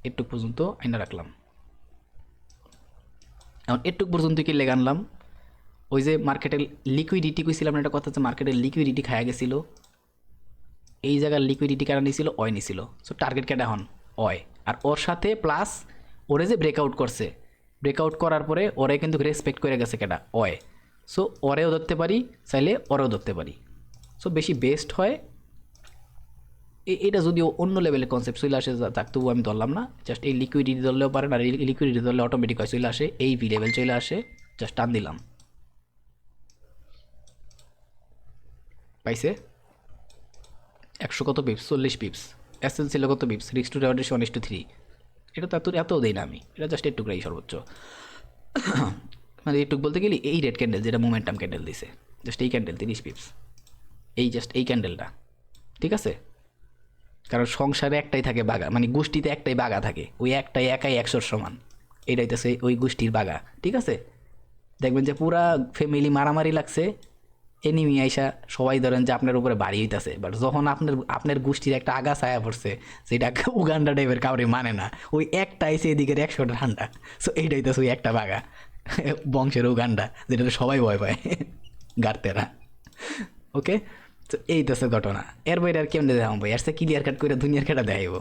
একটু পর্যন্ত আইনা রাখলাম, এখন একটু পর্যন্ত কি লেগে আনলাম, ওই যে মার্কেটের লিকুইডিটি কইছিলাম একটা কথা, হচ্ছে মার্কেটের লিকুইডিটি খায়া গেছিল, এই জায়গার লিকুইডিটি কেনা নিয়েছিল, অয় নিয়েছিল। সো টার্গেট কেটে এখন অয়, আর ওর সাথে প্লাস ওরে যে ব্রেকআউট করছে, ব্রেকআউট করার পরে ওরে কিন্তু রেসপেক্ট করে গেছে কেটা অয়। সো ওরেও ধরতে পারি, চাইলে ওরেও ধরতে পারি। সো বেশি বেস্ট হয় এটা যদিও অন্য লেভেলের কনসেপ্ট চলে আসে, তাক তবু আমি ধরলাম না। জাস্ট এই লিকুইডিটি ধরলেও পারেন, আর এই লিকুইডিটি ধরলে অটোমেটিক হয় চলে আসে, এই ভি লেভেল চলে আসে, জাস্ট টান দিলাম, পাইছে 100 কত পিপস, 40 পিপস। এসএল ছিল কত পিপস, রিক্স টু রেওয়ার্ড 1:3। এটা তো এতও দেই না আমি, এটা জাস্ট একটুকুই সর্বোচ্চ। মানে একটু বলতে গেলে এই রেড ক্যান্ডেল যেটা মোমেন্টাম ক্যান্ডেল দিছে, জাস্ট এই ক্যান্ডেল 30 পিপস, এই জাস্ট এই ক্যান্ডেলটা, ঠিক আছে। কারণ সংসারে একটাই থাকে বাগা, মানে গোষ্ঠীতে একটাই বাগা থাকে, ওই একটাই একাই 100 সমান, এটাইতেছে ওই গোষ্ঠীর বাগা, ঠিক আছে। দেখবেন যে পুরা ফ্যামিলি মারামারি লাগছে, এনিমি আইসা সবাই ধরেন যে আপনার উপরে বাড়ি হইতেছে। বাট যখন আপনার গোষ্ঠীর একটা আগা ছায়া পড়ছে, সেটা উগান্ডা টাইপের কাউরে মানে না, ওই একটা আইসে এদিকের 100টা ঠান্ডা। সো এইটাই তো ওই একটা বাগা বংশের উগান্ডা, যেটাতে সবাই ভয় পায়, গার্তেরা। ওকে, তো এই তো ঘটনা। এর বাইরে আর কেমনে দেখাম ভাই, এর ক্লিয়ার কাট করে দুনিয়ার খেটা দেখাইব,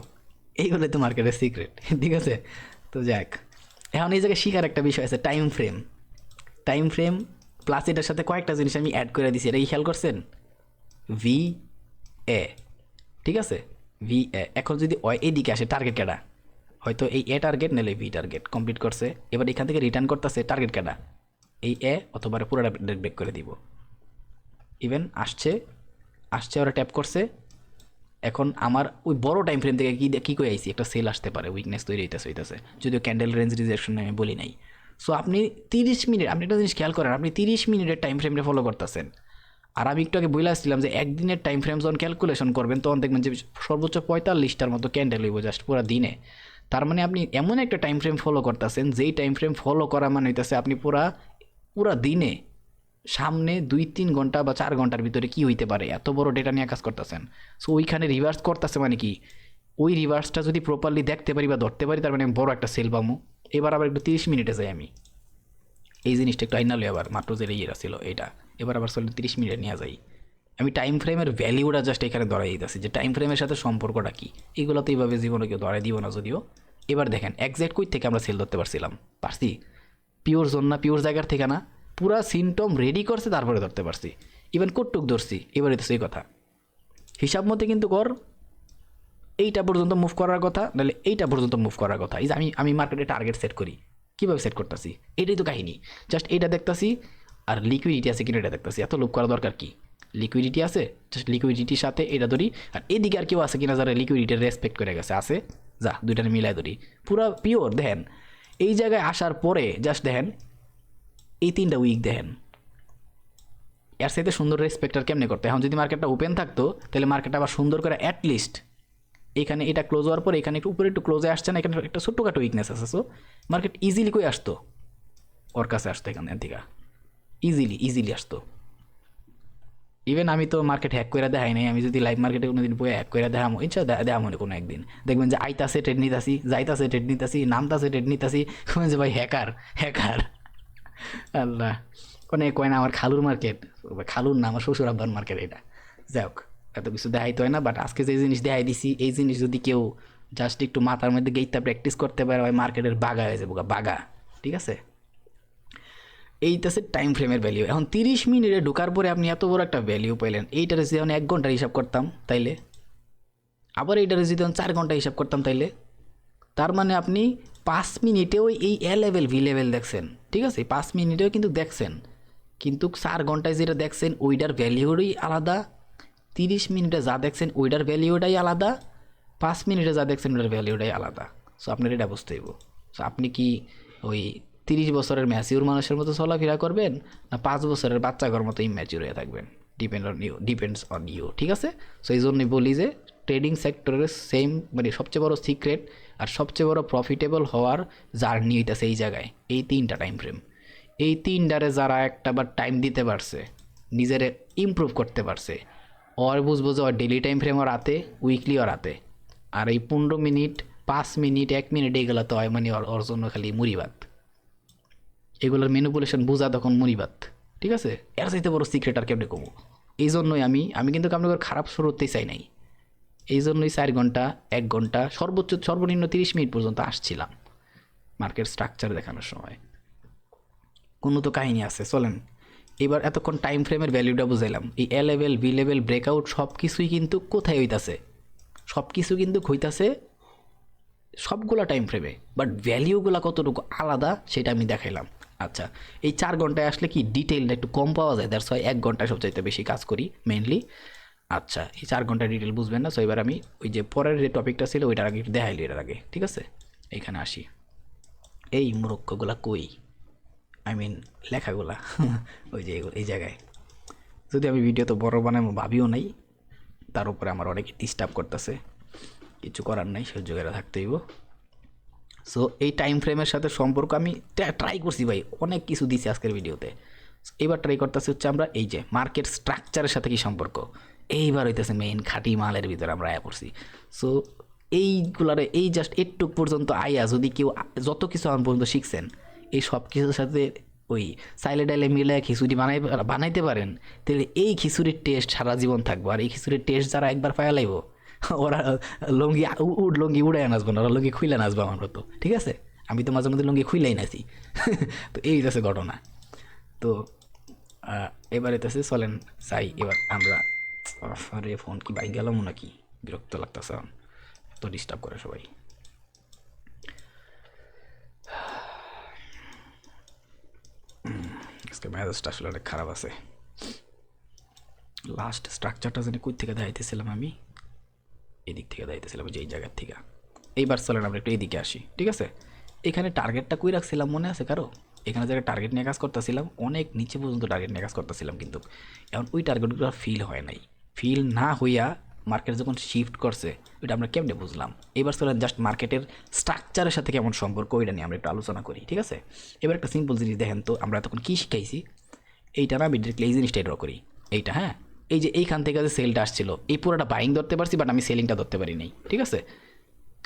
এইগুলো তো মার্কেটের সিক্রেট, ঠিক আছে। তো যাক, এখন এই জায়গায় শিখার একটা বিষয় আছে, টাইম ফ্রেম প্লাস এটার সাথে কয়েকটা জিনিস আমি অ্যাড করে দিছি, এটা কি খেয়াল করছেন, ভি এ, ঠিক আছে, ভি এ। এখন যদি এদিকে আসে টার্গেট কেডা, হয়তো এই এ টার্গেট নাহলে ভি টার্গেট কমপ্লিট করছে, এবার এখান থেকে রিটার্ন করতেছে টার্গেট কেডা, এই এ অথবা পুরোটা ব্রেক করে দিব। ইভেন আসছে ওরা ট্যাপ করছে, এখন আমার ওই বড় টাইম ফ্রেম থেকে কী করে আইছি একটা সেল আসতে পারে, উইকনেস তৈরি হইতেছে যদিও ক্যান্ডেল রেঞ্জ রিজেকশন আমি বলি নাই। সো আপনি 30 মিনিট, আপনি একটা জিনিস খেয়াল করেন, আপনি 30 মিনিটের টাইম ফ্রেমে ফলো করতেছেন। আর আমি একটু আগে বলে আসছিলাম যে একদিনের টাইম ফ্রেম যখন ক্যালকুলেশন করবেন তখন দেখবেন যে সর্বোচ্চ 45টার মতো ক্যান্ডেল হইব জাস্ট পুরো দিনে। তার মানে আপনি এমন একটা টাইম ফ্রেম ফলো করতেছেন যেই টাইম ফ্রেম ফলো করা মানে হইতেছে আপনি পুরা দিনে সামনে 2-3 ঘন্টা বা 4 ঘন্টার ভিতরে কি হইতে পারে এত বড় ডেটা নিয়ে কাজ করতেছেন। সো ওইখানে রিভার্স করতেছে মানে কি, ওই রিভার্সটা যদি প্রপারলি দেখতে পারি বা ধরতে পারি তার মানে আমি বড় একটা সেল পাবো। এবার আবার একটু 30 মিনিটে যাই আমি, এই জিনিসটা একটু আইনালি আবার মাত্র যে ইয়েটা ছিল এইটা, এবার আবার চলে 30 মিনিটে নিয়ে যাই। আমি টাইম ফ্রেমের ভ্যালিউটা জাস্ট এখানে ধরাই দিতেছি যে টাইম ফ্রেমের সাথে সম্পর্কটা কী। এগুলো তো এইভাবে জীবনে কেউ ধরাই দিব না যদিও। এবার দেখেন এক্স্যাক্ট কই থেকে আমরা সেল ধরতে পারছি পিওর জোন না, পিওর জায়গার থেকে না, পুরা সিমটম রেডি করছে তারপরে ধরতে পারছি। ইভেন কটুক ধরছি এবারে তো সেই কথা হিসাব মতে কিন্তু কর এইটা পর্যন্ত মুভ করার কথা, নাহলে এইটা পর্যন্ত মুভ করার কথা। এই যে আমি মার্কেটে টার্গেট সেট করি, কীভাবে সেট করতেছি এটাই তো কাহিনী। জাস্ট এইটা দেখতেছি আর লিকুইডিটি আছে কিনা এটা দেখতেছি, এত লোভ করা দরকার কি। লিকুইডিটি আছে, জাস্ট লিকুইডিটির সাথে এটা ধরি, আর এদিকে আর কেউ আছে কিনা যারা লিকুইডিটির রেসপেক্ট করে গেছে, আছে যা দুইটার মিলাই ধরি পুরা পিওর। দেখেন এই জায়গায় আসার পরে জাস্ট দেখেন এই 3টা উইক দেখেন, এর সাথে সুন্দর রেসপেক্ট আর কেমনে করতে। এখন যদি মার্কেটটা ওপেন থাকতো তাহলে মার্কেটটা আবার সুন্দর করে অ্যাটলিস্ট এখানে এটা ক্লোজ হওয়ার পর এখানে একটু উপরে একটু ক্লোজে আসছে না, এখানে একটা ছোট্টখাটো উইকনেস আছে। সো মার্কেট ইজিলি কই আসতো, ওর কাছে আসতো এখান থেকে ইজিলি আসতো। ইভেন আমি তো মার্কেট হ্যাক করে দেখাই নাই, আমি যদি লাইভ মার্কেটে কোনো দিন বই হ্যাক করে দেখামো ইচ্ছা দেখাম মনে কোনো একদিন, দেখবেন যে আইতাছে ট্রেড নিতাছি, যাইতাছে ট্রেড নিতাছি, নামতাছে ট্রেড নিতাছি, যে ভাই হ্যাকার হ্যাকার। আল্লাহ অনেক কয় না আমার খালুর মার্কেট, খালুর না আমার শ্বশুর আব্বার মার্কেট এটা। যাই হোক এত কিছু দেখাইতে হয় না, বাট আজকে যে জিনিস দেখাই দিছি এই জিনিস যদি কেউ জাস্ট একটু মাথার মধ্যে গেইতা প্র্যাকটিস করতে পারে ভাই মার্কেটের বাগা হয়ে যাবো, বাগা। ঠিক আছে, এইটাছে টাইম ফ্রেমের ভ্যালিউ। এখন 30 মিনিটে ঢোকার পরে আপনি এত বড় একটা ভ্যালিউ পাইলেন, এইটারে যদি আমি 1 ঘন্টার হিসাব করতাম তাইলে, আবার এইটারে যদি আমি 4 ঘন্টা হিসাব করতাম তাইলে, তার মানে আপনি 5 মিনিটেও এই এ লেভেল ভি লেভেল দেখছেন। ঠিক আছে 5 মিনিটেও কিন্তু দেখছেন, কিন্তু 4 ঘন্টায় যেটা দেখছেন ওইটার ভ্যালিউটাই আলাদা, 30 মিনিটে যা দেখছেন ওইটার ভ্যালিউটাই আলাদা, 5 মিনিটে যা দেখছেন ওইটার ভ্যালিউটাই আলাদা। সো আপনার এটা বুঝতে হইব। সো আপনি কি ওই 30 বছরের ম্যাচিউর মানুষের মতো চলাফেরা করবেন না 5 বছরের বাচ্চাঘর মতো ইম্যাচিউর হয়ে থাকবেন, ডিপেন্ডস অন ইউ। ঠিক আছে, সো এই জন্যই বলি যে ট্রেডিং সেক্টরের সেম মানে সবচেয়ে বড় সিক্রেট আর সবচেয়ে বড় প্রফিটেবল হওয়ার জার্নি হইতেছে এই জায়গায়, এই 3টা টাইম ফ্রেম। এই 3টারে যারা একটাবার টাইম দিতে পারছে, নিজের ইমপ্রুভ করতে পারছে, ওর বুঝবো যে ওর ডেলি টাইম ফ্রেম ওর হাতে, উইকলি ওর হাতে। আর এই 15 মিনিট 5 মিনিট 1 মিনিট এইগুলো তো হয় মানে ওর জন্য খালি মুড়িভাত, এগুলোর ম্যানিপুলেশন বোঝা তখন মুড়িভাত। ঠিক আছে, এর চাইতে বড় সিক্রেট আর কেমনে কমো। এই জন্যই আমি কিন্তু আপনাদের খারাপ শুরু করতেই চাই নাই, এই জন্যই 4 ঘন্টা 1 ঘন্টা সর্বনিম্ন 30 মিনিট পর্যন্ত আসছিলাম মার্কেট স্ট্রাকচার দেখানোর সময়। কোনো তো কাহিনী আছে চলেন। এবার এতক্ষণ টাইম ফ্রেমের ভ্যালুটা বুঝাইলাম, এই A level B level breakout সব কিছুই কিন্তু কোথায় হইতাছে, সব কিছু কিন্তু হইতাছে সবগুলা টাইম ফ্রেমে, বাট ভ্যালিউগুলো কতটুকু আলাদা সেটা আমি দেখাইলাম। আচ্ছা এই 4 ঘন্টায় আসলে কি ডিটেইলটা একটু কম পাওয়া যায়, দ্যাটস ওয়াই 1 ঘন্টায় সবচাইতে বেশি কাজ করি মেইনলি। আচ্ছা এই 4 ঘন্টা ডিটেল বুঝবেন না, সো এবার আমি ওই যে পরের যে টপিকটা ছিল ওইটার আগে একটু দেখাইলি এটার আগে। ঠিক আছে এইখানে আসি, এই মূর্খগুলা কই, আই মিন লেখাগুলা ওই যে এই জায়গায়। যদি আমি ভিডিও তো বড় বানাবো ভাবিও নাই, তার উপরে আমার অনেক ডিস্টার্ব করতেছে, কিছু করার নাই, সহ্য করে থাকতে হইব। সো এই টাইম ফ্রেমের সাথে সম্পর্ক আমি ট্রাই করছি ভাই, অনেক কিছু দিছি আজকের ভিডিওতে। এবার ট্রাই করতেছি হচ্ছে আমরা এই যে মার্কেট স্ট্রাকচারের সাথে কি সম্পর্ক, এইবার হইতেছে মেইন খাঁটি মালের ভিতরে আমরা আয়া পড়ছি। সো এইগুলারে এই জাস্ট একটু পর্যন্ত আইয়া যদি কেউ যত কিছু আমার পর্যন্ত শিখছেন এই সব কিছুর সাথে ওই সাইলে ডাইলে মিলে খিচুড়ি বানাইতে পারেন, তাহলে এই খিচুড়ির টেস্ট সারা জীবন থাকবো। আর এই খিচুড়ির টেস্ট যারা একবার পায়া লাইব ওরা লুঙ্গি উড়াই নাচবো না, ওরা লুঙ্গি খুইলে নাচবো আমার মতো। ঠিক আছে আমি তো মাঝে মধ্যে লুঙ্গি খুইলাই নাচি তো এই হচ্ছে ঘটনা। তো এবার এতেছে চলেন চাই এবার আমরা, আরে ফোন কি বাইক গেলাম নাকি, বিরক্ত লাগতেছে এত ডিস্টার্ব করে সবাই। আজকে মেজাজটা আসলে অনেক খারাপ আছে। লাস্ট স্ট্রাকচারটা জানি কই থেকে দেখাইতেছিলাম আমি, এদিক থেকে দাঁড়াইতেছিলাম, যে এই জায়গার থেকে। এইবার চলেন আমরা একটু এদিকে আসি, ঠিক আছে। এখানে টার্গেটটা কই রাখছিলাম মনে আছে কারো? এখানে যারা টার্গেট নিয়ে কাজ করতেছিলাম, অনেক নিচে পর্যন্ত টার্গেট নিয়ে কাজ করতেছিলাম, কিন্তু এখন ওই টার্গেটগুলো ফিল হয় নাই। ফিল না হইয়া মার্কেট যখন শিফট করছে, ওইটা আমরা কেমনে বুঝলাম? এবার চলেন জাস্ট মার্কেটের স্ট্রাকচারের সাথে কেমন সম্পর্ক ওইটা নিয়ে আমরা একটু আলোচনা করি, ঠিক আছে। এবার একটা সিম্পল জিনিস দেখেন তো, আমরা তখন কী শিখাইছি, এইটা না আমি ডিরেক্টলি এই জিনিসটাই ড্র করি, এইটা, হ্যাঁ। এই যে এইখান থেকে যে সেলটা আসছিল, এই পুরোটা বাইং ধরতে পারছি, বাট আমি সেলিংটা ধরতে পারি নাই, ঠিক আছে।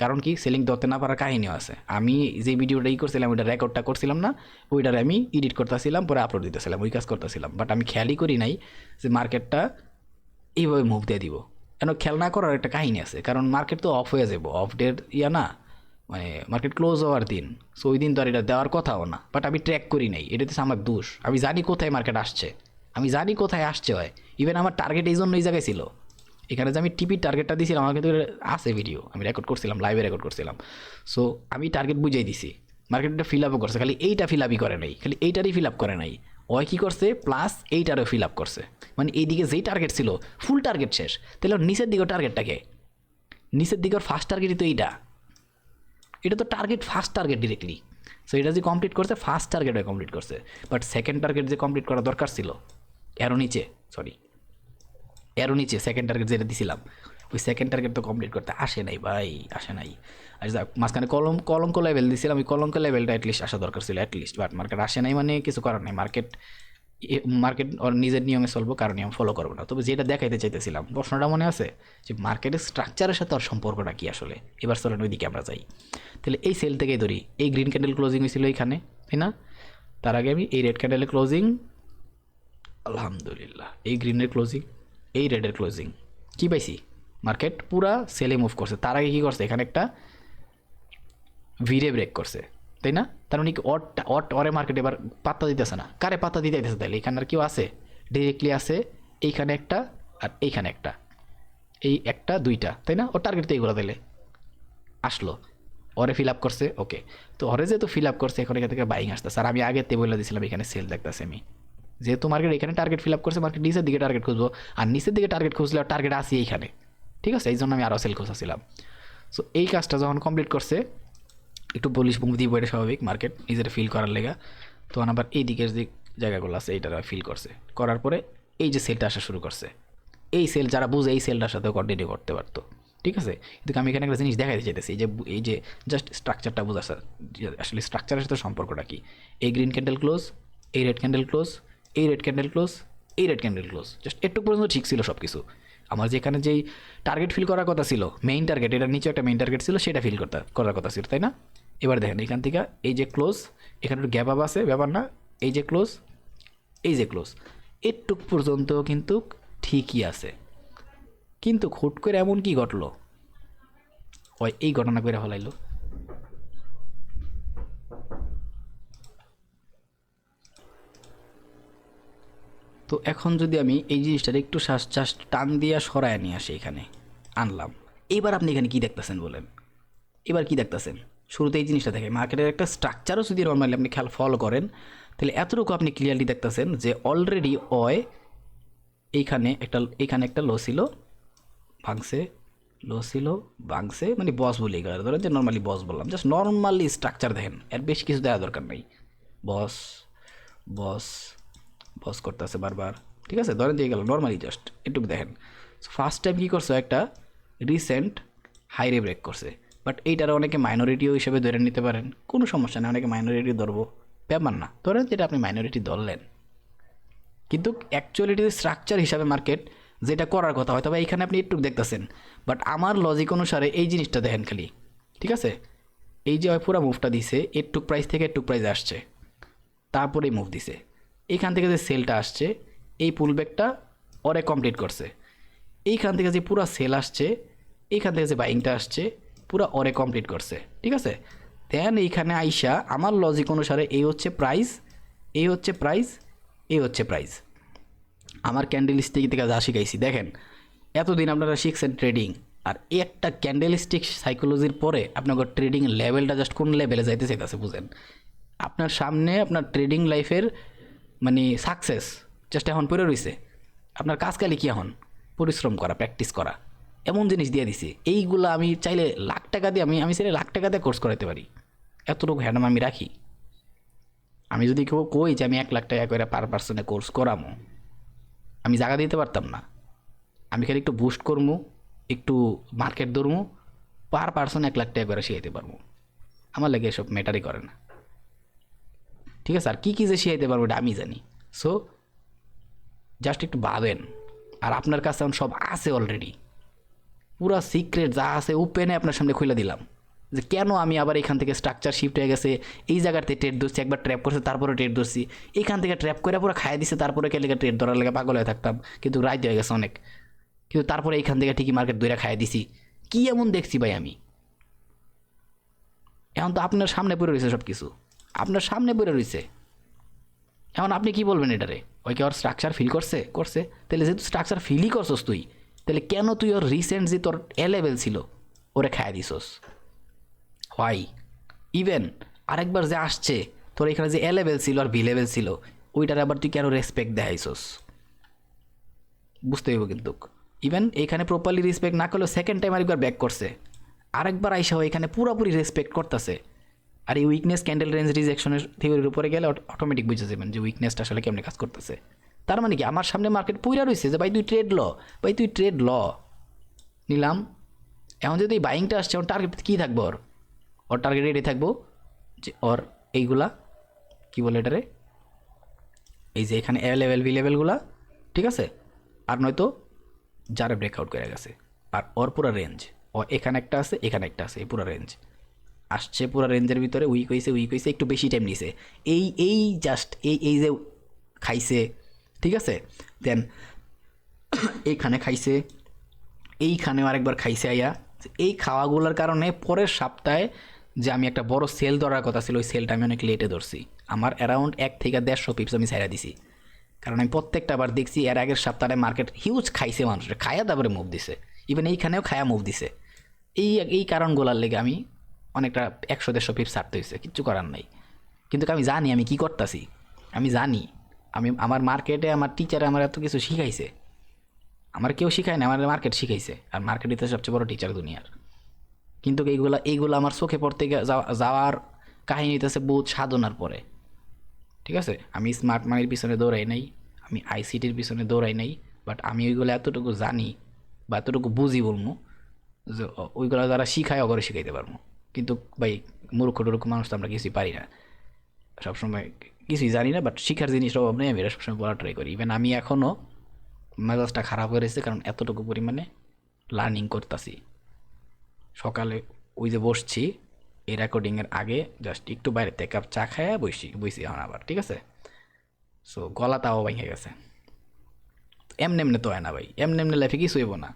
কারণ কি, সেলিং ধরতে না পারার কাহিনীও আছে। আমি যে ভিডিওটা করছিলাম, ওইটা রেকর্ডটা করছিলাম না, ওইটার আমি এডিট করতেছিলাম, পরে আপলোড দিতেছিলাম, ওই কাজ করতেছিলাম, বাট আমি খেয়ালই করি নাই যে মার্কেটটা এইভাবে মুভ দিয়ে দিব। কেন খেয়াল না করার একটা কাহিনী আছে, কারণ মার্কেট তো অফ হয়ে যাবো, অফ ডেট না, মানে মার্কেট ক্লোজ হওয়ার দিন। সো ওই দিন তো আর এটা দেওয়ার কথাও না, বাট আমি ট্র্যাক করি নাই, এটা হচ্ছে আমার দোষ। আমি জানি কোথায় মার্কেট আসছে, আমি জানি কোথায় আসছে হয়। ইভেন আমার টার্গেট এই জন্য এই জায়গায় ছিল। এখানে যে আমি টিপির টার্গেটটা দিয়েছিলাম, আমার কিন্তু আছে ভিডিও, আমি রেকর্ড করছিলাম, লাইভে রেকর্ড করছিলাম। সো আমি টার্গেট বুঝাই দিছি, মার্কেটটা ফিল আপও করছে, খালি এইটা ফিল আপই করে নাই, খালি এইটারই ফিল আপ করে নাই। ওই কী করছে, প্লাস এইটারও ফিল আপ করছে। মানে এইদিকে যেই টার্গেট ছিল, ফুল টার্গেট শেষ। তাহলে নিচের দিকেও টার্গেটটাকে, নিচের দিকের ফার্স্ট টার্গেটই তো এইটা, এটা তো target, first target directly. So এটা যে কমপ্লিট করছে, ফার্স্ট টার্গেটে কমপ্লিট করছে, বাট সেকেন্ড টার্গেট যে কমপ্লিট করা দরকার ছিল, এরও নিচে, সরি এরও নিচে সেকেন্ড টার্গেট যেটা দিছিলাম, ওই সেকেন্ড টার্গেট তো কমপ্লিট করতে আসে নাই ভাই, আসে নাই। আর যাক, মাঝখানে কলঙ্ক লেভেল দিছিলাম, ওই কলঙ্ক লেভেলটা অ্যাটলিস্ট আসা দরকার ছিল, অ্যাটলিস্ট। বাট মার্কেট আসে নাই, মানে কিছু করার নাই। মার্কেট ওর নিজের নিয়মে চলবো, কারণ নিয়ম ফলো করবো না। তবে যেটা দেখাইতে চাইতেছিলাম, প্রশ্নটা মনে আছে যে মার্কেটের স্ট্রাকচারের সাথে ওর সম্পর্কটা কী আসলে। এবার চলেন ওইদিকে আমরা যাই। তাহলে এই সেল থেকেই ধরি, এই গ্রিন ক্যান্ডেল ক্লোজিং হয়েছিল এইখানে, তাই না? তার আগে আমি এই রেড ক্যান্ডেলের ক্লোজিং, আলহামদুলিল্লাহ, এই গ্রিনের ক্লোজিং, এই রেডের ক্লোজিং, কী পাইছি? মার্কেট পুরা সেলে মুভ করছে। তার আগে কী করছে, এখানে একটা ভিড়ে ব্রেক করছে, তাই না? তার মানে কি অরে মার্কেট এবার পাত্তা দিতেছে না। কারে পাত্তা দিতে দিতেছে তাহলে? এখানে আর কেউ আছে? ডিরেক্টলি আছে এইখানে একটা, আর এইখানে একটা, এই একটা দুইটা, তাই না? ওর টার্গেট তো এইগুলো তাহলে আসলো, ওরে ফিল আপ করছে, ওকে। তো ওরে যেহেতু ফিল আপ করছে, এখন এখান থেকে বাইং আসতেছে। আর আমি আগে বলে দিয়েছিলাম এখানে সেল দেখতেছে আমি, যেহেতু মার্কেট এখানে টার্গেট ফিল আপ করছে, মার্কেট নিচের দিকে টার্গেট খুঁজবো, আর নিচের দিকে টার্গেট খুঁজলে টার্গেট আসি এইখানে, ঠিক আছে? এই জন্য আমি আরও সেল খুঁজেছিলাম। সো এই কাজটা যখন কমপ্লিট করছে, একটু বলিশ মুভ দিব, এটা স্বাভাবিক, মার্কেট নিজের ফিল করার লেগা। তখন আবার এই দিকের যে জায়গাগুলো আছে এইটা ফিল করছে, করার পরে এই যে সেলটা আসা শুরু করছে। এই সেল যারা বুঝে, এই সেলটার সাথেও কন্টিনিউ করতে পারতো, ঠিক আছে। কিন্তু আমি এখানে একটা জিনিস দেখাতে চাইতেছি, যে এই যে জাস্ট স্ট্রাকচারটা বোঝা, স্যার আসলে স্ট্রাকচারের সাথে সম্পর্কটা কি। এই গ্রিন ক্যান্ডেল ক্লোজ, এই রেড ক্যান্ডেল ক্লোজ, এই রেড ক্যান্ডেল ক্লোজ, এই রেড ক্যান্ডেল ক্লোজ, জাস্ট একটু পর্যন্ত ঠিক ছিল সব কিছু। আমার যেখানে যেই টার্গেট ফিল করার কথা ছিল, মেইন টার্গেট, এটার নিচে একটা মেইন টার্গেট ছিল, সেটা ফিল করার কথা ছিল, তাই না? এবার দেখেন এখান থেকে এই যে ক্লোজ, এখানে একটু গ্যাপ আপ আছে, ব্যাপার না। এই যে ক্লোজ, এই যে ক্লোজ, এটুক পর্যন্ত কিন্তু ঠিকই আছে। কিন্তু হুট করে এমন কি ঘটলো, ওই এই ঘটনা করে হলাইলো। তো এখন যদি আমি এই জিনিসটার একটু শ্বাস চাষ টান দিয়া সরায় নিয়ে আসি, এখানে আনলাম, এবার আপনি এখানে কি দেখতেছেন বলেন? এবার কি দেখতেছেন? শুরুতে এই জিনিসটা দেখে মার্কেটের একটা স্ট্রাকচারও যদি নর্মালি আপনি খেয়াল ফলো করেন, তাহলে এতটুকু আপনি ক্লিয়ারলি দেখতেছেন যে অলরেডি এইখানে একটা লো ছিল, ভাঙছে, লো ছিল, ভাঙছে, মানে বস বলি গেল, ধরেন যে নর্মালি বস বললাম, জাস্ট নর্মালি স্ট্রাকচার দেখেন, এর বেশি কিছু দেওয়া দরকার নেই। বস, বস, বস করতেছে বারবার, ঠিক আছে, ধরেন দিয়ে গেল নর্মালি, জাস্ট এটুকু দেখেন। ফার্স্ট টাইম কী করছে, একটা রিসেন্ট হাইরে ব্রেক করছে, বাট এইটার অনেকে মাইনরিটিও হিসেবে ধরে নিতে পারেন, কোনো সমস্যা নেই, অনেকে মাইনরিটি ধরবো, ব্যাপার না, ধরেন যেটা আপনি মাইনরিটি ধরলেন। কিন্তু অ্যাকচুয়ালিটি স্ট্রাকচার হিসাবে মার্কেট যেটা করার কথা হয়, তবে এইখানে আপনি একটু দেখতেছেন, বাট আমার লজিক অনুসারে এই জিনিসটা দেখেন খালি, ঠিক আছে। এই যে পুরো মুভটা দিছে, একটুক প্রাইস থেকে একটুক প্রাইস আসছে, তারপরেই মুভ দিছে, এইখান থেকে যে সেলটা আসছে, এই পুলব্যাকটা ওরে কমপ্লিট করছে, এইখান থেকে যে পুরো সেল আসছে, এইখান থেকে যে বাইংটা আসছে, পুরো ওরে কমপ্লিট করছে, ঠিক আছে। দেন এইখানে আইসা আমার লজিক অনুসারে এই হচ্ছে প্রাইস, এই হচ্ছে প্রাইস, এই হচ্ছে প্রাইস। আমার ক্যান্ডেল স্টিক থেকে যা শিখাইছি দেখেন, এতদিন আপনারা শিখছেন ট্রেডিং, আর একটা ক্যান্ডেল স্টিক সাইকোলজির পরে আপনার ট্রেডিং লেভেলটা জাস্ট কোন লেভেলে যাইতে চাইতেছে বুঝেন। আপনার সামনে আপনার ট্রেডিং লাইফের মানে সাকসেস জাস্ট এখন পড়ে রয়েছে। আপনার কাজ কালি কি এখন? পরিশ্রম করা, প্র্যাকটিস করা, এমন জিনিস দিয়ে দিছে, এইগুলো আমি চাইলে লাখ টাকা দিয়ে আমি চাইলে লাখ টাকা দিয়ে কোর্স করাতে পারি, এতটুকু হ্যাডাম আমি রাখি। আমি যদি কেউ কই যে আমি 1 লাখ টাকা করে পার পার্সনে কোর্স করামো, আমি জায়গা দিতে পারতাম না। আমি খালি একটু বুস্ট করবো, একটু মার্কেট ধরবো, পার পার্সন 1 লাখ টাকা করে শিখাইতে পারবো। আমার লাগে এসব ম্যাটারই করে না, ঠিক আছে? আর কী কী যে শিখাইতে পারবো এটা আমি জানি। সো জাস্ট একটু ভাবেন। আর আপনার কাছে এখন সব আছে অলরেডি, পুরো সিক্রেট যা আছে ওপেনে আপনার সামনে খুলে দিলাম, যে কেন আমি আবার এখান থেকে স্ট্রাকচার শিফট হয়ে গেছে, এই জায়গাতে ট্রেড ধরছি, একবার ট্র্যাপ করছে তারপরে ট্রেড ধরছি, এখান থেকে ট্র্যাপ করে পুরো খাইয়ে দিছে, তারপরে কে লেগে ট্রেড ধরার লেগে পাগল হয়ে থাকতাম, কিন্তু রাইট হয়ে গেছে অনেক, কিন্তু তারপরে এইখান থেকে ঠিকই মার্কেট দইরা খাইয়ে দিছি। কী এমন দেখছি ভাই আমি? এখন তো আপনার সামনে পড়ে রয়েছে সব কিছু, আপনার সামনে পড়ে রয়েছে। এখন আপনি কি বলবেন এটারে? ওই কি ওর স্ট্রাকচার ফিল করছে? তাহলে যেহেতু স্ট্রাকচার ফিলই করছস তুই, তাহলে কেন তুই ওর রিসেন্ট যে তোর লেভেল ছিল ওরে খাইয়ে দিছস? হোয়াই? ইভেন আরেকবার যে আসছে তোর এখানে যে লেভেল ছিল আর ভি লেভেল ছিল, ওইটার আবার তুই কেন রেসপেক্ট দেখাইছস? বুঝতে হইব কিন্তু। ইভেন এইখানে প্রপারলি রেসপেক্ট না করলেও সেকেন্ড টাইম আরেকবার ব্যাক করছে, আরেকবার আইসাও এখানে পুরোপুরি রেসপেক্ট করতেছে। আর এই উইকনেস ক্যান্ডেল রেঞ্জ রিজেকশনের থিওরির উপরে গেলে অটোমেটিক বুঝে যাবেন যে উইকনেসটা আসলে কেমনি কাজ করতেছে। তার মানে কি আমার সামনে মার্কেট পুইরা রয়েছে যে ভাই তুই ট্রেড ল, ভাই তুই ট্রেড ল, নিলাম। এখন যদি এই বাইংটা আসছে, ওর টার্গেট কী থাকবো? ওর টার্গেট এটাই থাকবো যে ওর এইগুলা কী বলে এটারে, এই যে এখানে এ লেভেল বি লেভেলগুলা, ঠিক আছে? আর নয়তো যারা ব্রেকআউট করে গেছে, আর ওর পুরো রেঞ্জ, ও এখানে একটা আছে এখানে একটা আছে, এই পুরো রেঞ্জ আসছে, পুরো রেঞ্জের ভিতরে উইক হয়েছে, একটু বেশি টাইম নিছে, এই জাস্ট এই যে খাইছে, ঠিক আছে? দেন এইখানে খাইছে, এইখানেও আরেকবার খাইছে আইয়া। এই খাওয়াগুলোর কারণে পরের সপ্তাহে যে আমি একটা বড় সেল ধরার কথা ছিল, ওই সেলটা আমি অনেক লেটে ধরছি। আমার অ্যারাউন্ড 1 থেকে 150 পিপস আমি ছাইড়া দিছি, কারণ আমি প্রত্যেকটা বার দেখছি এর আগের সপ্তাহে মার্কেট হিউজ খাইছে, মানুষের খায়া তারপরে মুভ দিছে, ইভেন এইখানেও খায়া মুভ দিছে। এই কারণগুলোর লেগে আমি অনেকটা 100-150 পিপস ছাড়তে হয়েছে, কিচ্ছু করার নাই। কিন্তু আমি জানি আমি কি করতেছি, আমি জানি আমার মার্কেটে আমার টিচারে আমার এত কিছু শিখাইছে, আমার কেউ শিখায় না, আমার মার্কেট শিখাইছে, আর মার্কেটই তো সবচেয়ে বড় টিচার দুনিয়ার। কিন্তু এইগুলো আমার চোখে পড়তে যাওয়ার কাহিনী হইতেছে বহুত সাধনার পরে, ঠিক আছে? আমি স্মার্ট মানির পিছনে দৌড়াই নাই, আমি আইসিটির পিছনে দৌড়াই নাই, বাট আমি ওইগুলো এতটুকু জানি বা এতটুকু বুঝি বলবো যে ওইগুলো যারা শিখায় অগরে শিখাইতে পারবো। কিন্তু ভাই মূর্খ টুর্খ মানুষ তো আমরা কিছুই পারি না, সবসময় কিছুই জানি না, বাট শিখার জিনিসটা অভাব নেই, আমি এটা সবসময় বলা ট্রাই করি। ইভেন আমি এখনও মেজাজটা খারাপ হয়ে রয়েছে, কারণ এতটুকু পরিমাণে লার্নিং করতেছি। সকালে ওই যে বসছি এই রেকর্ডিংয়ের আগে জাস্ট একটু বাইরে থেকে কাপ চা খায় বইছি এখন আবার, ঠিক আছে? সো গলা তাও ভেঙে গেছে। এমনি তো হয় না ভাই, এমনি লাইফে কিছু হইব না।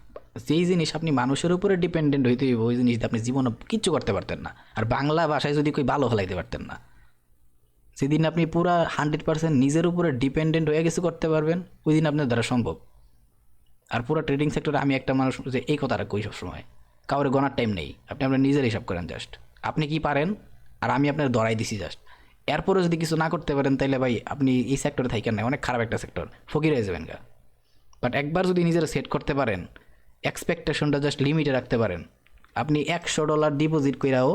যেই জিনিস আপনি মানুষের উপরে ডিপেন্ডেন্ট হইতে হইব, ওই জিনিস আপনি জীবনে কিচ্ছু করতে পারতেন না। আর বাংলা ভাষায় যদি কই ভালো হলাইতে পারতেন না, সেদিন আপনি পুরা 100% নিজের উপরে ডিপেন্ডেন্ট হয়ে কিছু করতে পারবেন, ওই দিন আপনার দ্বারা সম্ভব। আর পুরো ট্রেডিং সেক্টরে আমি একটা মানুষ যে এই কথাটা কই সবসময়, কাউরে গণার টাইম নেই, আপনি আপনার নিজের হিসাব করেন জাস্ট আপনি কি পারেন, আর আমি আপনার ধরাই দিছি জাস্ট। এরপরে যদি কিছু না করতে পারেন তাহলে ভাই আপনি এই সেক্টরে থাকেন না, অনেক খারাপ একটা সেক্টর, ফকির হয়ে যাবেন গা। বাট একবার যদি নিজেরা সেট করতে পারেন, এক্সপেকটেশনটা জাস্ট লিমিটে রাখতে পারেন, আপনি $100 ডিপোজিট কইরাও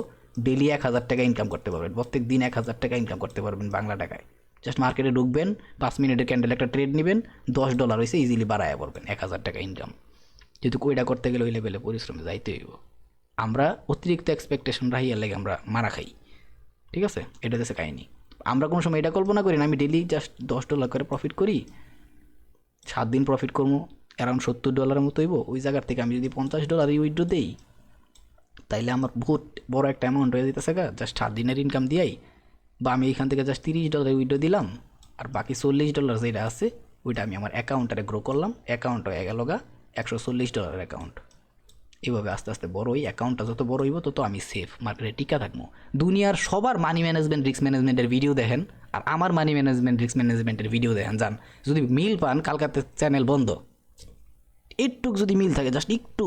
ডেলি 1000 টাকা ইনকাম করতে পারবেন, প্রত্যেক দিন 1000 টাকা ইনকাম করতে পারবেন বাংলা টাকায়। জাস্ট মার্কেটে ঢুকবেন, 5 মিনিটের ক্যান্ডেল একটা ট্রেড নেবেন, $10 হয়েছে, ইজিলি বাড়ায় পড়বেন 1000 টাকা ইনকাম। যেহেতু ওইটা করতে গেলে ওই লেভেলে পরিশ্রমে যাইতে হইব। আমরা অতিরিক্ত এক্সপেকটেশন রাখিয়ার লাগে আমরা মারা খাই, ঠিক আছে? এটা হচ্ছে কাহিনি। আমরা কোনো সময় এটা কল্পনা করি না আমি ডেলি জাস্ট $10 করে প্রফিট করি, 7 দিন প্রফিট করবো, অ্যারাউন্ড $70 মতো হইব। ওই জায়গার থেকে আমি যদি $50 উইথড্র দেই, তাইলে আমার বহুত বড় একটা অ্যামাউন্ট হয়ে যেতেছে গা জাস্ট 7 দিনের ইনকাম দিয়াই। বা আমি এখান থেকে জাস্ট $30 উইথড্র দিলাম, আর বাকি $40 যেটা আছে ওইটা আমি আমার অ্যাকাউন্টে গ্রো করলাম, অ্যাকাউন্ট হয়ে গেল গা $140 অ্যাকাউন্ট। এইভাবে আস্তে আস্তে বড়, ওই অ্যাকাউন্টটা যত বড় হইব তত আমি সেফ, মার্কেটে টিকা থাকবো। দুনিয়ার সবার মানি ম্যানেজমেন্ট রিস্ক ম্যানেজমেন্টের ভিডিও দেখেন, আর আমার মানি ম্যানেজমেন্ট রিস্ক ম্যানেজমেন্টের ভিডিও দেখেন, যান যদি মিল পান, কালকাতে চ্যানেল বন্ধ। একটুক যদি মিল থাকে, জাস্ট একটু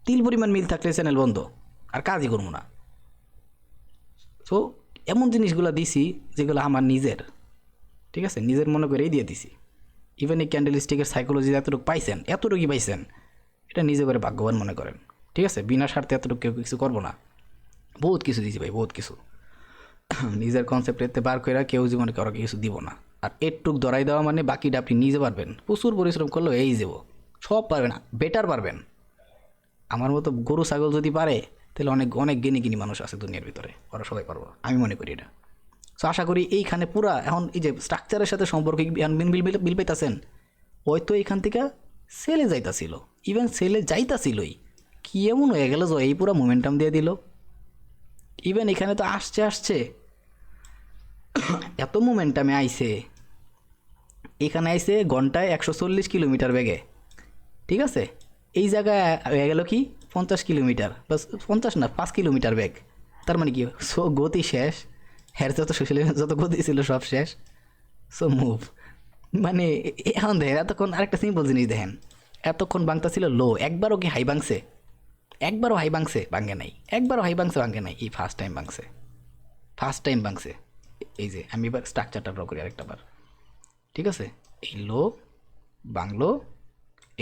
তিল পরিমাণ মিল থাকলে চ্যানেল বন্ধ, আর কাজই করবো না। সো এমন জিনিসগুলো দিছি যেগুলো আমার নিজের, ঠিক আছে? নিজের মনে করেই দিয়ে দিছি। ইভেন এই ক্যান্ডেল স্টিকের সাইকোলজি এতটুকু পাইছেন, এতটুকুই পাইছেন, এটা নিজে করে ভাগ্যবান মনে করেন, ঠিক আছে? বিনা স্বার্থে এতটুকু কেউ কিছু করবো না। বহুত কিছু দিয়েছি ভাই, বহুত কিছু। নিজের কনসেপ্ট এতে বার করে কেউ জীবনে কারোকে কিছু দিব না। আর এরটুক ধরাই দেওয়া মানে বাকিটা আপনি নিজে পারবেন, প্রচুর পরিশ্রম করলেও এই যাব সব পারবেন, বেটার পারবেন। আমার মতো গরু ছাগল যদি পারে তাহলে অনেক অনেক জ্ঞানী মানুষ আছে দুনিয়ার ভিতরে, ওরা সবাই পারবো, আমি মনে করি এটা। সো আশা করি এইখানে পুরা এখন এই যে স্ট্রাকচারের সাথে সম্পর্ক বিল পাইতেছেন, হয়তো এইখান থেকে সেলে যাইতাছিল, ইভেন সেলে যাইতাছিলই, কি এমন হয়ে গেল যে এই পুরো মোমেন্টাম দিয়ে দিল। ইভেন এখানে তো আসছে আসছে এত মোমেন্টামে আইছে, এখানে আইছে ঘন্টায় 140 কিলোমিটার বেগে, ঠিক আছে? এই জায়গায় হয়ে গেল কি 50 কিলোমিটার, প্লাস 50 না 5 কিলোমিটার বেগ। তার মানে কি, সো গতি শেষ, হ্যার যত সোশ্যাল যত গতি ছিল সব শেষ, সো মুভ। মানে এখন দেখেন এতক্ষণ আরেকটা সিম্পল জিনিস দেখেন, এতক্ষণ বাংটা ছিল লো, একবারও কি হাই ভাঙছে? একবারও হাই ভাঙছে? ভাঙে নাই। একবারও হাই ভাঙছে? ভাঙে নাই। এই ফার্স্ট টাইম ভাঙছে, ফার্স্ট টাইম ভাঙছে। এই যে আমি এবার স্ট্রাকচারটা ড্র করি আরেকটা বার, ঠিক আছে? এই লো বাংলো,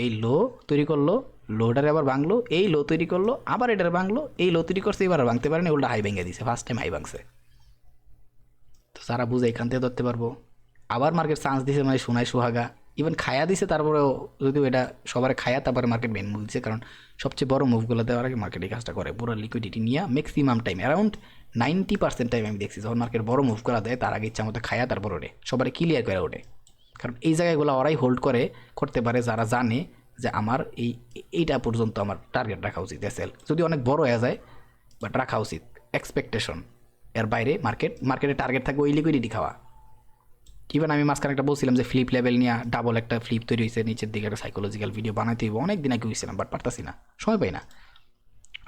এই লো তৈরি করলো, লোটারে আবার ভাঙলো, এই লো তৈরি করলো, আবার এটার ভাঙলো, এই লো তৈরি করছে, এবার ভাঙতে পারেনি, ওটা হাই ভেঙে দিছে, ফার্স্ট টাইম হাই ভাঙছে। তো যারা বুঝে এখান থেকে ধরতে পারবো। আবার মার্কেট চান্স দিছে, মানে সোনায় সোহাগা, ইভেন খায়া দিছে, তারপরেও যদিও এটা সবার খায়া, তারপরে মার্কেট মেন মুভ দিচ্ছে, কারণ সবচেয়ে বড় মুভগুলো দেওয়ার আগে মার্কেট এই কাজটা করে, পুরো লিকুইডিটি নিয়ে ম্যাক্সিমাম টাইম অ্যারাউন্ড 90% টাইম আমি দেখছি যখন মার্কেট বড় মুভ করা দেয়, তার আগে ইচ্ছা মতো খায়া তারপর ওঠে, সবারই ক্লিয়ার করে ওঠে। কারণ এই জায়গাগুলো ওরাই হোল্ড করে করতে পারে যারা জানে যে আমার এইটা পর্যন্ত আমার টার্গেট রাখা উচিত, এসএল যদি অনেক বড় হয়ে যায়, বাট রাখা উচিত এক্সপেকটেশন, এর বাইরে মার্কেটে টার্গেট থাকবে ওই লিকুইডিটি খাওয়া। ইভেন আমি মাঝখানে একটা বলছিলাম যে ফ্লিপ লেভেল নিয়ে ডাবল একটা ফ্লিপ তৈরি হয়েছে, নিচের দিকে একটা সাইকোলজিক্যাল ভিডিও বানাইতে হইব, অনেক দিন আগে হয়েছিলাম, বাট পারতাছি না, সময় পাই না।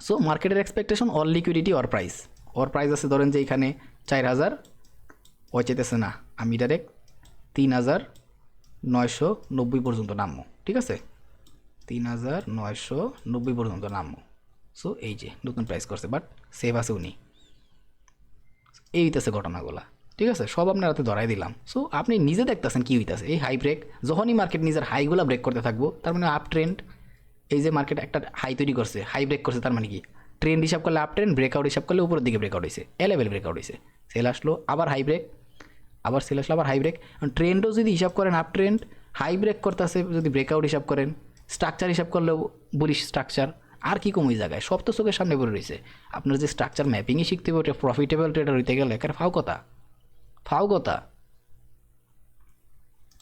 সো মার্কেটের expectation or liquidity or price, or price আছে ধরেন যে এখানে 4000, ও চাইতেছে না, আমি ডাইরেক্ট 3990 পর্যন্ত নামবো, ঠিক আছে? 3990 পর্যন্ত নামবো। সো এই যে নতুন প্রাইস করছে, বাট সেভ আছে উনি, এই হইতেছে ঘটনাগুলা, ঠিক আছে? সব আপনার হাতে ধরাই দিলাম। সো আপনি নিজে দেখতেছেন কী হইতেছে, এই হাই ব্রেক যখনই মার্কেট নিজের হাইগুলা ব্রেক করতে থাকবো, তার মানে আপ ট্রেন্ড। এই যে মার্কেট একটা হাই তৈরি করছে, হাই ব্রেক করছে, তার মানে কি ট্রেন্ড হিসাব করলে আপ ট্রেন্ড, ব্রেকআউট হিসাব করলে উপরের দিকে ব্রেকআউট হয়েছে, এ লেভেল ব্রেকআউট হয়েছে, সেল আসলো আবার হাই ব্রেক, আবার সেল আসলো আবার হাই ব্রেক। ট্রেন্ডও যদি হিসাব করেন আপ ট্রেন্ড, হাই ব্রেক করতেছে যদি ব্রেকআউট হিসাব করেন, স্ট্রাকচার হিসাব করলেও বুলিশ স্ট্রাকচার, আর কি কম ওই জায়গায় সব তো চোখের সামনে পড়ে রয়েছে। আপনার যে স্ট্রাকচার ম্যাপিংই শিখতে হবে, ওটা প্রফিটেবল ট্রেডার হইতে গেলে এখানে ফাও কথা, ফাও কথা।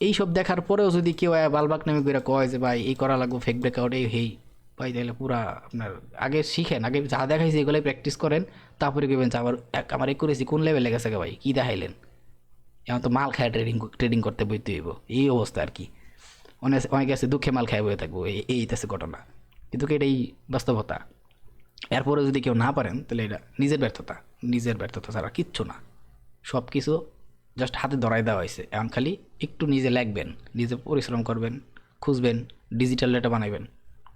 এইসব দেখার পরেও যদি কেউ বালবাক নামে করে কয় যে ভাই এই করা লাগবে, ফেক ব্রেকআউট এই হেই, ভাই তাহলে পুরা আপনার আগে শিখেন, আগে যা দেখাইছে এগুলোই প্র্যাকটিস করেন, তারপরে কেবেন আমার করেছি কোন লেভেলে গেছে ভাই, কী দেখাইলেন? এখন তো মাল খায় ট্রেডিং করতে বইতে হইব, এই অবস্থা আর কি। অনেকে আছে দুঃখে মাল খায় বয়ে থাকবো, এইটাছে ঘটনা, কিন্তু এটাই বাস্তবতা। এরপরে যদি কেউ না পারেন তাহলে এটা নিজের ব্যর্থতা, নিজের ব্যর্থতা ছাড়া কিচ্ছু না। সব কিছু জাস্ট হাতে ধরাই দেওয়া হয়েছে, এখন খালি একটু নিজে লাগবেন, নিজে পরিশ্রম করবেন, খুঁজবেন, ডিজিটাল ডেটা বানাবেন,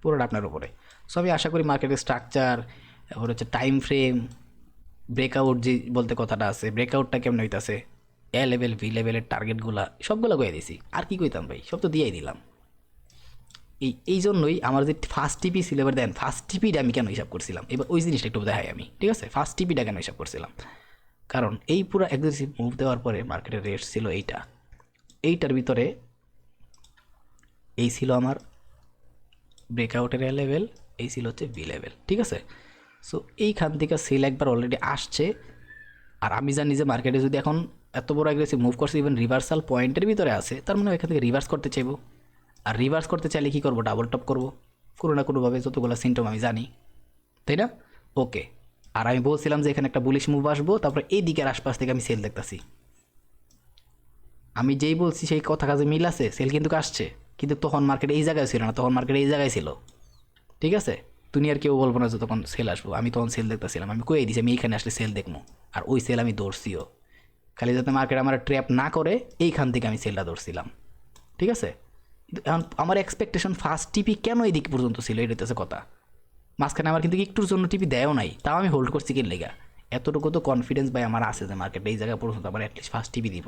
পুরোটা আপনার উপরে। সো আমি আশা করি মার্কেটের স্ট্রাকচার, তারপর হচ্ছে টাইম ফ্রেম, ব্রেকআউট যে বলতে কথাটা আছে, ব্রেকআউটটা কেমন হইতেছে, এ লেভেল ভি লেভেলের টার্গেটগুলা সবগুলো কয়ে দিছি, আর কি কইতাম ভাই, সব তো দিয়েই দিলাম। এই জন্যই আমার যে ফার্স্ট টিপি ছিল, এবার দেন ফার্স্ট টিপিটা আমি কেন হিসাব করছিলাম, এবার ওই জিনিসটা একটু দেখাই আমি, ঠিক আছে? ফার্স্ট টিপিটা কেন হিসাব করছিলাম, কারণ এই পুরো অ্যাগ্রেসিভ মুভ দেওয়ার পরে মার্কেটের রেট ছিল এইটার ভিতরে, এই ছিল আমার ব্রেকআউটের এ লেভেল, এই ছিল হচ্ছে বি লেভেল, ঠিক আছে? সো এইখান থেকে সেল একবার অলরেডি আসছে, আর আমি জানি যে মার্কেটে যদি এখন এত বড় অ্যাগ্রেসিভ মুভ করছে, ইভেন রিভার্সাল পয়েন্টের ভিতরে আছে, তার মানে এখান থেকে রিভার্স করতে চাইবো। আর রিভার্স করতে চাইলে কী করবো, ডাবল টপ করবো কোনো না কোনোভাবে, যতগুলো সিমটম আমি জানি, তাই না? ওকে, আর আমি বলছিলাম যে এখানে একটা বুলিশ মুভ আসবো, তারপরে এই দিকের আশপাশ থেকে আমি সেল দেখতেছি, আমি যেই বলছি সেই কথা কাজে মিল আছে, সেল কিন্তু আসছে, কিন্তু তখন মার্কেট এই জায়গায় ছিল না, তখন মার্কেট এই জায়গায় ছিল, ঠিক আছে? তুমি আর কেউ বলবো না যে তখন সেল আসবো, আমি তখন সেল দেখতেছিলাম, আমি কয়ে দিছি আমি এইখানে আসলে সেল দেখবো, আর ওই সেল আমি ধরছিও, খালি যাতে মার্কেট আমার ট্র্যাপ না করে এইখান থেকে আমি সেলটা ধরছিলাম, ঠিক আছে? কিন্তু এখন আমার এক্সপেকটেশন ফার্স্ট টিপি কেন এই দিক পর্যন্ত ছিল, এটা হচ্ছে কথা। মাঝখানে আমার কিন্তু একটুর জন্য টিপি দেয়ও নাই, তাও আমি হোল্ড করছি কি লেগা, এতটুকু তো কনফিডেন্স ভাই আমার আছে যে মার্কেট এই জায়গা পর্যন্ত আমার অ্যাটলিস্ট ফার্স্ট টিপি দিব,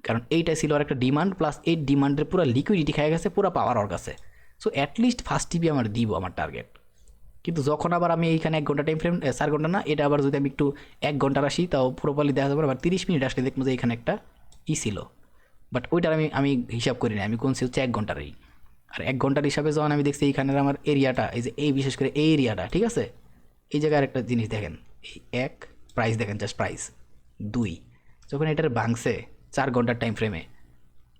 কারণ এইটা ছিল আর একটা ডিমান্ড, প্লাস এই ডিমান্ডের পুরো লিকুইডিটি খেয়ে গেছে, পুরো পাওয়ার ওর কাছে। সো অ্যাটলিস্ট ফার্স্ট টিপি আমার দিব আমার টার্গেট। কিন্তু যখন আবার আমি এইখানে 1 ঘন্টা টাইম ফ্রেম, 4 ঘন্টা না, এটা আবার যদি আমি একটু 1 ঘন্টার আসি তাও প্রপারলি দেখা যাবে। আবার 30 মিনিট আসলে দেখবো যে এখানে একটা ছিল, বাট ওইটার আমি আমি হিসাব করি না, আমি কোনছি হচ্ছে 1 ঘন্টারই। আর 1 ঘন্টার হিসাবে যখন আমি দেখছি এইখানের আমার এরিয়াটা, এই যে এই বিশেষ করে এই এরিয়াটা, ঠিক আছে, এই জায়গায় একটা জিনিস দেখেন, এই 1 প্রাইস দেখেন, জাস্ট প্রাইস 2, যখন এটার ভাঙছে 4 ঘন্টার টাইম ফ্রেমে,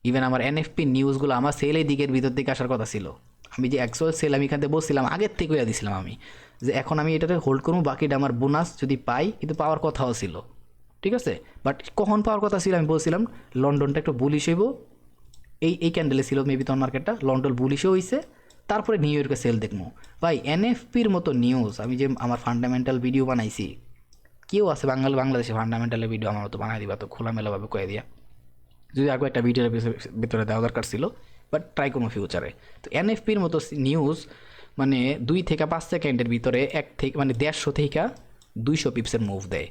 ইভেন আমার এনএফপি নিউজগুলো আমার সেল এই দিকের ভিতর দিকে আসার কথা ছিল। আমি যে অ্যাকচুয়াল সেল আমি এখান থেকে বলছিলাম আগের থেকে হইয়া দিছিলাম আমি, যে এখন আমি এটাতে হোল্ড করবো, বাকিটা আমার বোনাস যদি পাই, কিন্তু পাওয়ার কথাও ছিল, ঠিক আছে। বাট কখন পাওয়ার কথা ছিল আমি বলছিলাম লন্ডনটা একটু বুলিশ হইব, এই ক্যান্ডেলে ছিল মেবি তখন মার্কেটটা লন্ডন বুলিশও হয়েছে, তারপরে নিউ ইয়র্কে সেল দেখবো। ভাই এনএফপির মতো নিউজ, আমি যে আমার ফান্ডামেন্টাল ভিডিও বানাইছি, কেউ আছে বাংলাদেশে ফান্ডামেন্টালের ভিডিও আমার মতো বানাই দিবা তো খোলামেলাভাবে কয়ে দিয়া, যদি আগে একটা ভিডিওর ভিতরে দেওয়া দরকার ছিল, বাট ট্রাই করবো ফিউচারে। তো এনএফপির মতো নিউজ মানে 2 থেকে 5 সেকেন্ডের ভিতরে 1 থেকে মানে 150 থেকে 200 পিপসের মুভ দেয়।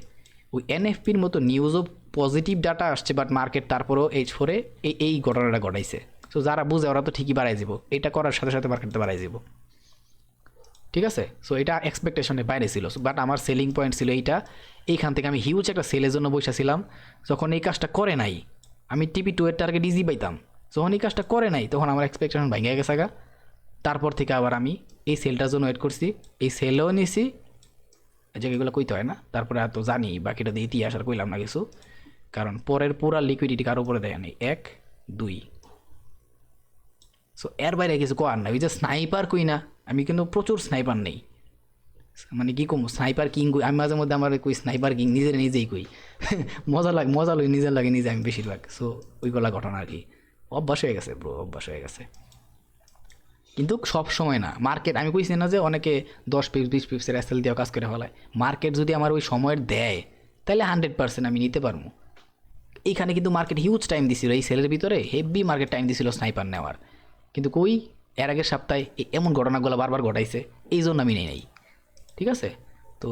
ওই এনএফপির মতো নিউজও পজিটিভ ডাটা আসছে, বাট মার্কেট তারপরেও H4 এই ঘটনাটা ঘটাইছে। সো যারা বুঝে ওরা তো ঠিকই বাড়াই যাব, এটা করার সাথে সাথে মার্কেটটা বাড়াই যাব, ঠিক আছে। সো এটা এক্সপেকটেশনের বাইরে ছিল, বাট আমার সেলিং পয়েন্ট ছিল এইটা। এইখান থেকে আমি হিউজ একটা সেলের জন্য বসেছিলাম, যখন এই কাজটা করে নাই আমি TP2 এর টার্গেট ইজি পাইতাম, যখন এই কাজটা করে নাই তখন আমার এক্সপেকটেশন ভেঙে গেছে গা। তারপর থেকে আবার আমি এই সেলটার জন্য ওয়েট করছি, এই সেলও নিছি, জায়গাগুলো কইতে হয় না, তারপরে এত জানি বাকিটা দিয়ে ইতিহাস আর কইলাম না কিছু, কারণ পরের পুরা লিকুইডিটি কারো উপরে দেয় নেই 1 2। সো এর বাইরে কিছু করার না, ওই যে স্নাইপার কই না, আমি কিন্তু প্রচুর স্নাইপার নেই, মানে কী কম স্নাইপার কিং কই আমি, মাঝে মধ্যে আমার কই স্নাইপার কিং নিজেই কই মজা লই নিজের লাগে নিজে আমি বেশিরভাগ। সো ওইগুলা ঘটনা আর কি, অভ্যাস হয়ে গেছে ব্রো, অভ্যাস হয়ে গেছে। কিন্তু সব সময় না, মার্কেট আমি কইছি না যে অনেকে 10 পিপস 20 পিপসের এসএল দিয়েও কাজ করে ফেলায়, মার্কেট যদি আমার ওই সময়ের দেয় তাহলে 100% আমি নিতে পারবো। এইখানে কিন্তু মার্কেট হিউজ টাইম দিছিল, এই সেলের ভিতরে হেভি মার্কেট টাইম দিছিল স্নাইপার নেওয়ার, কিন্তু কই এর আগের সপ্তাহে এমন ঘটনাগুলো বারবার ঘটাইছে, এই জন্য আমি নেই। ঠিক আছে, তো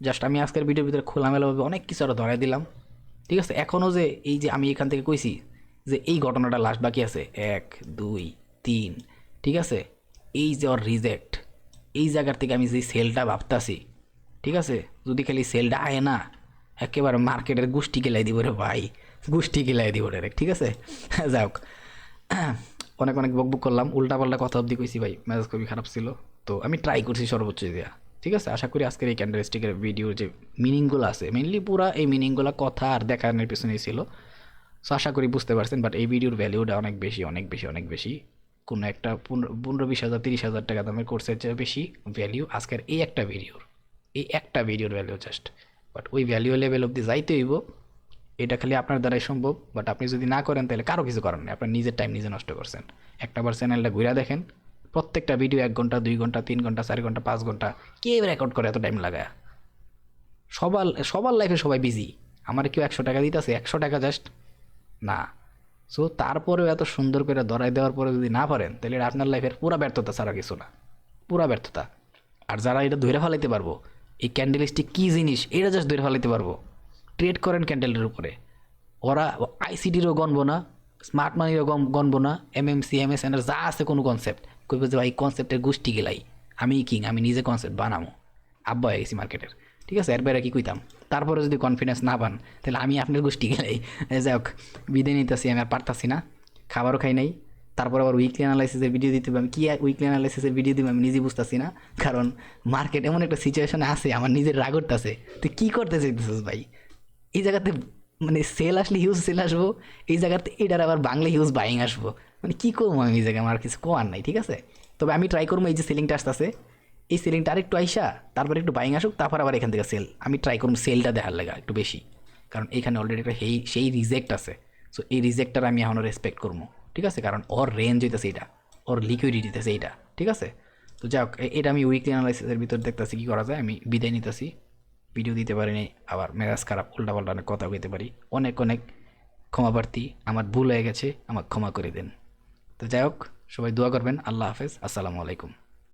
জাস্ট আমি আজকের ভিডিওর ভিতরে খোলামেলাভাবে অনেক কিছু আরও ধরাই দিলাম, ঠিক আছে। এখনও যে এই যে আমি এখান থেকে কইছি যে এই ঘটনাটা লাস্ট বাকি আছে 1 2 3, ঠিক আছে, এই যে ওর রিজেক্ট, এই জায়গার থেকে আমি যে সেলটা ভাবতাছি, ঠিক আছে, যদি খালি সেলটা আয় না একেবারে মার্কেটের গোষ্ঠী গেলাই দিব রে ভাই, গোষ্ঠী গেলাই দিব রে, ঠিক আছে। যাই হোক, অনেক অনেক বকবক করলাম, উল্টাপাল্টা কথা অবধি কইছি ভাই, মেজাজ খুবই খারাপ ছিল। তো আমি ট্রাই করছি সর্বোচ্চ দেওয়া, ঠিক আছে। আশা করি আজকের এই ক্যান্ডেলস্টিকের ভিডিওর যে মিনিংগুলো আছে, মেনলি পুরা এই মিনিংগুলো কথা আর দেখানোর পেছনেই ছিল। সো আশা করি বুঝতে পারছেন, বাট এই ভিডিওর ভ্যালিউটা অনেক বেশি অনেক বেশি অনেক বেশি, কোনো একটা 15-20 হাজার 30 হাজার টাকা দামের কোর্সের চেয়ে বেশি ভ্যালিউ আজকের এই একটা ভিডিওর ভ্যালিউ জাস্ট। বাট ওই ভ্যালিউ লেভেল অবধি যাইতে হইব, এটা খালি আপনার দ্বারাই সম্ভব, বাট আপনি যদি না করেন তাহলে কারো কিছু করার নেই, আপনার নিজের টাইম নিজে নষ্ট করছেন। একটাবার চ্যানেলটা ঘুরে দেখেন, প্রত্যেকটা ভিডিও 1 ঘন্টা 2 ঘন্টা 3 ঘন্টা 4 ঘন্টা 5 ঘন্টা, কে রেকর্ড করে এত টাইম লাগায়? সবার লাইফে সবাই বিজি, আমার কেউ 100 টাকা দিতেছে 100 টাকা জাস্ট না। সো তারপরেও এত সুন্দর করে ধরাই দেওয়ার পরে যদি না পারেন তাহলে এটা আপনার লাইফের পুরা ব্যর্থতা ছাড়া কিছু না, পুরা ব্যর্থতা। আর যারা এটা ধরে ফেলাইতে পারবো এই ক্যান্ডেলস্টিক কী জিনিস এটা জাস্ট ধরে ফেলাইতে পারবো, ট্রেড করেন ক্যান্ডেলের উপরে, ওরা আইসিটিরও গণবো না, স্মার্ট মানিরও গণবো না, এমএমসি এমএসএনের যা আছে কোনো কনসেপ্ট, কইব যে ভাই কনসেপ্টের গোষ্ঠী গেলাই, আমি কিং, আমি নিজে কনসেপ্ট বানাবো, আব্বা হয়ে গেছি মার্কেটের, ঠিক আছে। এর বাইরে কি কইতাম? তারপরে যদি কনফিডেন্স না পান তাহলে আমি আপনার গোষ্ঠী গেলাই। যাই হোক, বিদায় নিতেছি, আমি আর পারতাছি না, খাবারও খাই নাই, তারপর আবার উইকলি অ্যানালাইসিসের ভিডিও দিতে হবে, আমি কি উইকলি অ্যানালাইসিসের ভিডিও দিব আমি নিজে বুঝতেছি না, কারণ মার্কেট এমন একটা সিচুয়েশনে আছে আমার নিজের রাগ উঠতেছে। তুই কী করতে চাইতেছিস ভাই? এই জায়গাতে মানে সেল আসলে হিউজ সেল আসবো, এই জায়গাতে এটার আবার বাংলা হিউজ বাইং আসবো, মানে কী করবো আমি এই জায়গায়, আমার কিছু কোয়ার নাই, ঠিক আছে। তবে আমি ট্রাই করবো এই যে সেলিংটা আসতেছে, এই সেলিংটা আরেকটু আইসা তারপরে একটু বাইং আসুক, তারপর আবার এখান থেকে সেল, আমি ট্রাই করবো সেলটা দেখার লাগা একটু বেশি, কারণ এখানে অলরেডি একটা সেই রিজেক্ট আছে। সো এই রিজেক্টটার আমি এখনও রেসপেক্ট করবো, ঠিক আছে, কারণ ওর রেঞ্জ হইতেছে এইটা, ওর লিকুইডিটিতেছে এইটা, ঠিক আছে। তো যাই হোক, এটা আমি উইকলি অ্যানালাইসিসের ভিতর দেখতেছি কী করা যায়, আমি বিদায় নিতেছি, ভিডিও দিতে পারিনি, আবার মেজাজ খারাপ, উল্টাপাল্টা অনেক কথা কইতে পারি, অনেক অনেক ক্ষমা প্রার্থী, আমার ভুল হয়ে গেছে, আমাকে ক্ষমা করে দেন। তো যাই হোক, সবাই দোয়া করবেন, আল্লাহ হাফেজ, আসসালামু আলাইকুম।